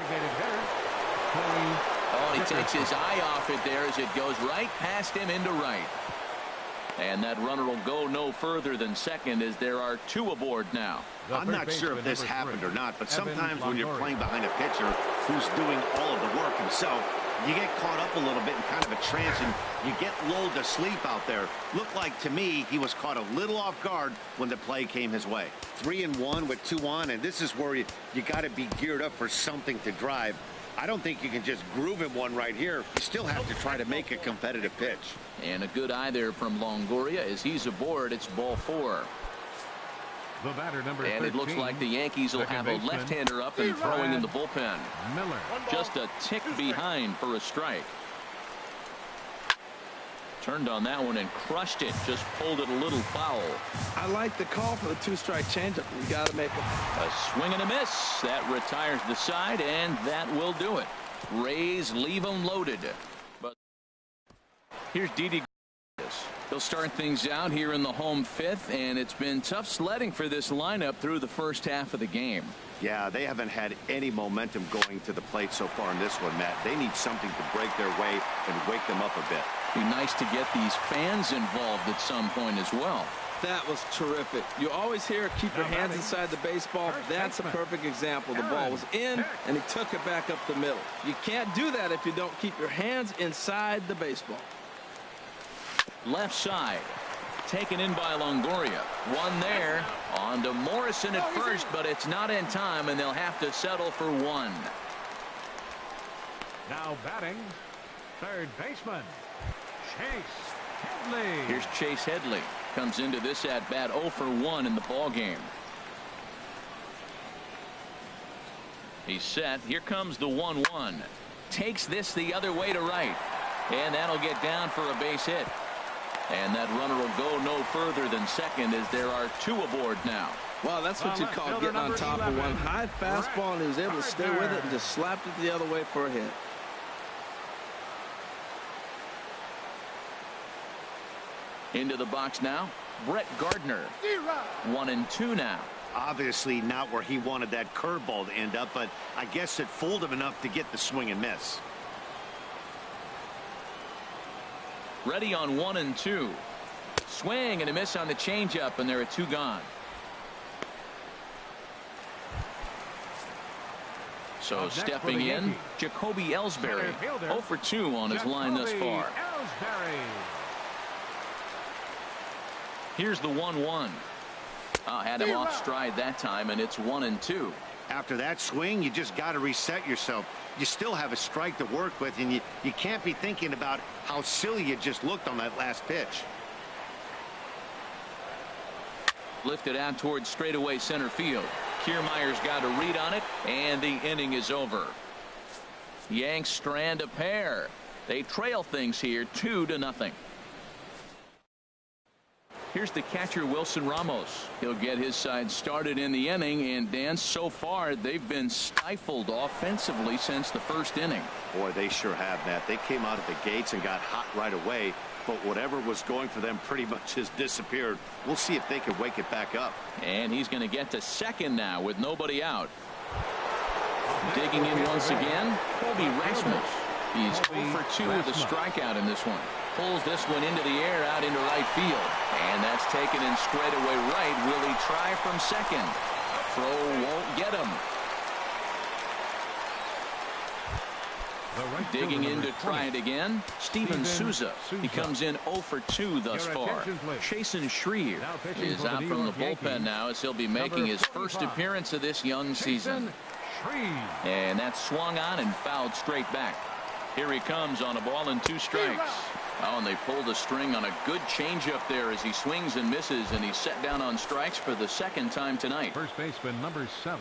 Oh, he takes his eye off it there as it goes right past him into right. And that runner will go no further than second as there are 2 aboard now. I'm not sure if this happened or not, but sometimes when you're playing behind a pitcher who's doing all of the work himself, you get caught up a little bit in kind of a trance and you get lulled to sleep out there. Looked like to me he was caught a little off guard when the play came his way. 3-1 with 2 on, and this is where you got to be geared up for something to drive. I don't think you can just groove him one right here. You still have to try to make a competitive pitch. And a good eye there from Longoria as he's aboard. It's ball 4. The batter, number 13, and it looks like the Yankees will have a left-hander up and throwing in the bullpen. Miller. Just a tick behind for a strike. Turned on that one and crushed it. Just pulled it a little foul. I like the call for the 2-strike changeup. You got to make it. A swing and a miss. That retires the side, and that will do it. Rays leave them loaded. But here's Didi. They'll start things out here in the home 5th, and it's been tough sledding for this lineup through the first half of the game. Yeah, they haven't had any momentum going to the plate so far in this one, Matt. They need something to break their way and wake them up a bit. Be nice to get these fans involved at some point as well. That was terrific. You always hear keep your hands inside the baseball. That's a perfect example. The ball was in, and he took it back up the middle. You can't do that if you don't keep your hands inside the baseball. Left side. Taken in by Longoria. One there. On to Morrison at first, but it's not in time, and they'll have to settle for 1. Now batting, third baseman, Chase Headley. Here's Chase Headley. Comes into this at-bat 0 for 1 in the ball game. He's set. Here comes the 1-1. Takes this the other way to right. And that'll get down for a base hit. And that runner will go no further than second as there are 2 aboard now. Well, that's what you call getting on top of one. High fastball, and he was able to stay with it and just slapped it the other way for a hit. Into the box now, Brett Gardner. 1-2 now. Obviously not where he wanted that curveball to end up, but I guess it fooled him enough to get the swing and miss. Ready on 1-2. Swing and a miss on the changeup, and there are 2 gone. So stepping in, Jacoby Ellsbury. 0 for 2 on his line thus far. Here's the 1-1. Had him off stride that time, and it's 1-2. After that swing, you just got to reset yourself. You still have a strike to work with, and you can't be thinking about how silly you just looked on that last pitch. Lifted out towards straightaway center field. Kiermaier's got a read on it, and the inning is over. Yanks strand a pair. They trail things here 2-0. Here's the catcher, Wilson Ramos. He'll get his side started in the inning, and Dan, so far they've been stifled offensively since the first inning. Boy, they sure have, Matt. They came out of the gates and got hot right away, but whatever was going for them pretty much has disappeared. We'll see if they can wake it back up. And he's going to get to second now with nobody out. Digging in once again, Colby Rasmus. He's 0 for 2 with a strikeout in this one. Pulls this one into the air out into right field. And that's taken in straightaway right. Will he try from second? Throw won't get him. Digging in to try it again, Steven Souza. He comes in 0 for 2 thus far. Chasen Shreve is out from the bullpen now as he'll be making his first appearance of this young season. And that's swung on and fouled straight back. Here he comes on a ball and 2 strikes. Oh, and they pulled a string on a good changeup there as he swings and misses, and he's set down on strikes for the 2nd time tonight. First baseman number 7.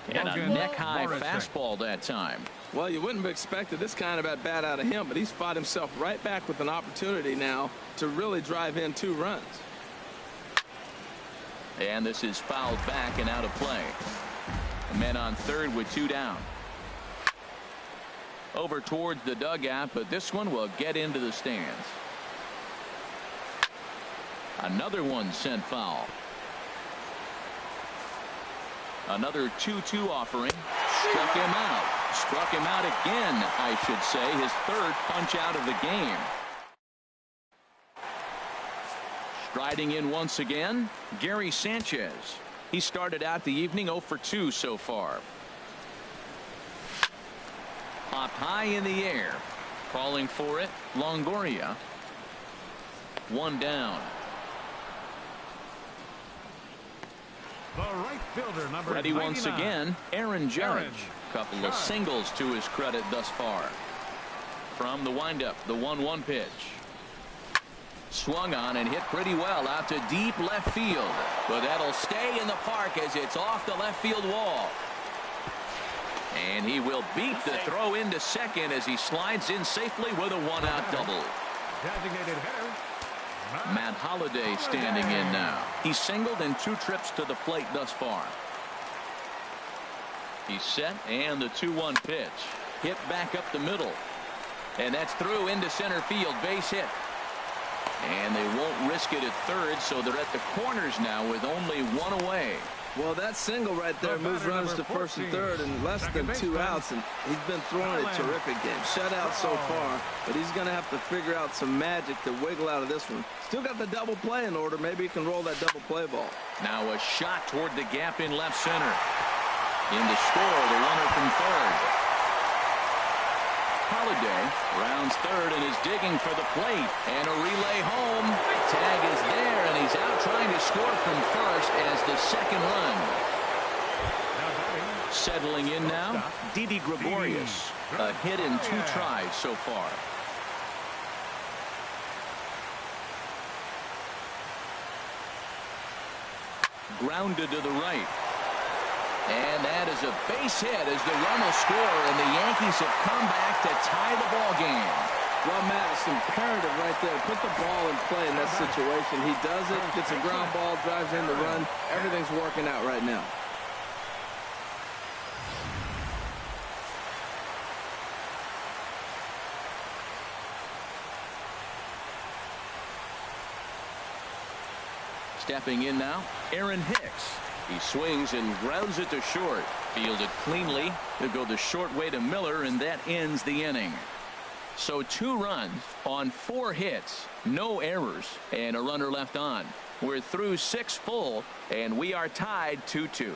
And a neck-high fastball that time. Well, you wouldn't have expected this kind of at bat out of him, but he's fought himself right back with an opportunity now to really drive in 2 runs. And this is fouled back and out of play. Men on third with 2 down. Over towards the dugout, but this one will get into the stands. Another one sent foul. Another 2-2 offering. Struck him out. Struck him out again, I should say. His 3rd punch out of the game. Striding in once again, Gary Sanchez. He started out the evening 0 for 2 so far. Popped high in the air. Calling for it, Longoria. 1 down. The right fielder, number Ready 99. once again, Aaron Judge. Couple of singles to his credit thus far. From the windup, the 1-1 pitch. Swung on and hit pretty well out to deep left field. But that'll stay in the park as it's off the left field wall. And he will beat the throw into second as he slides in safely with a 1-out double. Designated hitter, Matt Holliday standing in now. He's singled in 2 trips to the plate thus far. He's set, and the 2-1 pitch. Hit back up the middle. And that's through into center field. Base hit. And they won't risk it at third, so they're at the corners now with only 1 away. Well, that single right there moves runners to first and third in less than 2 outs, and he's been throwing a terrific game. Shutout so far, but he's going to have to figure out some magic to wiggle out of this one. Still got the double play in order. Maybe he can roll that double play ball. Now a shot toward the gap in left center. In to score, the runner from third. Holliday rounds third and is digging for the plate, and a relay home. Tag is there, and he's out trying to score from first as the 2nd run. Settling in now, Didi Gregorius. A hit in 2 tries so far. Grounded to the right. And that is a base hit as the run will score, and the Yankees have come back to tie the ball game. Well, Matt, it's imperative right there. Put the ball in play in that situation. He does it, gets a ground ball, drives in the run. Everything's working out right now. Stepping in now, Aaron Hicks. He swings and grounds it to short. Fielded cleanly. He'll go the short way to Miller, and that ends the inning. So 2 runs on 4 hits, no errors, and a runner left on. We're through 6 full, and we are tied 2-2.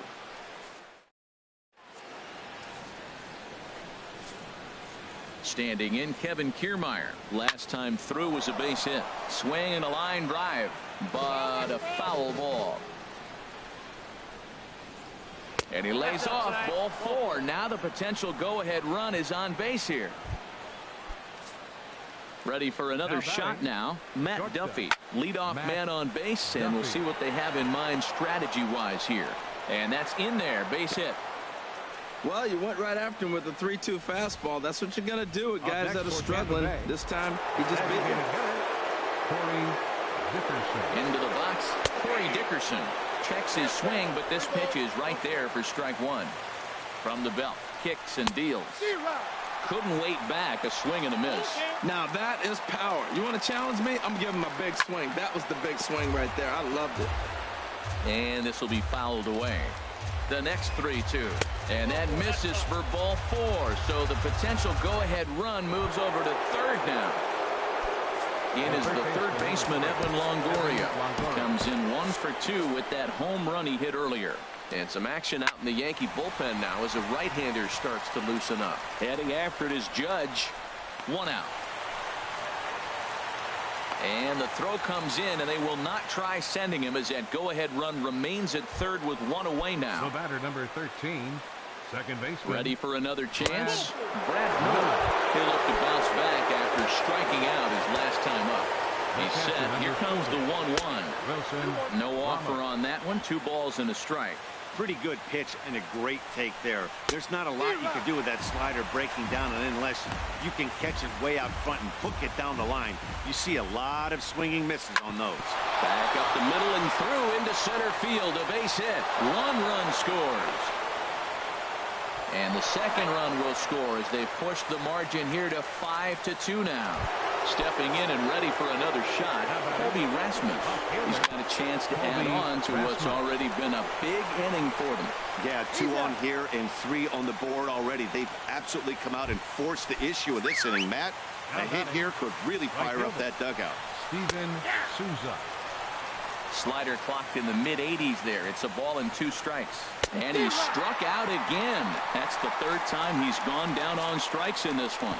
Standing in, Kevin Kiermaier. Last time through was a base hit. Swing and a line drive, but a foul ball. And he lays off, ball 4. Now the potential go-ahead run is on base here. Ready for another shot now. Matt Duffy, leadoff man on base, and we'll see what they have in mind strategy-wise here. And that's in there, base hit. Well, you went right after him with the 3-2 fastball. That's what you're going to do with guys that are struggling. This time, he just beat him. Into the box, Corey Dickerson checks his swing, but this pitch is right there for strike 1. From the belt, kicks and deals. Couldn't wait back, a swing and a miss. Now that is power. You want to challenge me? I'm giving him a big swing. That was the big swing right there. I loved it. And this will be fouled away. The next 3-2. And that misses for ball 4. So the potential go-ahead run moves over to third now. In is the third baseman, Evan Longoria. Comes in 1 for 2 with that home run he hit earlier. And some action out in the Yankee bullpen now as a right-hander starts to loosen up. Heading after it is Judge. 1 out. And the throw comes in, and they will not try sending him as that go-ahead run remains at third with 1 away now. The batter, number 13, second baseman. Ready for another chance? Brad Miller. He'll look to bounce back after striking out his last time up. He's set. Here comes the 1-1. No offer on that one. 2 balls and a strike. Pretty good pitch and a great take there. There's not a lot you can do with that slider breaking down, and unless you can catch it way out front and hook it down the line, you see a lot of swinging misses on those. Back up the middle and through into center field. A base hit. 1 run scores. And the second run will score as they push the margin here to 5-2 now. Stepping in and ready for another shot, Kobe Rasmus. He's got a chance to add on to what's already been a big inning for them. Yeah, 2 on here and 3 on the board already. They've absolutely come out and forced the issue of this inning, Matt. A hit here could really fire up that dugout. Steven Souza. Slider clocked in the mid-80s there. It's a ball and 2 strikes. And he struck out again. That's the 3rd time he's gone down on strikes in this one.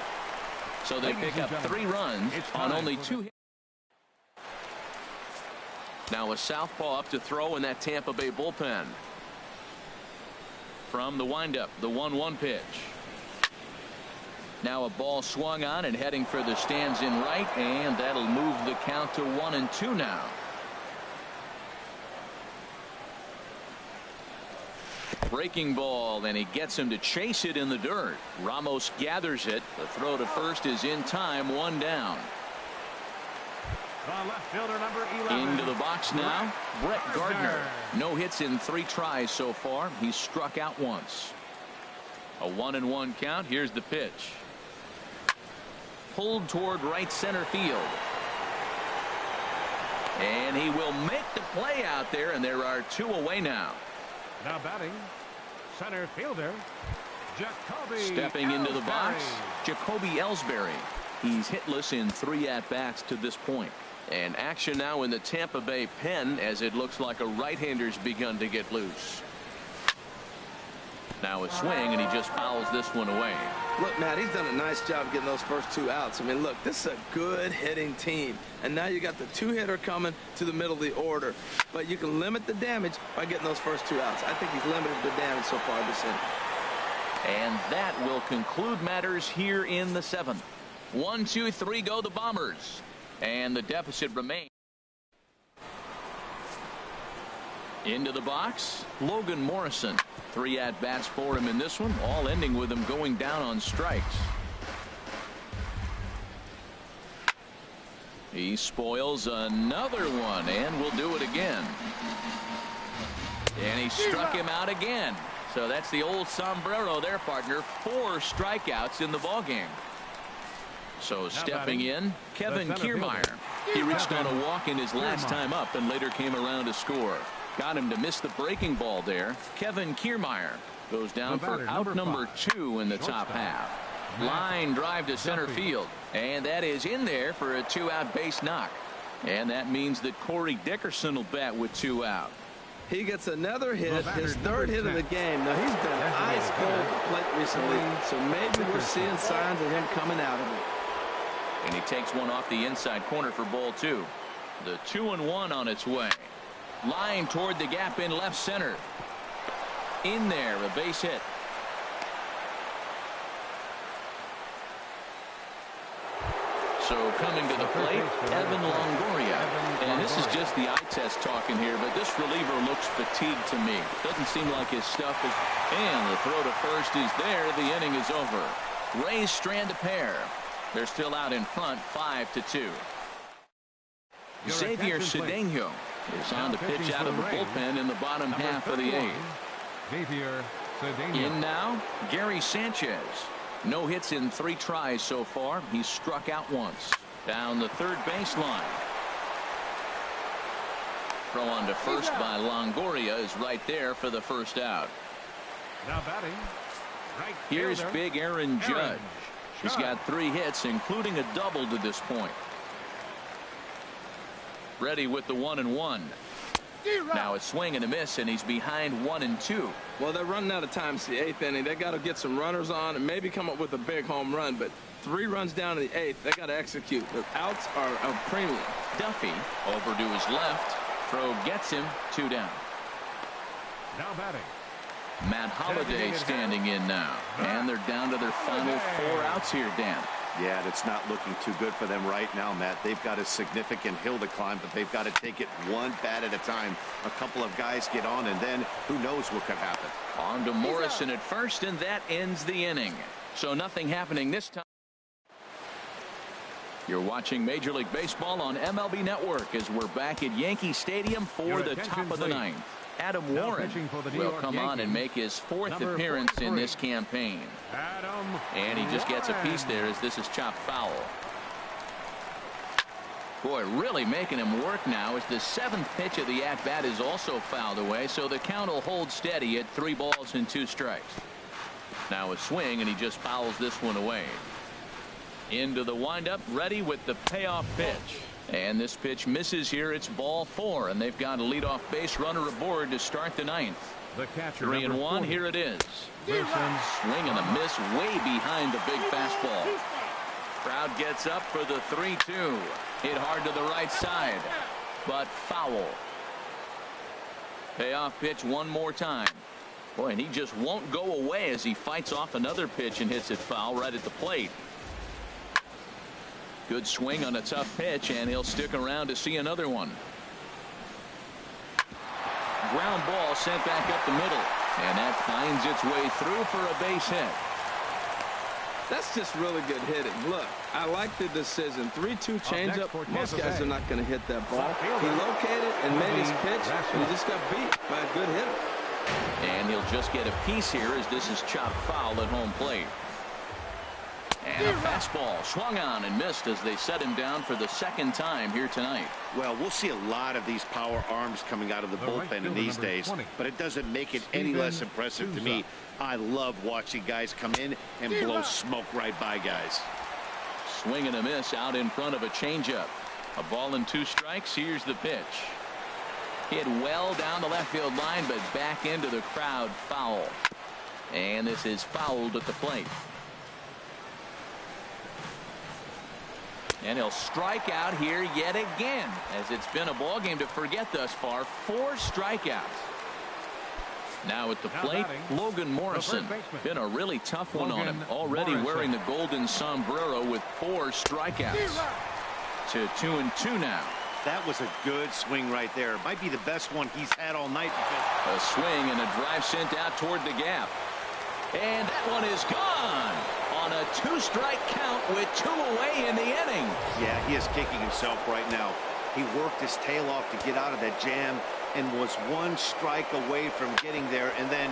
So they pick up 3 runs on only 2 hits. Now a southpaw up to throw in that Tampa Bay bullpen. From the windup, the 1-1 pitch. Now a ball swung on and heading for the stands in right, and that'll move the count to 1-2 now. Breaking ball, and he gets him to chase it in the dirt. Ramos gathers it. The throw to first is in time. 1 down. The left fielder, number 11. Into the box now, Brett Gardner. No hits in 3 tries so far. He's struck out once. A 1-1 count. Here's the pitch. Pulled toward right center field. And he will make the play out there, and there are 2 away now. Now batting, center fielder, Jacoby Stepping into the box, Ellsbury. Jacoby Ellsbury. He's hitless in 3 at-bats to this point. And action now in the Tampa Bay pen as it looks like a right-hander's begun to get loose. Now a swing, and he just fouls this one away. Look, Matt, he's done a nice job getting those first 2 outs. I mean, look, this is a good hitting team. And now you got the 2-hitter coming to the middle of the order. But you can limit the damage by getting those first 2 outs. I think he's limited the damage so far this inning. And that will conclude matters here in the 7th. 1, 2, 3 go the Bombers. And the deficit remains. Into the box, Logan Morrison. 3 at-bats for him in this one, all ending with him going down on strikes. He spoils another one, and will do it again. And he struck him out again. So that's the old sombrero there, partner. 4 strikeouts in the ballgame. So stepping in, Kevin Kiermaier. He reached on a walk in his last time up and later came around to score. Got him to miss the breaking ball there. Kevin Kiermaier goes down for out number 2 in the top half. Line drive to center field. And that is in there for a 2-out base knock. And that means that Corey Dickerson will bat with 2 out. He gets another hit, his 3rd hit of the game. Now, he's been ice cold at the plate recently, so maybe we're seeing signs of him coming out of it. And he takes one off the inside corner for ball 2. The 2-1 on its way. Line toward the gap in left center. In there, a base hit. So coming to the plate, Evan Longoria. And this is just the eye test talking here, but this reliever looks fatigued to me. Doesn't seem like his stuff is. And the throw to first is there. The inning is over. Rays strand a pair. They're still out in front, 5-2. Xavier Cedeno is on to pitch out of the bullpen in the bottom half of the 8th. In now, Gary Sanchez. No hits in 3 tries so far. He's struck out once. Down the third baseline. Throw on to first by Longoria is right there for the first out. Now batting. Right Here's big Aaron Judge. He's got 3 hits, including a double to this point. Ready with the 1-1. Now a swing and a miss, and he's behind 1-2. Well, they're running out of time. It's the 8th inning. They got to get some runners on and maybe come up with a big home run. But 3 runs down in the 8th. They got to execute. The outs are a premium. Duffy over to his left. Throw gets him. 2 down. Now batting. Matt Holliday standing in now, and they're down to their final 4 outs here, Dan. Yeah, it's not looking too good for them right now, Matt. They've got a significant hill to climb, but they've got to take it one bat at a time. A couple of guys get on, and then who knows what could happen. On to Morrison at first, and that ends the inning. So nothing happening this time. You're watching Major League Baseball on MLB Network as we're back at Yankee Stadium for the top of the 9th. Adam Warren will come on and make his 4th appearance in this campaign. And he just gets a piece there as this is chopped foul. Boy, really making him work now as the 7th pitch of the at-bat is also fouled away, so the count will hold steady at 3 balls and 2 strikes. Now a swing, and he just fouls this one away. Into the windup, ready with the payoff pitch. And this pitch misses here. It's ball 4, and they've got a leadoff base runner aboard to start the 9th. The catcher, 3-1. Here it is. Swing and a miss way behind the big fastball. Crowd gets up for the 3-2. Hit hard to the right side, but foul. Payoff pitch one more time. Boy, and he just won't go away as he fights off another pitch and hits it foul right at the plate. Good swing on a tough pitch, and he'll stick around to see another one. Ground ball sent back up the middle, and that finds its way through for a base hit. That's just really good hitting. Look, I like the decision. 3-2 changeup. Most guys are not going to hit that ball. He located and made his pitch, and he just got beat by a good hitter. And he'll just get a piece here as this is chopped foul at home plate. And a fastball swung on and missed as they set him down for the 2nd time here tonight. Well, we'll see a lot of these power arms coming out of the bullpen in these days, but it doesn't make it any less impressive to me. I love watching guys come in and blow smoke right by guys. Swing and a miss out in front of a changeup. A ball and 2 strikes. Here's the pitch. Hit well down the left field line, but back into the crowd, foul. And this is fouled at the plate. And he'll strike out here yet again, as it's been a ball game to forget thus far. 4 strikeouts. Now at the plate, Logan Morrison. Been a really tough one on him. Already wearing the golden sombrero with 4 strikeouts. To 2-2 now. That was a good swing right there. Might be the best one he's had all night. A swing and a drive sent out toward the gap. And that one is gone on a 2-strike count with 2 away in the inning. Yeah, he is kicking himself right now. He worked his tail off to get out of that jam and was 1 strike away from getting there, and then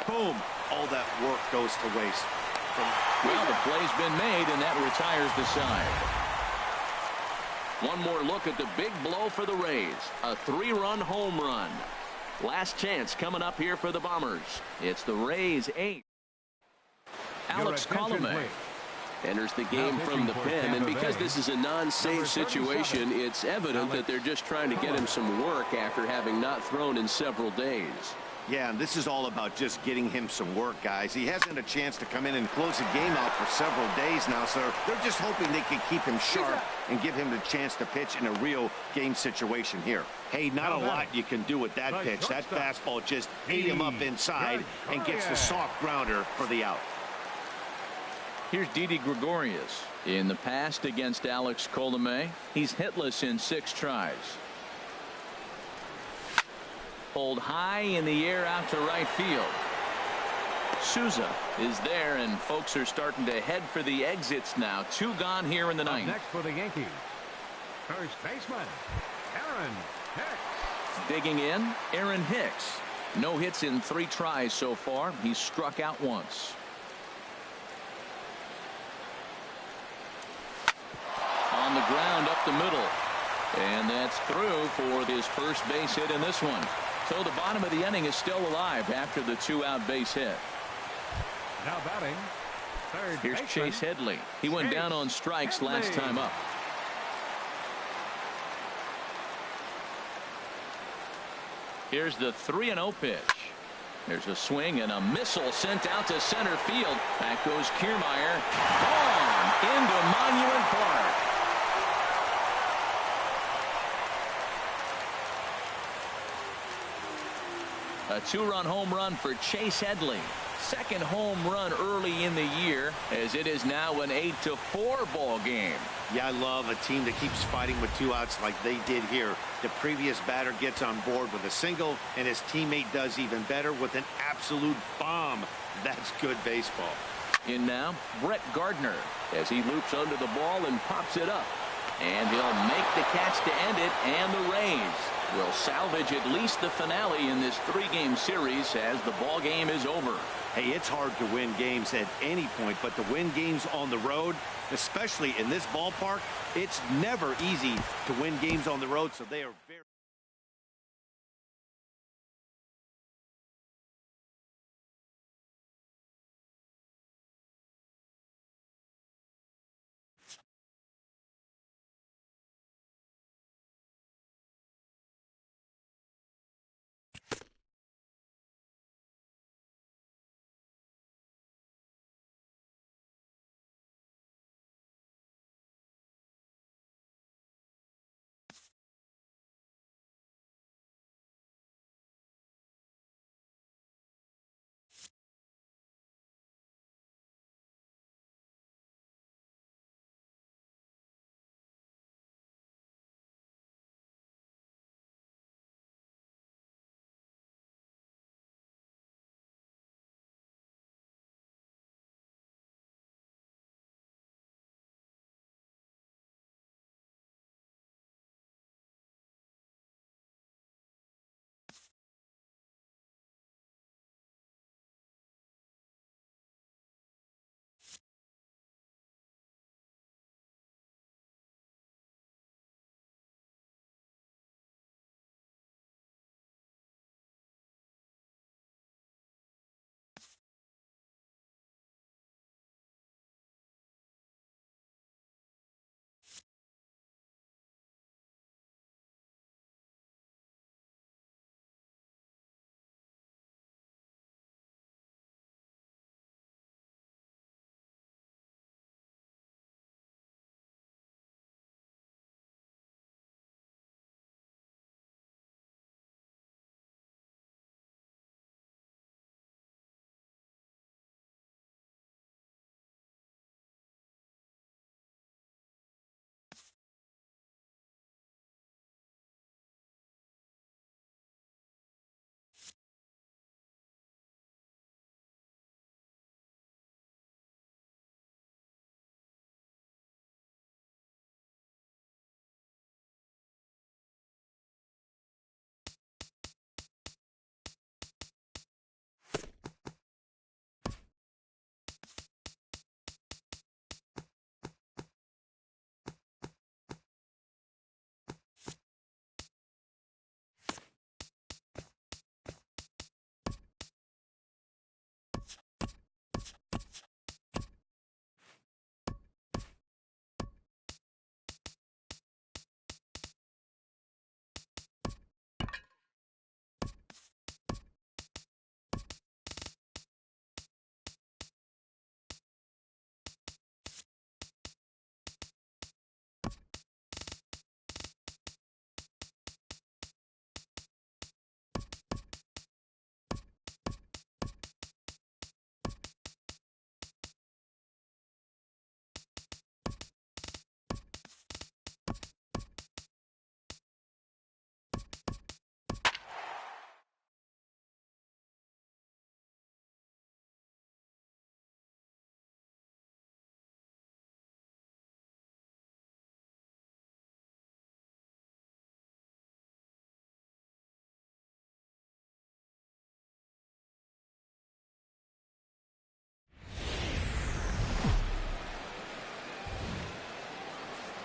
boom, all that work goes to waste. Well, the play's been made, and that retires the side. One more look at the big blow for the Rays. A 3-run home run. Last chance coming up here for the Bombers. It's the Rays' 8th. Alex Colomé enters the game from the pen, and because this is a non-save situation, it's evident that they're just trying to get him some work after having not thrown in several days. Yeah, and this is all about just getting him some work, guys. He hasn't had a chance to come in and close the game out for several days now, so they're just hoping they can keep him sharp and give him the chance to pitch in a real game situation here. Hey, not a lot you can do with that pitch. That fastball just ate him up inside and gets the soft grounder for the out. Here's Didi Gregorius. In the past against Alex Colomé, he's hitless in 6 tries. Pulled high in the air out to right field. Souza is there, and folks are starting to head for the exits now. 2 gone here in the 9th. Next for the Yankees, first baseman Aaron Hicks. Digging in, Aaron Hicks. No hits in 3 tries so far. He's struck out once. On the ground up the middle, and that's through for his first base hit in this one. So the bottom of the inning is still alive after the 2-out base hit. Now batting, third Here's baseman, Chase Headley. He went down on strikes last time up. Here's the 3-0 pitch. There's a swing and a missile sent out to center field. Back goes Kiermaier. Gone into Monument Park. A 2-run home run for Chase Headley. Second home run early in the year, as it is now an 8-4 ball game. Yeah, I love a team that keeps fighting with 2 outs like they did here. The previous batter gets on board with a single, and his teammate does even better with an absolute bomb. That's good baseball. In now, Brett Gardner, as he loops under the ball and pops it up. And he'll make the catch to end it, and the Rays will salvage at least the finale in this 3-game series as the ball game is over. Hey, it's hard to win games at any point, but to win games on the road, especially in this ballpark, it's never easy to win games on the road, so they are very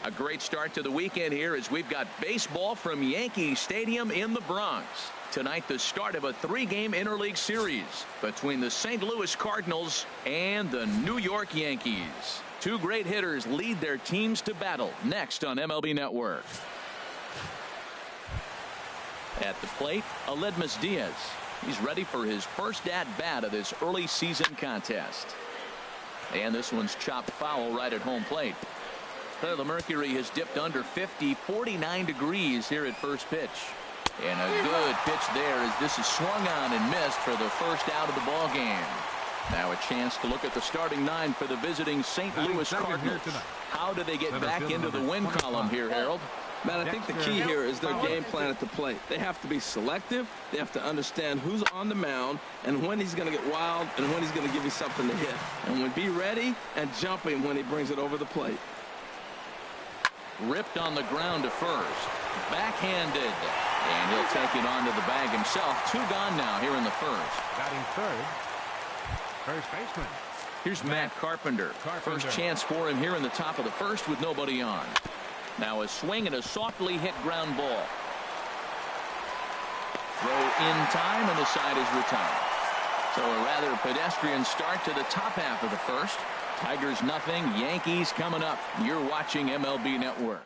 A great start to the weekend here as we've got baseball from Yankee Stadium in the Bronx. Tonight, the start of a 3-game interleague series between the St. Louis Cardinals and the New York Yankees. Two great hitters lead their teams to battle next on MLB Network. At the plate, Aledmys Diaz. He's ready for his first at-bat of this early season contest. And this one's chopped foul right at home plate. The mercury has dipped under 50, 49 degrees here at first pitch. And a good pitch there as this is swung on and missed for the first out of the ball game. Now a chance to look at the starting 9 for the visiting St. Louis Cardinals. How do they get back into the win column here, Harold? Man, I think the key here is their game plan at the plate. They have to be selective. They have to understand who's on the mound and when he's going to get wild and when he's going to give you something to hit. And when be ready and jumping when he brings it over the plate. Ripped on the ground to first. Backhanded. And he'll take it onto the bag himself. 2 gone now here in the first. Batting third, first baseman. Here's Matt Carpenter. First chance for him here in the top of the first with nobody on. Now a swing and a softly hit ground ball. Throw in time and the side is retired. So a rather pedestrian start to the top half of the first. Tigers nothing, Yankees coming up. You're watching MLB Network.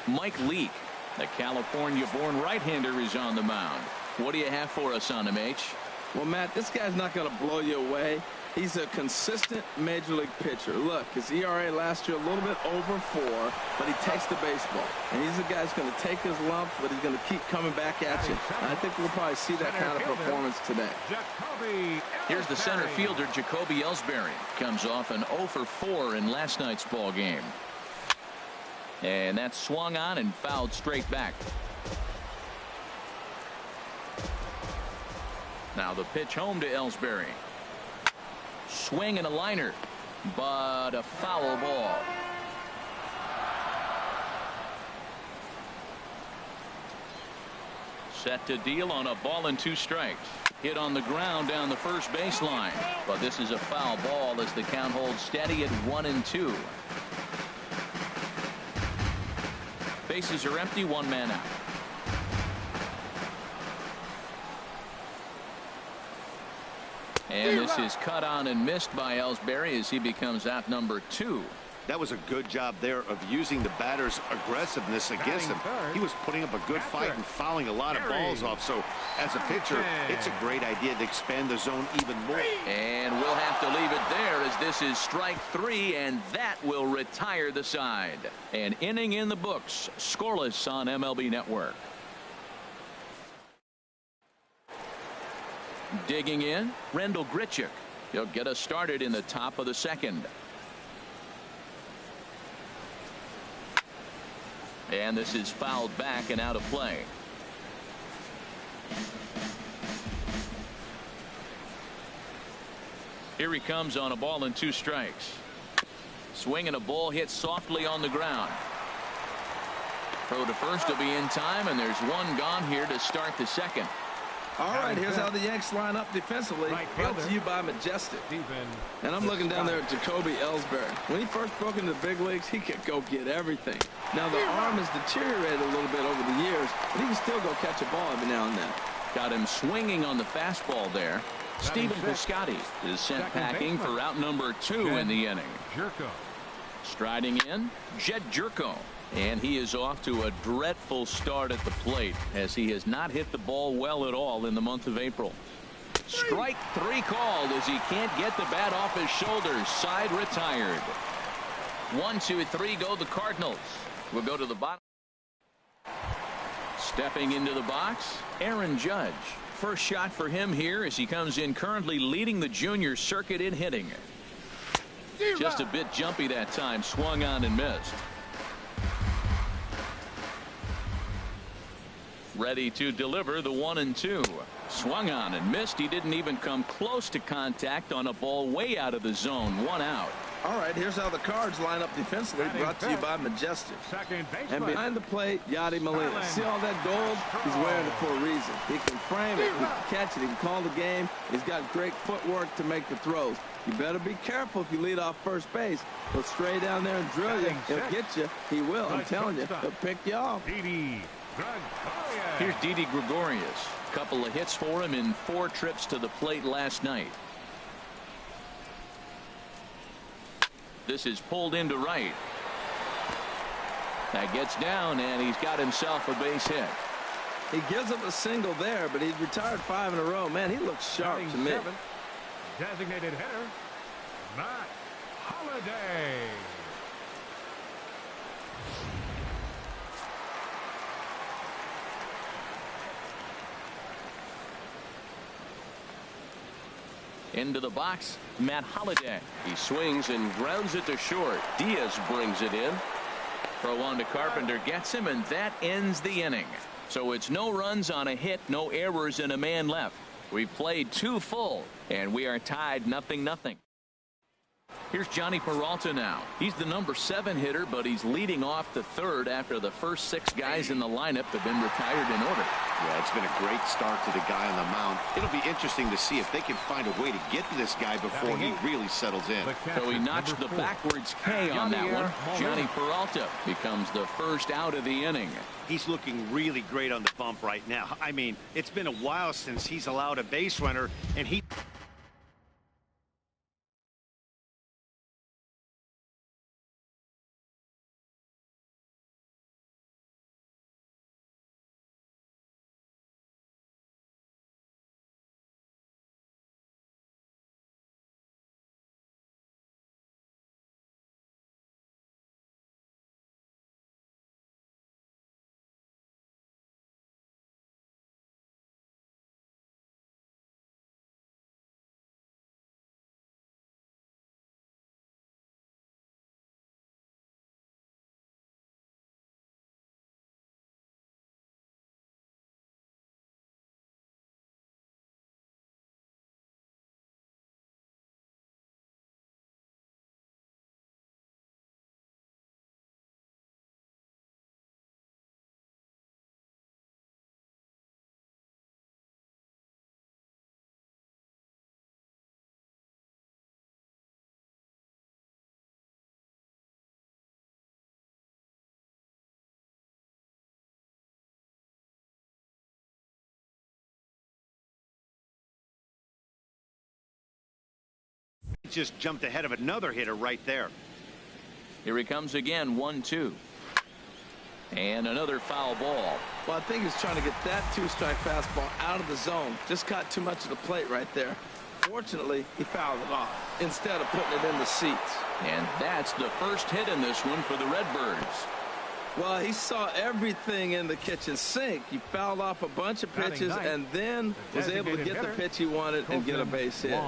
Mike Leake, the California-born right-hander, is on the mound. What do you have for us on him, H? Well, Matt, this guy's not going to blow you away. He's a consistent major league pitcher. Look, his ERA last year a little bit over 4, but he takes the baseball. And he's a guy who's going to take his lumps, but he's going to keep coming back at you. And I think we'll probably see that kind of performance today. Here's the center fielder, Jacoby Ellsbury. Comes off an 0 for 4 in last night's ball game. And that's swung on and fouled straight back. Now the pitch home to Ellsbury. Swing and a liner, but a foul ball. Set to deal on a ball and 2 strikes. Hit on the ground down the first baseline, but this is a foul ball as the count holds steady at 1-2. Bases are empty, 1 man out. And this is cut on and missed by Ellsbury as he becomes out number 2. That was a good job there of using the batter's aggressiveness against him. He was putting up a good fight and fouling a lot of balls off. So as a pitcher, it's a great idea to expand the zone even more. And we'll have to leave it there as this is strike 3, and that will retire the side. An inning in the books, scoreless on MLB Network. Digging in, Rendell Grichuk. He'll get us started in the top of the second. And this is fouled back and out of play. Here he comes on a ball and 2 strikes. Swing and a ball hit softly on the ground. Throw to first will be in time, and there's 1 gone here to start the second. All right, here's how the Yanks line up defensively. Brought to you by Majestic. And I'm looking down there at Jacoby Ellsbury. When he first broke into the big leagues, he could go get everything. Now, the arm has deteriorated a little bit over the years, but he can still go catch a ball every now and then. Got him swinging on the fastball there. Stephen Piscotty is sent packing for out number 2 in the inning. Striding in, Jed Jerko. And he is off to a dreadful start at the plate as he has not hit the ball well at all in the month of April. Strike 3 called as he can't get the bat off his shoulders. Side retired. 1, 2, 3 go the Cardinals. We'll go to the bottom. Stepping into the box, Aaron Judge. First shot for him here as he comes in currently leading the junior circuit in hitting. Just a bit jumpy that time. Swung on and missed. Ready to deliver the 1-2. Swung on and missed. He didn't even come close to contact on a ball way out of the zone. 1 out. All right, here's how the Cards line up defensively, brought to you by Majestic. And behind the plate, Yadi Molina. See all that gold? He's wearing it for a reason. He can frame it, he can catch it, he can call the game. He's got great footwork to make the throws. You better be careful if you lead off first base. He'll stray down there and drill you. He'll get you. He will, I'm telling you. He'll pick you off. Here's Didi Gregorius. Couple of hits for him in 4 trips to the plate last night. This is pulled into right. That gets down, and he's got himself a base hit. He gives up a single there, but he's retired 5 in a row. Man, he looks sharp to me. Designated hitter, Matt Holliday. Into the box, Matt Holliday. He swings and grounds it to short. Diaz brings it in. Throw on to Carpenter, gets him, and that ends the inning. So it's no runs on a hit, no errors, and a man left. We've played 2 full, and we are tied 0-0. Here's Johnny Peralta now. He's the number 7 hitter, but he's leading off the 3rd after the first 6 guys in the lineup have been retired in order. Yeah, it's been a great start to the guy on the mound. It'll be interesting to see if they can find a way to get to this guy before he really settles in. So he notched the backwards K on that one. Johnny Peralta becomes the first out of the inning. He's looking really great on the bump right now. I mean, it's been a while since he's allowed a base runner, and he... just jumped ahead of another hitter right there. Here he comes again, 1-2. And another foul ball. Well, I think he's trying to get that 2-strike fastball out of the zone. Just caught too much of the plate right there. Fortunately, he fouled it off instead of putting it in the seats. And that's the first hit in this one for the Redbirds. Well, he saw everything in the kitchen sink. He fouled off a bunch of pitches and then was able to get the pitch he wanted and get a base hit.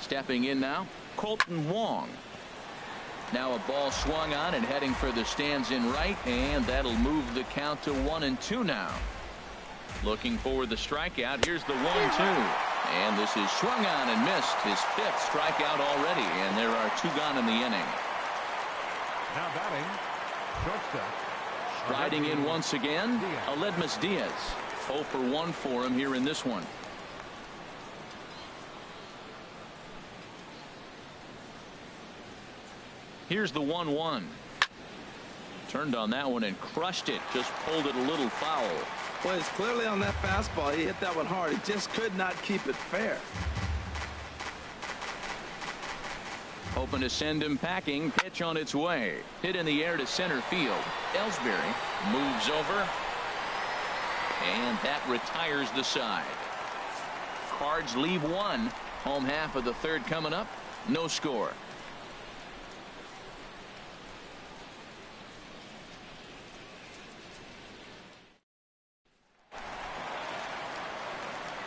Stepping in now, Colton Wong. Now a ball swung on and heading for the stands in right, and that'll move the count to 1-2 now. Looking for the strikeout. Here's the 1-2. And this is swung on and missed. His 5th strikeout already, and there are 2 gone in the inning. Now batting, shortstop. Striding in once again, Aledmus Diaz. 0 for 1 for him here in this one. Here's the 1-1. Turned on that one and crushed it. Just pulled it a little foul. Well, it's clearly on that fastball. He hit that one hard. He just could not keep it fair. Hoping to send him packing. Pitch on its way. Hit in the air to center field. Ellsbury moves over. And that retires the side. Cards leave 1. Home half of the 3rd coming up. No score.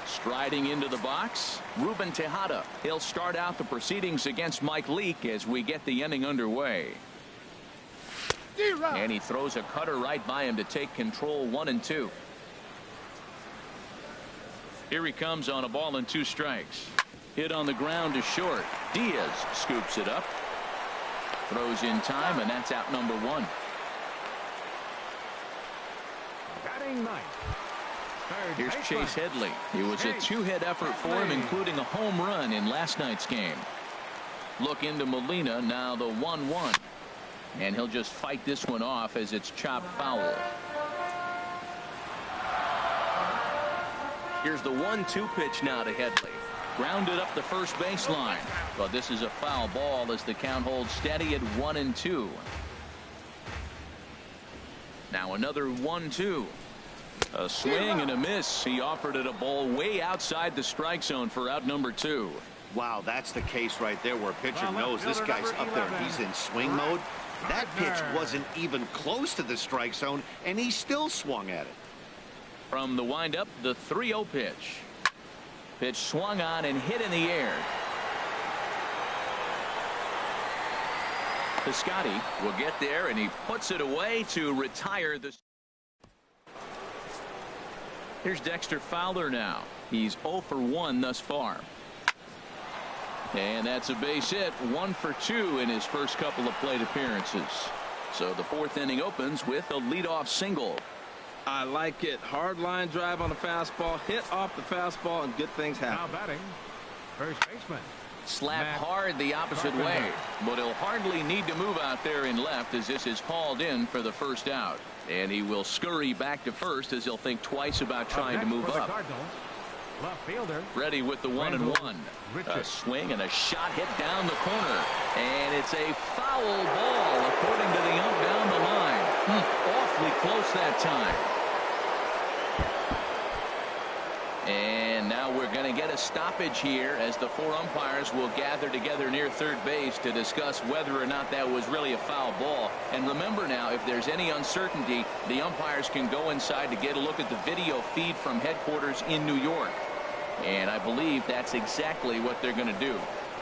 Striding into the box, Ruben Tejada. He'll start out the proceedings against Mike Leake as we get the inning underway. And he throws a cutter right by him to take control. 1-2. Here he comes on a ball and 2 strikes. Hit on the ground to short. Diaz scoops it up. Throws in time, and that's out number 1. Batting ninth. Here's Chase Headley. It was a 2-hit effort for him, including a home run in last night's game. Look into Molina, now the 1-1. And he'll just fight this one off as it's chopped foul. Here's the 1-2 pitch now to Headley. Grounded up the first baseline. But this is a foul ball as the count holds steady at 1-2. Now another 1-2. A swing and a miss. He offered it a ball way outside the strike zone for out number 2. Wow, that's the case right there where a pitcher knows this guy's up there and he's in swing mode. That pitch wasn't even close to the strike zone, and he still swung at it. From the windup, the 3-0 pitch. Pitch swung on and hit in the air. Piscotty will get there, and he puts it away to retire the. Here's Dexter Fowler now. He's 0 for 1 thus far. And that's a base hit. 1 for 2 in his first couple of plate appearances. So the 4th inning opens with a leadoff single. I like it. Hard line drive on the fastball. Hit off the fastball, and good things happen. Now batting, first baseman. Slapped hard the opposite way. But he'll hardly need to move out there in left as this is hauled in for the first out. And he will scurry back to first as he'll think twice about trying to move up. Left fielder. Ready with the 1-1. A swing and a shot hit down the corner. And it's a foul ball according to the ump down the line. Awfully close that time. And now we're going to get a stoppage here as the 4 umpires will gather together near third base to discuss whether or not that was really a foul ball. And remember now, if there's any uncertainty, the umpires can go inside to get a look at the video feed from headquarters in New York. And I believe that's exactly what they're going to do.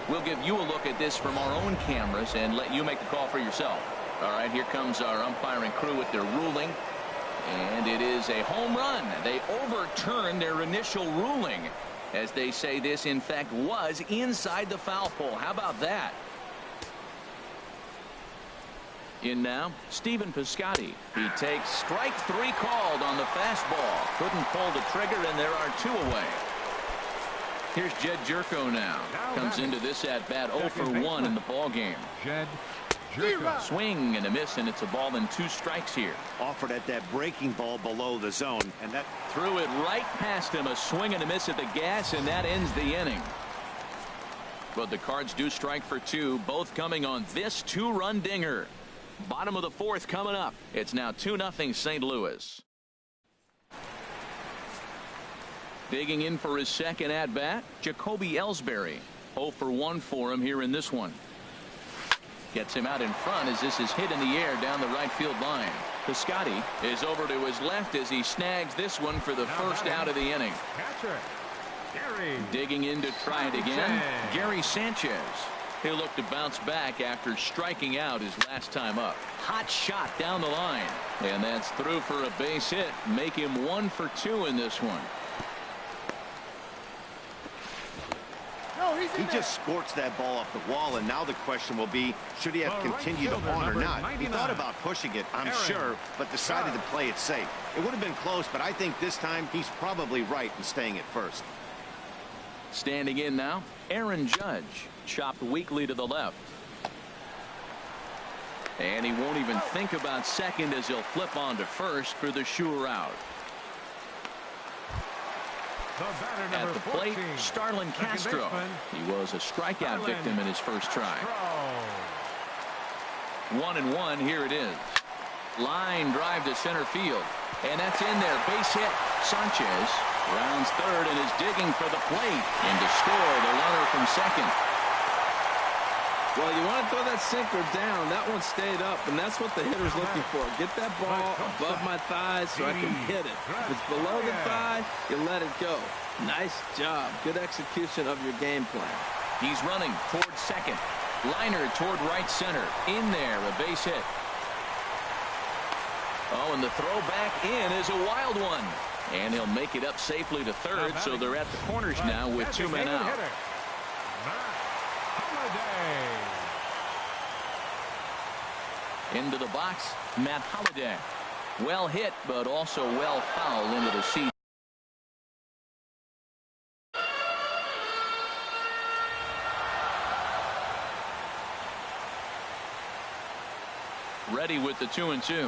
We'll give you a look at this from our own cameras and let you make the call for yourself. All right, here comes our umpiring crew with their ruling. And it is a home run. They overturned their initial ruling as they say this, in fact, was inside the foul pole. How about that? In now, Stephen Piscotty. He takes strike 3 called on the fastball. Couldn't pull the trigger, and there are 2 away. Here's Jed Jerko now. Comes into this at bat 0 for 1 in the ball game. Jed. Swing and a miss, and it's a ball and 2 strikes here. Offered at that breaking ball below the zone, and that threw it right past him. A swing and a miss at the gas, and that ends the inning. But the Cards do strike for 2, both coming on this 2-run dinger. Bottom of the 4th coming up. It's now 2-0 St. Louis. Digging in for his second at bat, Jacoby Ellsbury. 0 for 1 for him here in this one. Gets him out in front as this is hit in the air down the right field line. Piscotty is over to his left as he snags this one for the first out of the inning. Digging in to try it again, Gary Sanchez. He'll look to bounce back after striking out his last time up. Hot shot down the line, and that's through for a base hit. Make him 1 for 2 in this one. He just scorched that ball off the wall, and now the question will be, should he have continued on or not? 99. He thought about pushing it, I'm sure, but decided to play it safe. It would have been close, but I think this time he's probably right in staying at first. Standing in now, Aaron Judge. Chopped weakly to the left. And he won't even think about second as he'll flip on to first for the sure out. At the plate, Starlin Castro. He was a strikeout victim in his first try. 1-1, here it is. Line drive to center field. And that's in there. Base hit. Sanchez rounds third and is digging for the plate. And to score the runner from second. Well, you want to throw that sinker down. That one stayed up, and that's what the hitter's looking for. Get that ball above my thighs so I can hit it. If it's below the thigh, you let it go. Nice job. Good execution of your game plan. He's running toward second. Liner toward right center. In there, a base hit. Oh, and the throw back in is a wild one. And he'll make it up safely to third, so they're at the corners now with 2 men out. Into the box, Matt Holliday. Well hit, but also well fouled into the seat. Ready with the 2-2.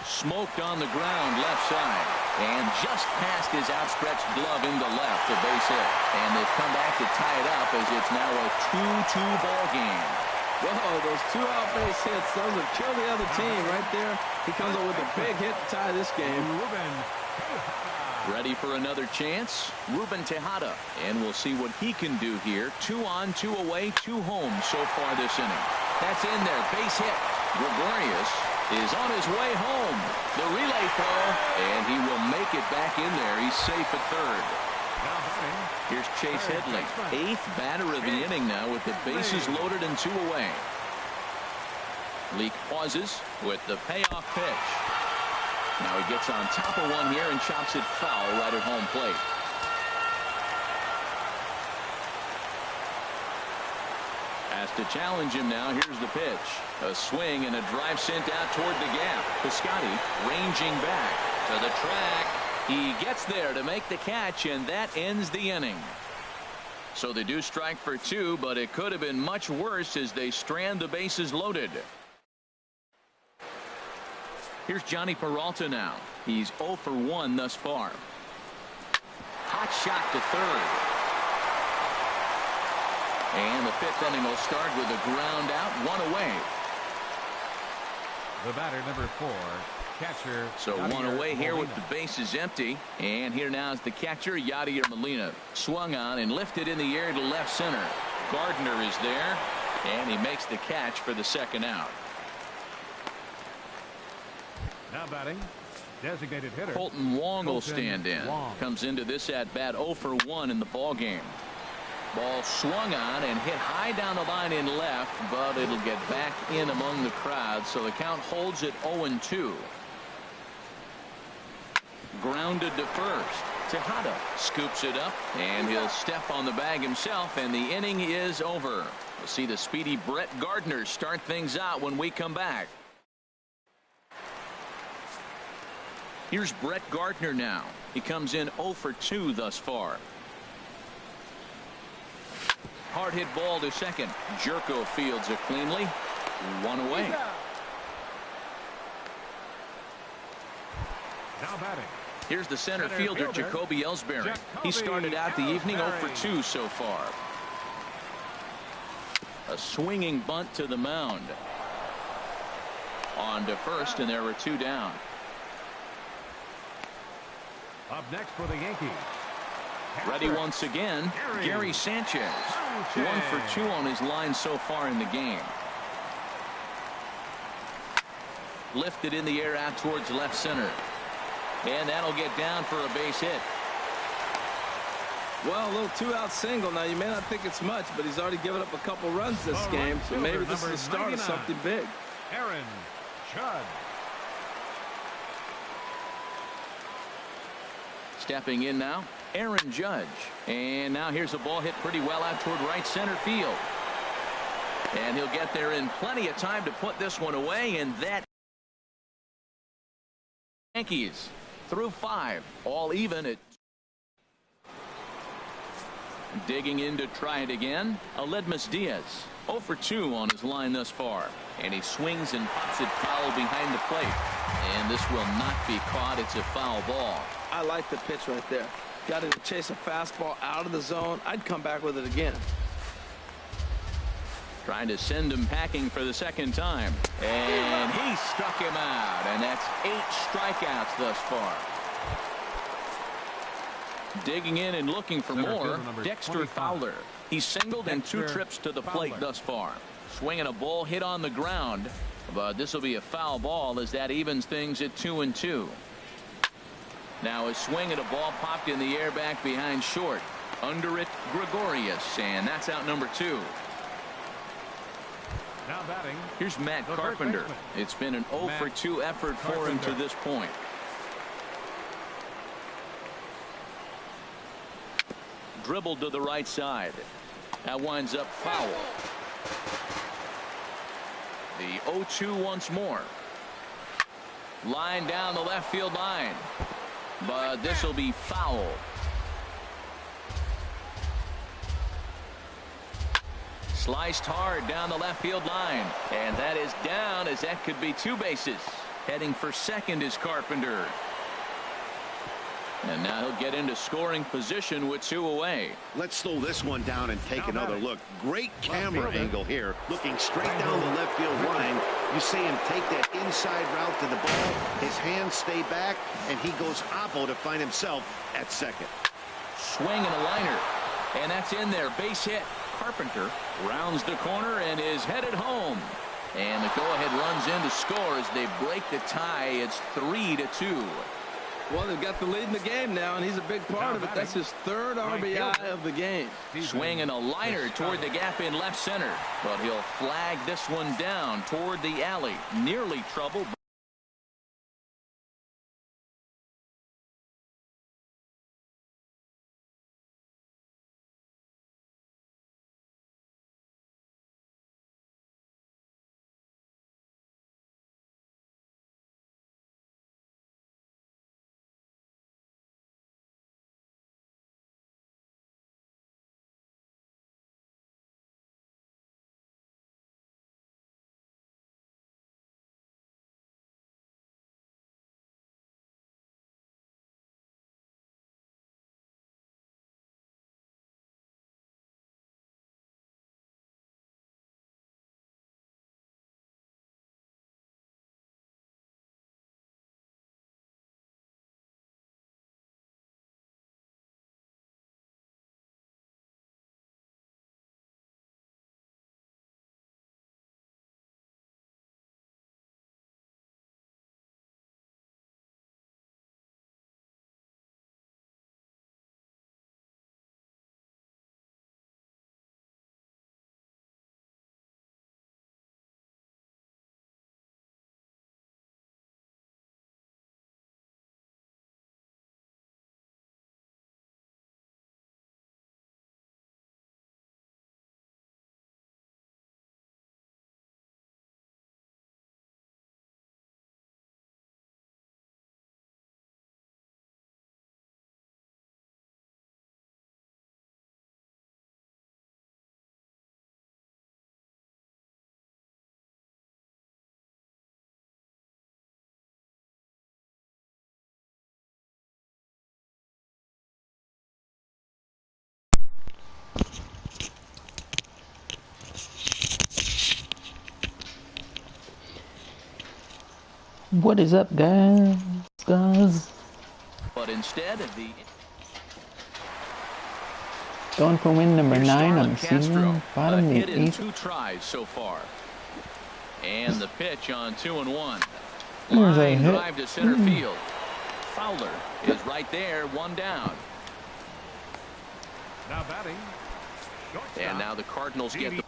Smoked on the ground left side. And just past his outstretched glove into left, a base hit. And they've come back to tie it up as it's now a 2-2 ball game. Whoa, those 2 out base hits, those have killed the other team right there. He comes up with a big hit to tie this game. Ready for another chance? Ruben Tejada. And we'll see what he can do here. 2 on, 2 away, 2 home so far this inning. That's in there. Base hit. Gregorius is on his way home. The relay throw, and he will make it back in there. He's safe at third. Here's Chase Headley, 8th batter of the inning now with the bases loaded and 2 away. Leake pauses with the payoff pitch. Now he gets on top of one here and chops it foul right at home plate. Has to challenge him now. Here's the pitch. A swing and a drive sent out toward the gap. Piscotty ranging back to the track. He gets there to make the catch, and that ends the inning. So they do strike for 2, but it could have been much worse as they strand the bases loaded. Here's Johnny Peralta now. He's 0 for 1 thus far. Hot shot to third. And the 5th inning will start with a ground out, 1 away. The batter, number 4, catcher. So 1 away here with the bases empty. And here now is the catcher, Yadier Molina. Swung on and lifted in the air to left center. Gardner is there, and he makes the catch for the 2nd out. Now batting, designated hitter. Colton Wong will stand in. Comes into this at bat 0 for 1 in the ball game. Ball swung on and hit high down the line in left, but it'll get back in among the crowd, so the count holds at 0-2. Grounded to first. Tejada scoops it up, and he'll step on the bag himself, and the inning is over. We'll see the speedy Brett Gardner start things out when we come back. Here's Brett Gardner now. He comes in 0 for 2 thus far. Hard hit ball to second. Jerko fields it cleanly. 1 away. Now batting. Here's the center fielder, Jacoby Ellsbury. He started out the evening 0 for 2 so far. A swinging bunt to the mound. On to first, and there were 2 down. Up next for the Yankees. Ready once again, Gary Sanchez. 1 for 2 on his line so far in the game. Lifted in the air out towards left center. And that'll get down for a base hit. Well, a little 2-out single. Now, you may not think it's much, but he's already given up a couple runs this game, so maybe this is the start of something big. Aaron Judd. Stepping in now, Aaron Judge. And now here's a ball hit pretty well out toward right center field. And he'll get there in plenty of time to put this one away, and that Yankees through 5, all even at. Digging in to try it again, Aledmus Diaz. 0 for 2 on his line thus far. And he swings and pops it foul behind the plate. And this will not be caught. It's a foul ball. I like the pitch right there. Got to chase a fastball out of the zone. I'd come back with it again. Trying to send him packing for the 2nd time. And he struck him out. And that's 8 strikeouts thus far. Digging in and looking for more, Dexter Fowler. He's singled and 2 trips to the plate thus far. Swinging a ball hit on the ground. But this will be a foul ball as that evens things at 2-2. Now a swing at a ball popped in the air back behind short. Under it, Gregorius. And that's out number 2. Now batting. Here's Matt Carpenter. It's been an 0 for 2 effort for him to this point. dribbled to the right side. That winds up foul. The 0-2 once more. Line down the left field line. But this will be foul. Sliced hard down the left field line. And that is down, as that could be 2 bases. Heading for second is Carpenter. And now he'll get into scoring position with 2 away. Let's slow this one down and take another look. Great camera angle here. Looking straight down the left field line. You see him take that inside route to the ball. His hands stay back, and he goes oppo to find himself at second. Swing and a liner. And that's in there. Base hit. Carpenter rounds the corner and is headed home. And the go-ahead runs in to score as they break the tie. It's 3-2. Well, they've got the lead in the game now, and he's a big part of it. That's his 3rd RBI of the game. Swinging a liner toward the gap in left center. But he'll flag this one down toward the alley. Nearly trouble. What is up, guys? But instead of the going for win number 9 on the season. Bottom of the 8th. 2 tries so far. And the pitch on 2-1. There's a hit. Drive to center field. Fowler is right there, 1 down. Now batting. And now the Cardinals get the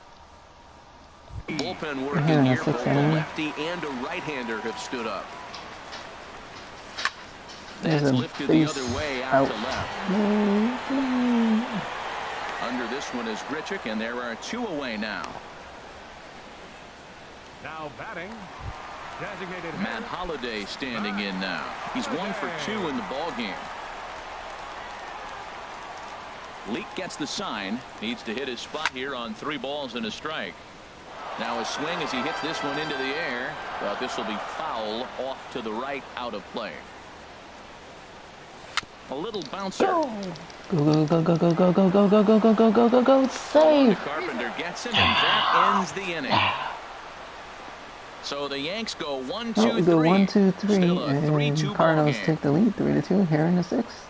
bullpen working here. Both a lefty and a right-hander have stood up. That's lifted the other way out to left. Under this one is Grichuk, and there are 2 away now. Now batting. Designated Matt Holliday standing in now. He's 1 for 2 in the ball game. Leake gets the sign. Needs to hit his spot here on 3 balls and a strike. Now a swing as he hits this one into the air. But this will be foul off to the right, out of play. A little bouncer. Go, go, go, go, go, go, go, go, go, go, go, go, go, go, go, save. Carpenter gets him, and that ends the inning. So the Yanks go 1-2-3. Oh, we go 1-2-3, Still a 3-2 and Cardinals game. take the lead 3-2 here in the 6th.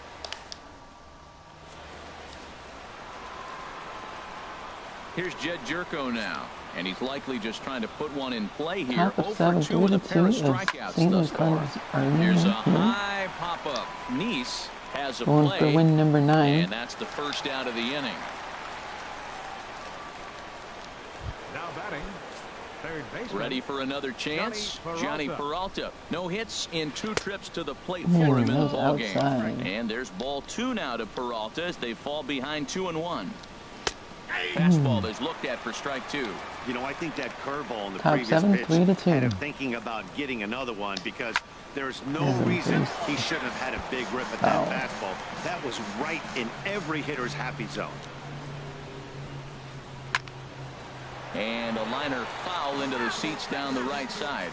Here's Jed Jerko now, and he's likely just trying to put one in play here. Top of 0 for 2 with a pair of 7, strikeouts thus far. Here's a high pop-up. Nice has a going play, for win number 9. and that's the first out of the inning. Now batting. Ready for another chance? Johnny Peralta. No hits in 2 trips to the plate for him in the ball game. And there's ball 2 now to Peralta as they fall behind 2-1. Fastball is looked at for strike 2. You know, I think that curveball in the Top previous 7, pitch 3-2. had him thinking about getting another one because there's no reason he shouldn't have had a big rip at that fastball. That was right in every hitter's happy zone. And a liner foul into the seats down the right side.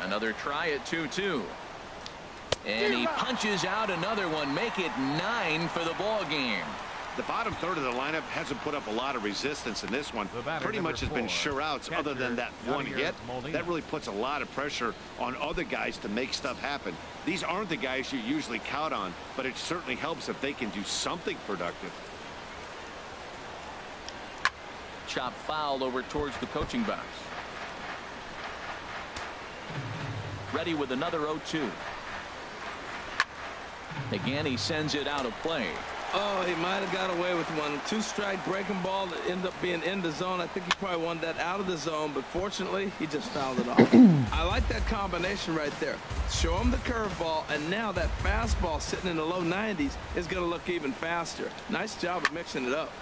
Another try at 2-2. And he punches out another one. Make it 9 for the ball game. The bottom third of the lineup hasn't put up a lot of resistance in this one. Pretty much has been sure outs other than that one hit. That really puts a lot of pressure on other guys to make stuff happen. These aren't the guys you usually count on, but it certainly helps if they can do something productive. Chop foul over towards the coaching box. Ready with another 0-2. Again, he sends it out of play. Oh, he might have got away with one. 2-strike breaking ball that ended up being in the zone. I think he probably wanted that out of the zone, but fortunately, he just fouled it off. I like that combination right there. Show him the curveball, and now that fastball sitting in the low 90s is going to look even faster. Nice job of mixing it up.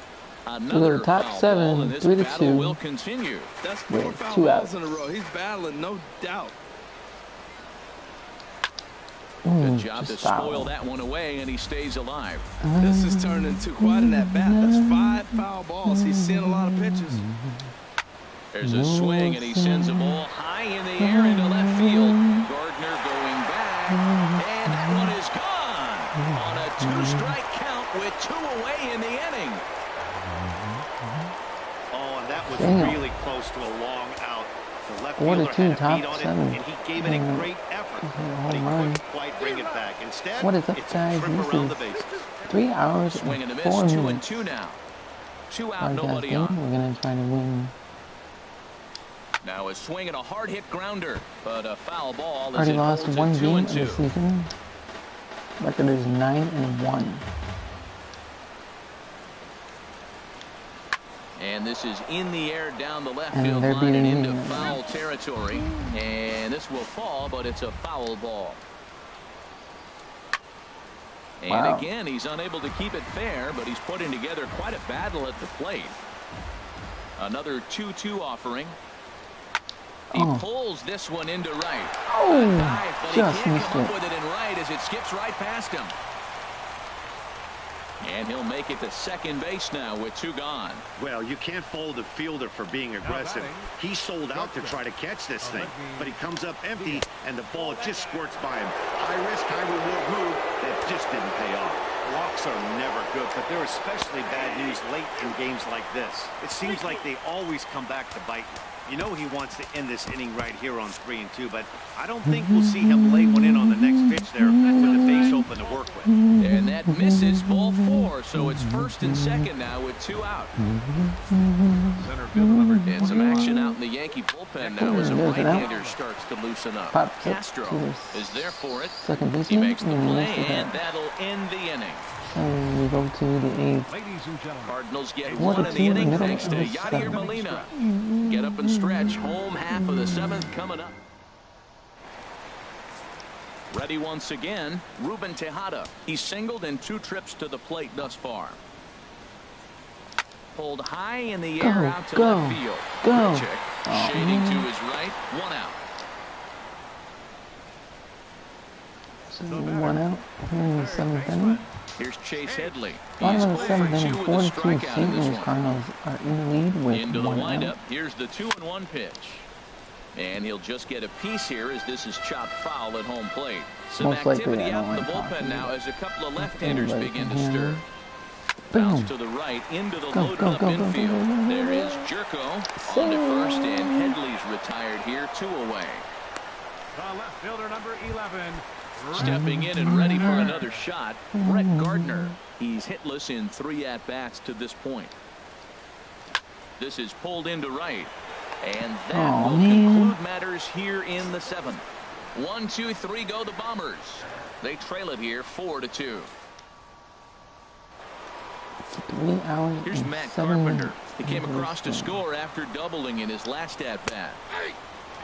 Another top 7, 3-2. Will continue. That's 4 foul balls in a row. He's battling, no doubt. Good job to spoil that one away, and he stays alive. This is turning into quite an at-bat. That's 5 foul balls. He's seeing a lot of pitches. There's a swing, and he sends a ball high in the air into left field. Gardner going back, and that one is gone on a 2-strike count with 2 away in the inning. Oh, and that was really close to a long out. The left fielder had a beat on it, and he gave it a great effort, but he couldn't quite bring it back. Instead, what is up, it's guys? a trip This around is the bases. 3 hours Swing and a and miss, 4 2 minutes. and 2 now. 2 out, Our nobody game. on. We're gonna try to win. Now a swing and a hard hit grounder, but a foul ball as Already it lost holds 1 at 2 game and of 2. the season. Record is 9-1. And this is in the air down the left And field they're line and beating into me. foul territory. And this will fall, but it's a foul ball. And Wow. again, he's unable to keep it fair, but he's putting together quite a battle at the plate. Another 2-2 offering. He pulls this one into right. Oh, Dive, but he just can't missed come up it. with it in right as it skips right past him. And he'll make it to second base now with 2 gone. Well, you can't fault the fielder for being aggressive. He sold out to try to catch this thing, but he comes up empty, and the ball just squirts by him. High risk, high reward move that just didn't pay off. Walks are never good, but they're especially bad news late in games like this. It seems like they always come back to bite you. You know he wants to end this inning right here on 3-2, but I don't think we'll see him lay one in on the next pitch there with the base open to work with. And that misses ball 4, so it's first and second now with 2 out. And some action out in the Yankee bullpen now as a right-hander starts to loosen up. Castro is there for it. He makes the play, and that'll end the inning. So we go to the 8th. Cardinals get 1 in the inning thanks to Yadier Molina. Get up and stretch. Home half of the 7th coming up. Ready once again, Ruben Tejada. He's singled in 2 trips to the plate thus far. Pulled high in the air out to left field. Grichuk shading to his right. 1 out. So 1 out here in the 7th inning. Here's Chase Headley. Bottom He's of the 7th inning, 0 for 2 with a 4-2 strikeout St. in this Louis one. Cardinals are in the lead with Into the 1 windup. out. Here's the 2-1 pitch. And he'll just get a piece here as this is chopped foul at home plate. Some Most likely, activity I out don't in the like bullpen talking, now as a couple of left-handers anybody begin to can stir. handle. Bounce Boom. to the right into the Go, loaded go, up go, go, infield. go, go, go, There go. is Jerko on to first, and Headley's retired here, 2 away. The left fielder, number 11. Stepping in and ready for another shot, Brett Gardner. He's hitless in 3 at-bats to this point. This is pulled into right, and that will conclude matters here in the 7th. 1, 2, 3 go the Bombers. They trail it here 4-2. 3 hours Here's and Matt 7 Carpenter. minutes. He came across to score after doubling in his last at-bat.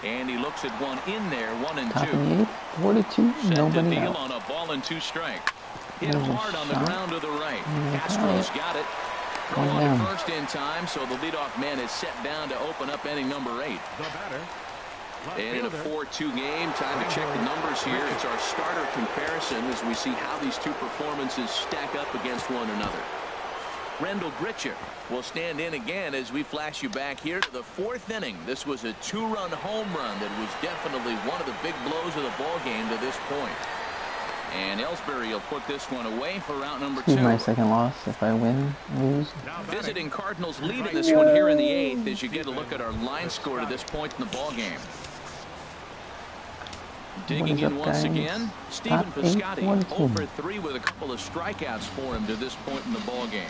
And he looks at one in there, 1-2. 42, Set nobody to deal out. on a ball and 2 strikes. Hit There's a hard on the shot. ground to the right. Got Castro's it. got it. Throw Going on to down. first in time, so the leadoff man is set down to open up inning number 8. The batter. Left And in a fielder. 4-2 game, time to check the numbers here. It's our starter comparison as we see how these two performances stack up against one another. Rendell Grichuk will stand in again as we flash you back here to the 4th inning. This was a 2-run home run that was definitely one of the big blows of the ball game to this point. And Ellsbury will put this one away for route number 2. This is my second loss. If I win, lose. Visiting Cardinals lead in this one here in the 8th as you get a look at our line score to this point in the ball game. Digging in once again, Stephen Piscotty 0 for 3 with a couple of strikeouts for him to this point in the ball game.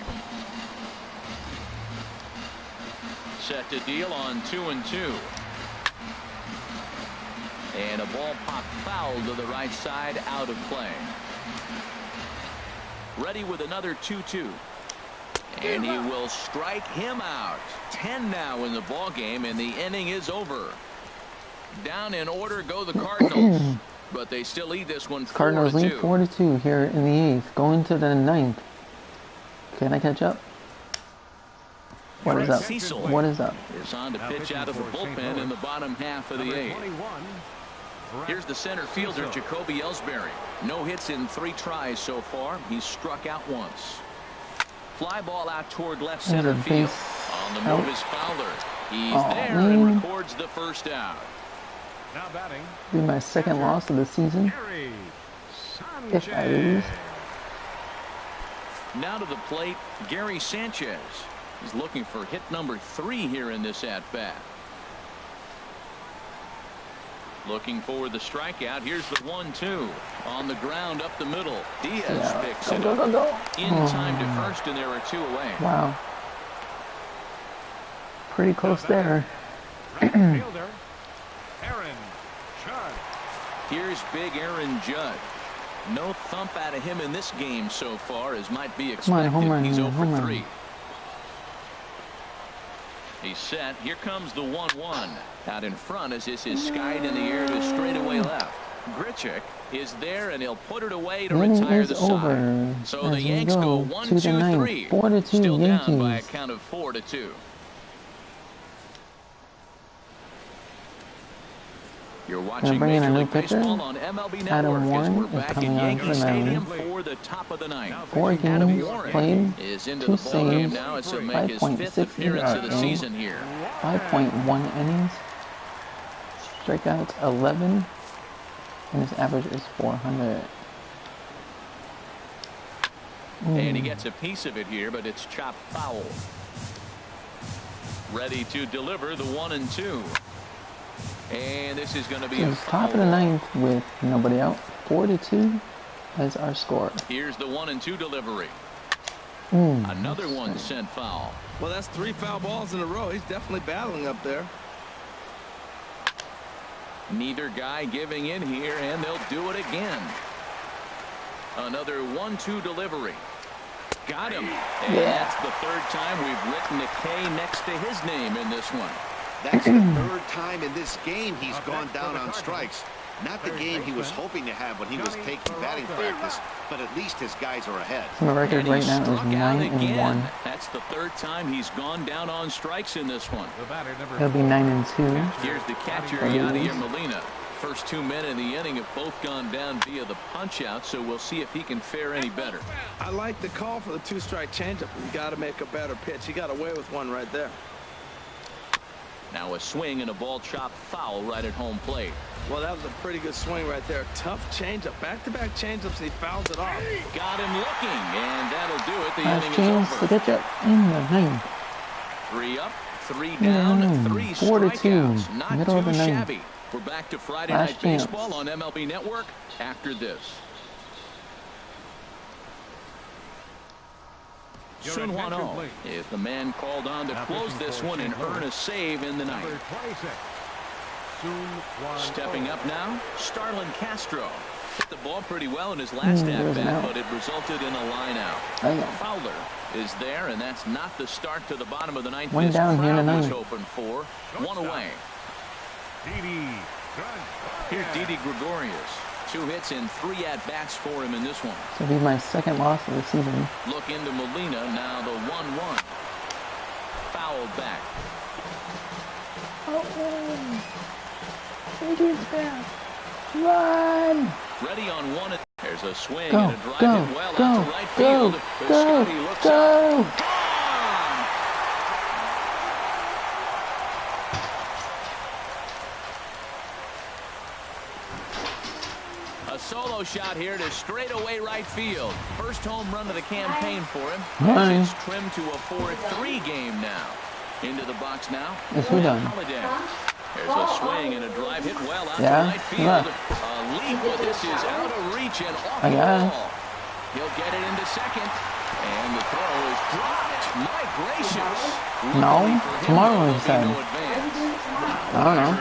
Set to deal on 2-2. And a ball popped foul to the right side, out of play. Ready with another 2-2. And he will strike him out. 10 now in the ball game, and the inning is over. Down in order go the Cardinals, but they lead lead this one 4-2. Cardinals lead 4-2 here in the 8th. Going to the 9th. Can I catch up? What is up? Cecil What is up? is on to pitch out of the bullpen in the bottom half of the 8th. Here's the center fielder, Jacoby Ellsbury. No hits in 3 tries so far. He's struck out once. Fly ball out toward left center field. On the move is Fowler. He's there and records the first out. Now batting. Be my second loss of the season. If I lose. Now to the plate, Gary Sanchez. He's looking for hit number 3 here in this at-bat. Looking for the strikeout. Here's the 1-2 on the ground up the middle. Diaz picks it up in time to first, and there are 2 away. Wow. Pretty close there. Fielder, Aaron Judge. Here's big Aaron Judge. No thump out of him in this game so far, as might be expected. Home run, He's 0 for home 3. run. He's set. Here comes the 1-1. Out in front as this is skied in the air to straightaway left. Grichuk is there, and he'll put it away to retire the side. So the Yanks go 1, 2, 3. 4-2 Still Yankees. down by a count of 4-2. You're watching Major League Baseball on MLB Network as we're back at Yankee Stadium for the top of the 9th. 4 games played, is into 2 the ball game saves, now as he'll make his 5th appearance of the season here. 5.1 innings, strikeouts 11, and his average is 400. And he gets a piece of it here, but it's chopped foul. Ready to deliver the 1-2. And this is going to be a top of the 9th with nobody out. 4-2 as our score. Here's the 1-2 delivery. Another one sent foul. Well, that's 3 foul balls in a row. He's definitely battling up there. Neither guy giving in here, and they'll do it again. Another 1-2 delivery. Got him. And that's the 3rd time we've written a K next to his name in this one. That's the 3rd time in this game he's gone down on strikes. Not the game he was hoping to have when he was taking batting practice, but at least his guys are ahead. My record right now is 9-1. That's the 3rd time he's gone down on strikes in this one. It'll be 9-2. Here's the catcher, Yadier Molina. First 2 men in the inning have both gone down via the punch-out, so we'll see if he can fare any better. I like the call for the 2-strike changeup. You got to make a better pitch. He got away with one right there. Now a swing and a ball chopped foul right at home plate. Well, that was a pretty good swing right there. Tough changeup. Back-to-back changeups, and he fouls it off. Got him looking, and that'll do it. The Last inning chance is to over. get you in the 9th. 3 up, 3 down, 3 4-2, strikeouts. Not middle of too the 9th. shabby. We're back to Friday Last Night chance. Baseball on MLB Network after this. Sun-Hwan Oh is the man called on to close this one and earn a save in the ninth. Stepping up now, Starlin Castro. Hit the ball pretty well in his last at-bat, but it resulted in a line out. Fowler is there, and that's not the start to the bottom of the ninth. One down here in the ninth. Open for one away. Here's Didi Gregorius. 2 hits and 3 at-bats for him in this one. This will be my second loss of the season. Look into Molina, now the 1-1. Fouled back. Adrian's back. Run! Ready on one. There's a swing Go, and a drive go, hit well go, out to right go, field. go, Scotty looks go. up. Gone! A solo shot here to straightaway right field. First home run of the campaign for him. He's trimmed to a 4-3 game now. Into the box now. Yes, we're done. There's a swing and a drive hit well out to right field. A leap, but this is out of reach and off the ball. He'll get it into second. And the throw is dropped. My gracious. No, tomorrow he said. I don't know.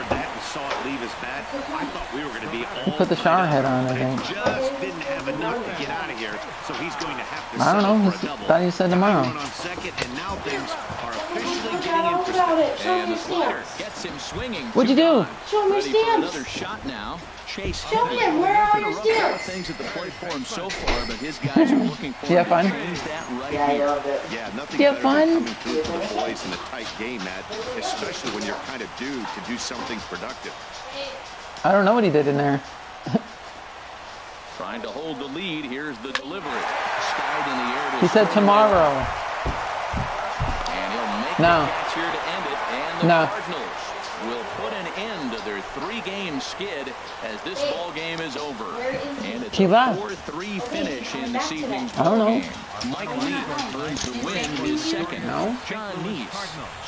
Saw it leave his bat. I thought we were going to be all He put the shower head on, I think. Just didn't have enough to get out of here, so he's going to have to I don't know. for a double. Thought he said tomorrow. On second, and now things are officially getting interesting. And the slider gets him swinging. What'd you do? Show me Ready for stamps. another shot now. Chase. Show me where are your stamps? Things at the plate for him so far, but his guys are looking for Do you have fun? him to change that right Yeah, I here. love it. Yeah, nothing Do you have better than fun? coming through for the boys in a tight game, Matt, especially when you're kind of due to do something productive. I don't know what he did in there. Trying to hold the lead. Here's the delivery. Skied in the air. He said tomorrow. And he'll make No. the catch here to end it. And the No. Cardinals will put an end to their 3-game skid as this ball game is over. And it's He a left. 4-3 finish in this evening's I don't ball know. game. Mike Lee earns the win, his second. No. John Neese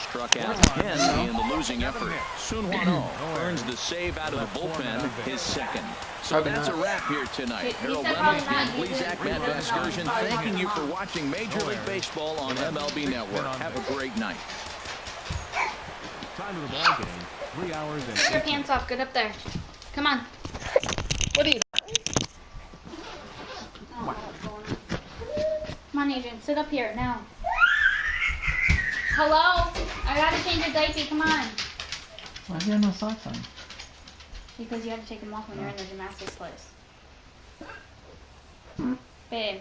struck out 10 in the losing effort. Sun Hwan-Oh earns the save out of the bullpen, his second. So that's a wrap here tonight. Harold Reynolds, Dan Plesac, Matt Vasgersian, thanking you for watching Major League Baseball on MLB Network. Have a great night. Time of the ball game, 3 hours and Take your pants off. Get up there. Come on. What are you? Come on, Adrian. Sit up here now. Hello? I gotta change your diaper. Come on. Why do you have no socks on? Because you have to take them off when you're in the gymnastics place. Babe.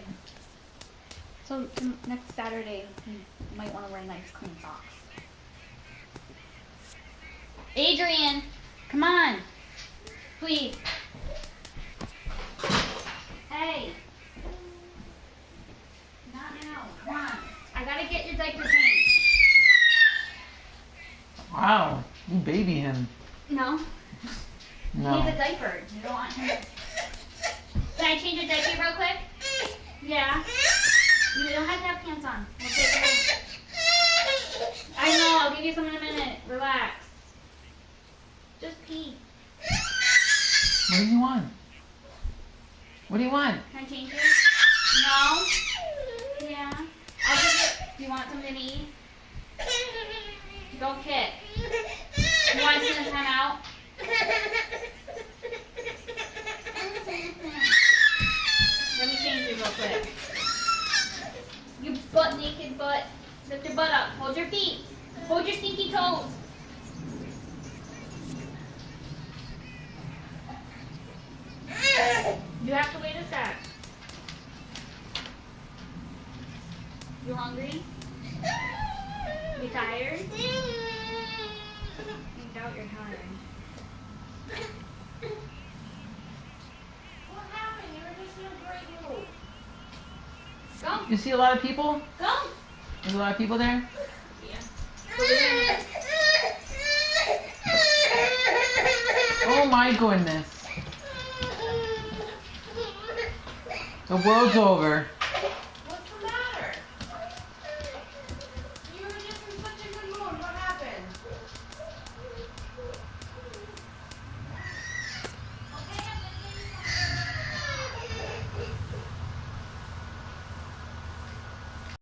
So next Saturday, you might want to wear nice clean socks. Adrian, come on. Please. Hey. Not now. Come on. I gotta get your diaper changed. Wow, you baby him. No. No. He's a diaper. You don't want him. Can I change your diaper real quick? Yeah. You don't have to have pants on. We'll take it. I know. I'll give you some in a minute. Relax. Just pee. What do you want? What do you want? Can I change it? No? Yeah. I'll give you. Do you want something to eat? Don't kick. You want to spend time out? Let me change you real quick. You butt naked butt. Lift your butt up. Hold your feet. Hold your stinky toes. You have to wait a sec. You hungry? You tired? I doubt you're tired. What happened? You were just in a great mood. Go. You see a lot of people? Go. There's a lot of people there? Yeah. Oh my goodness. The world's over.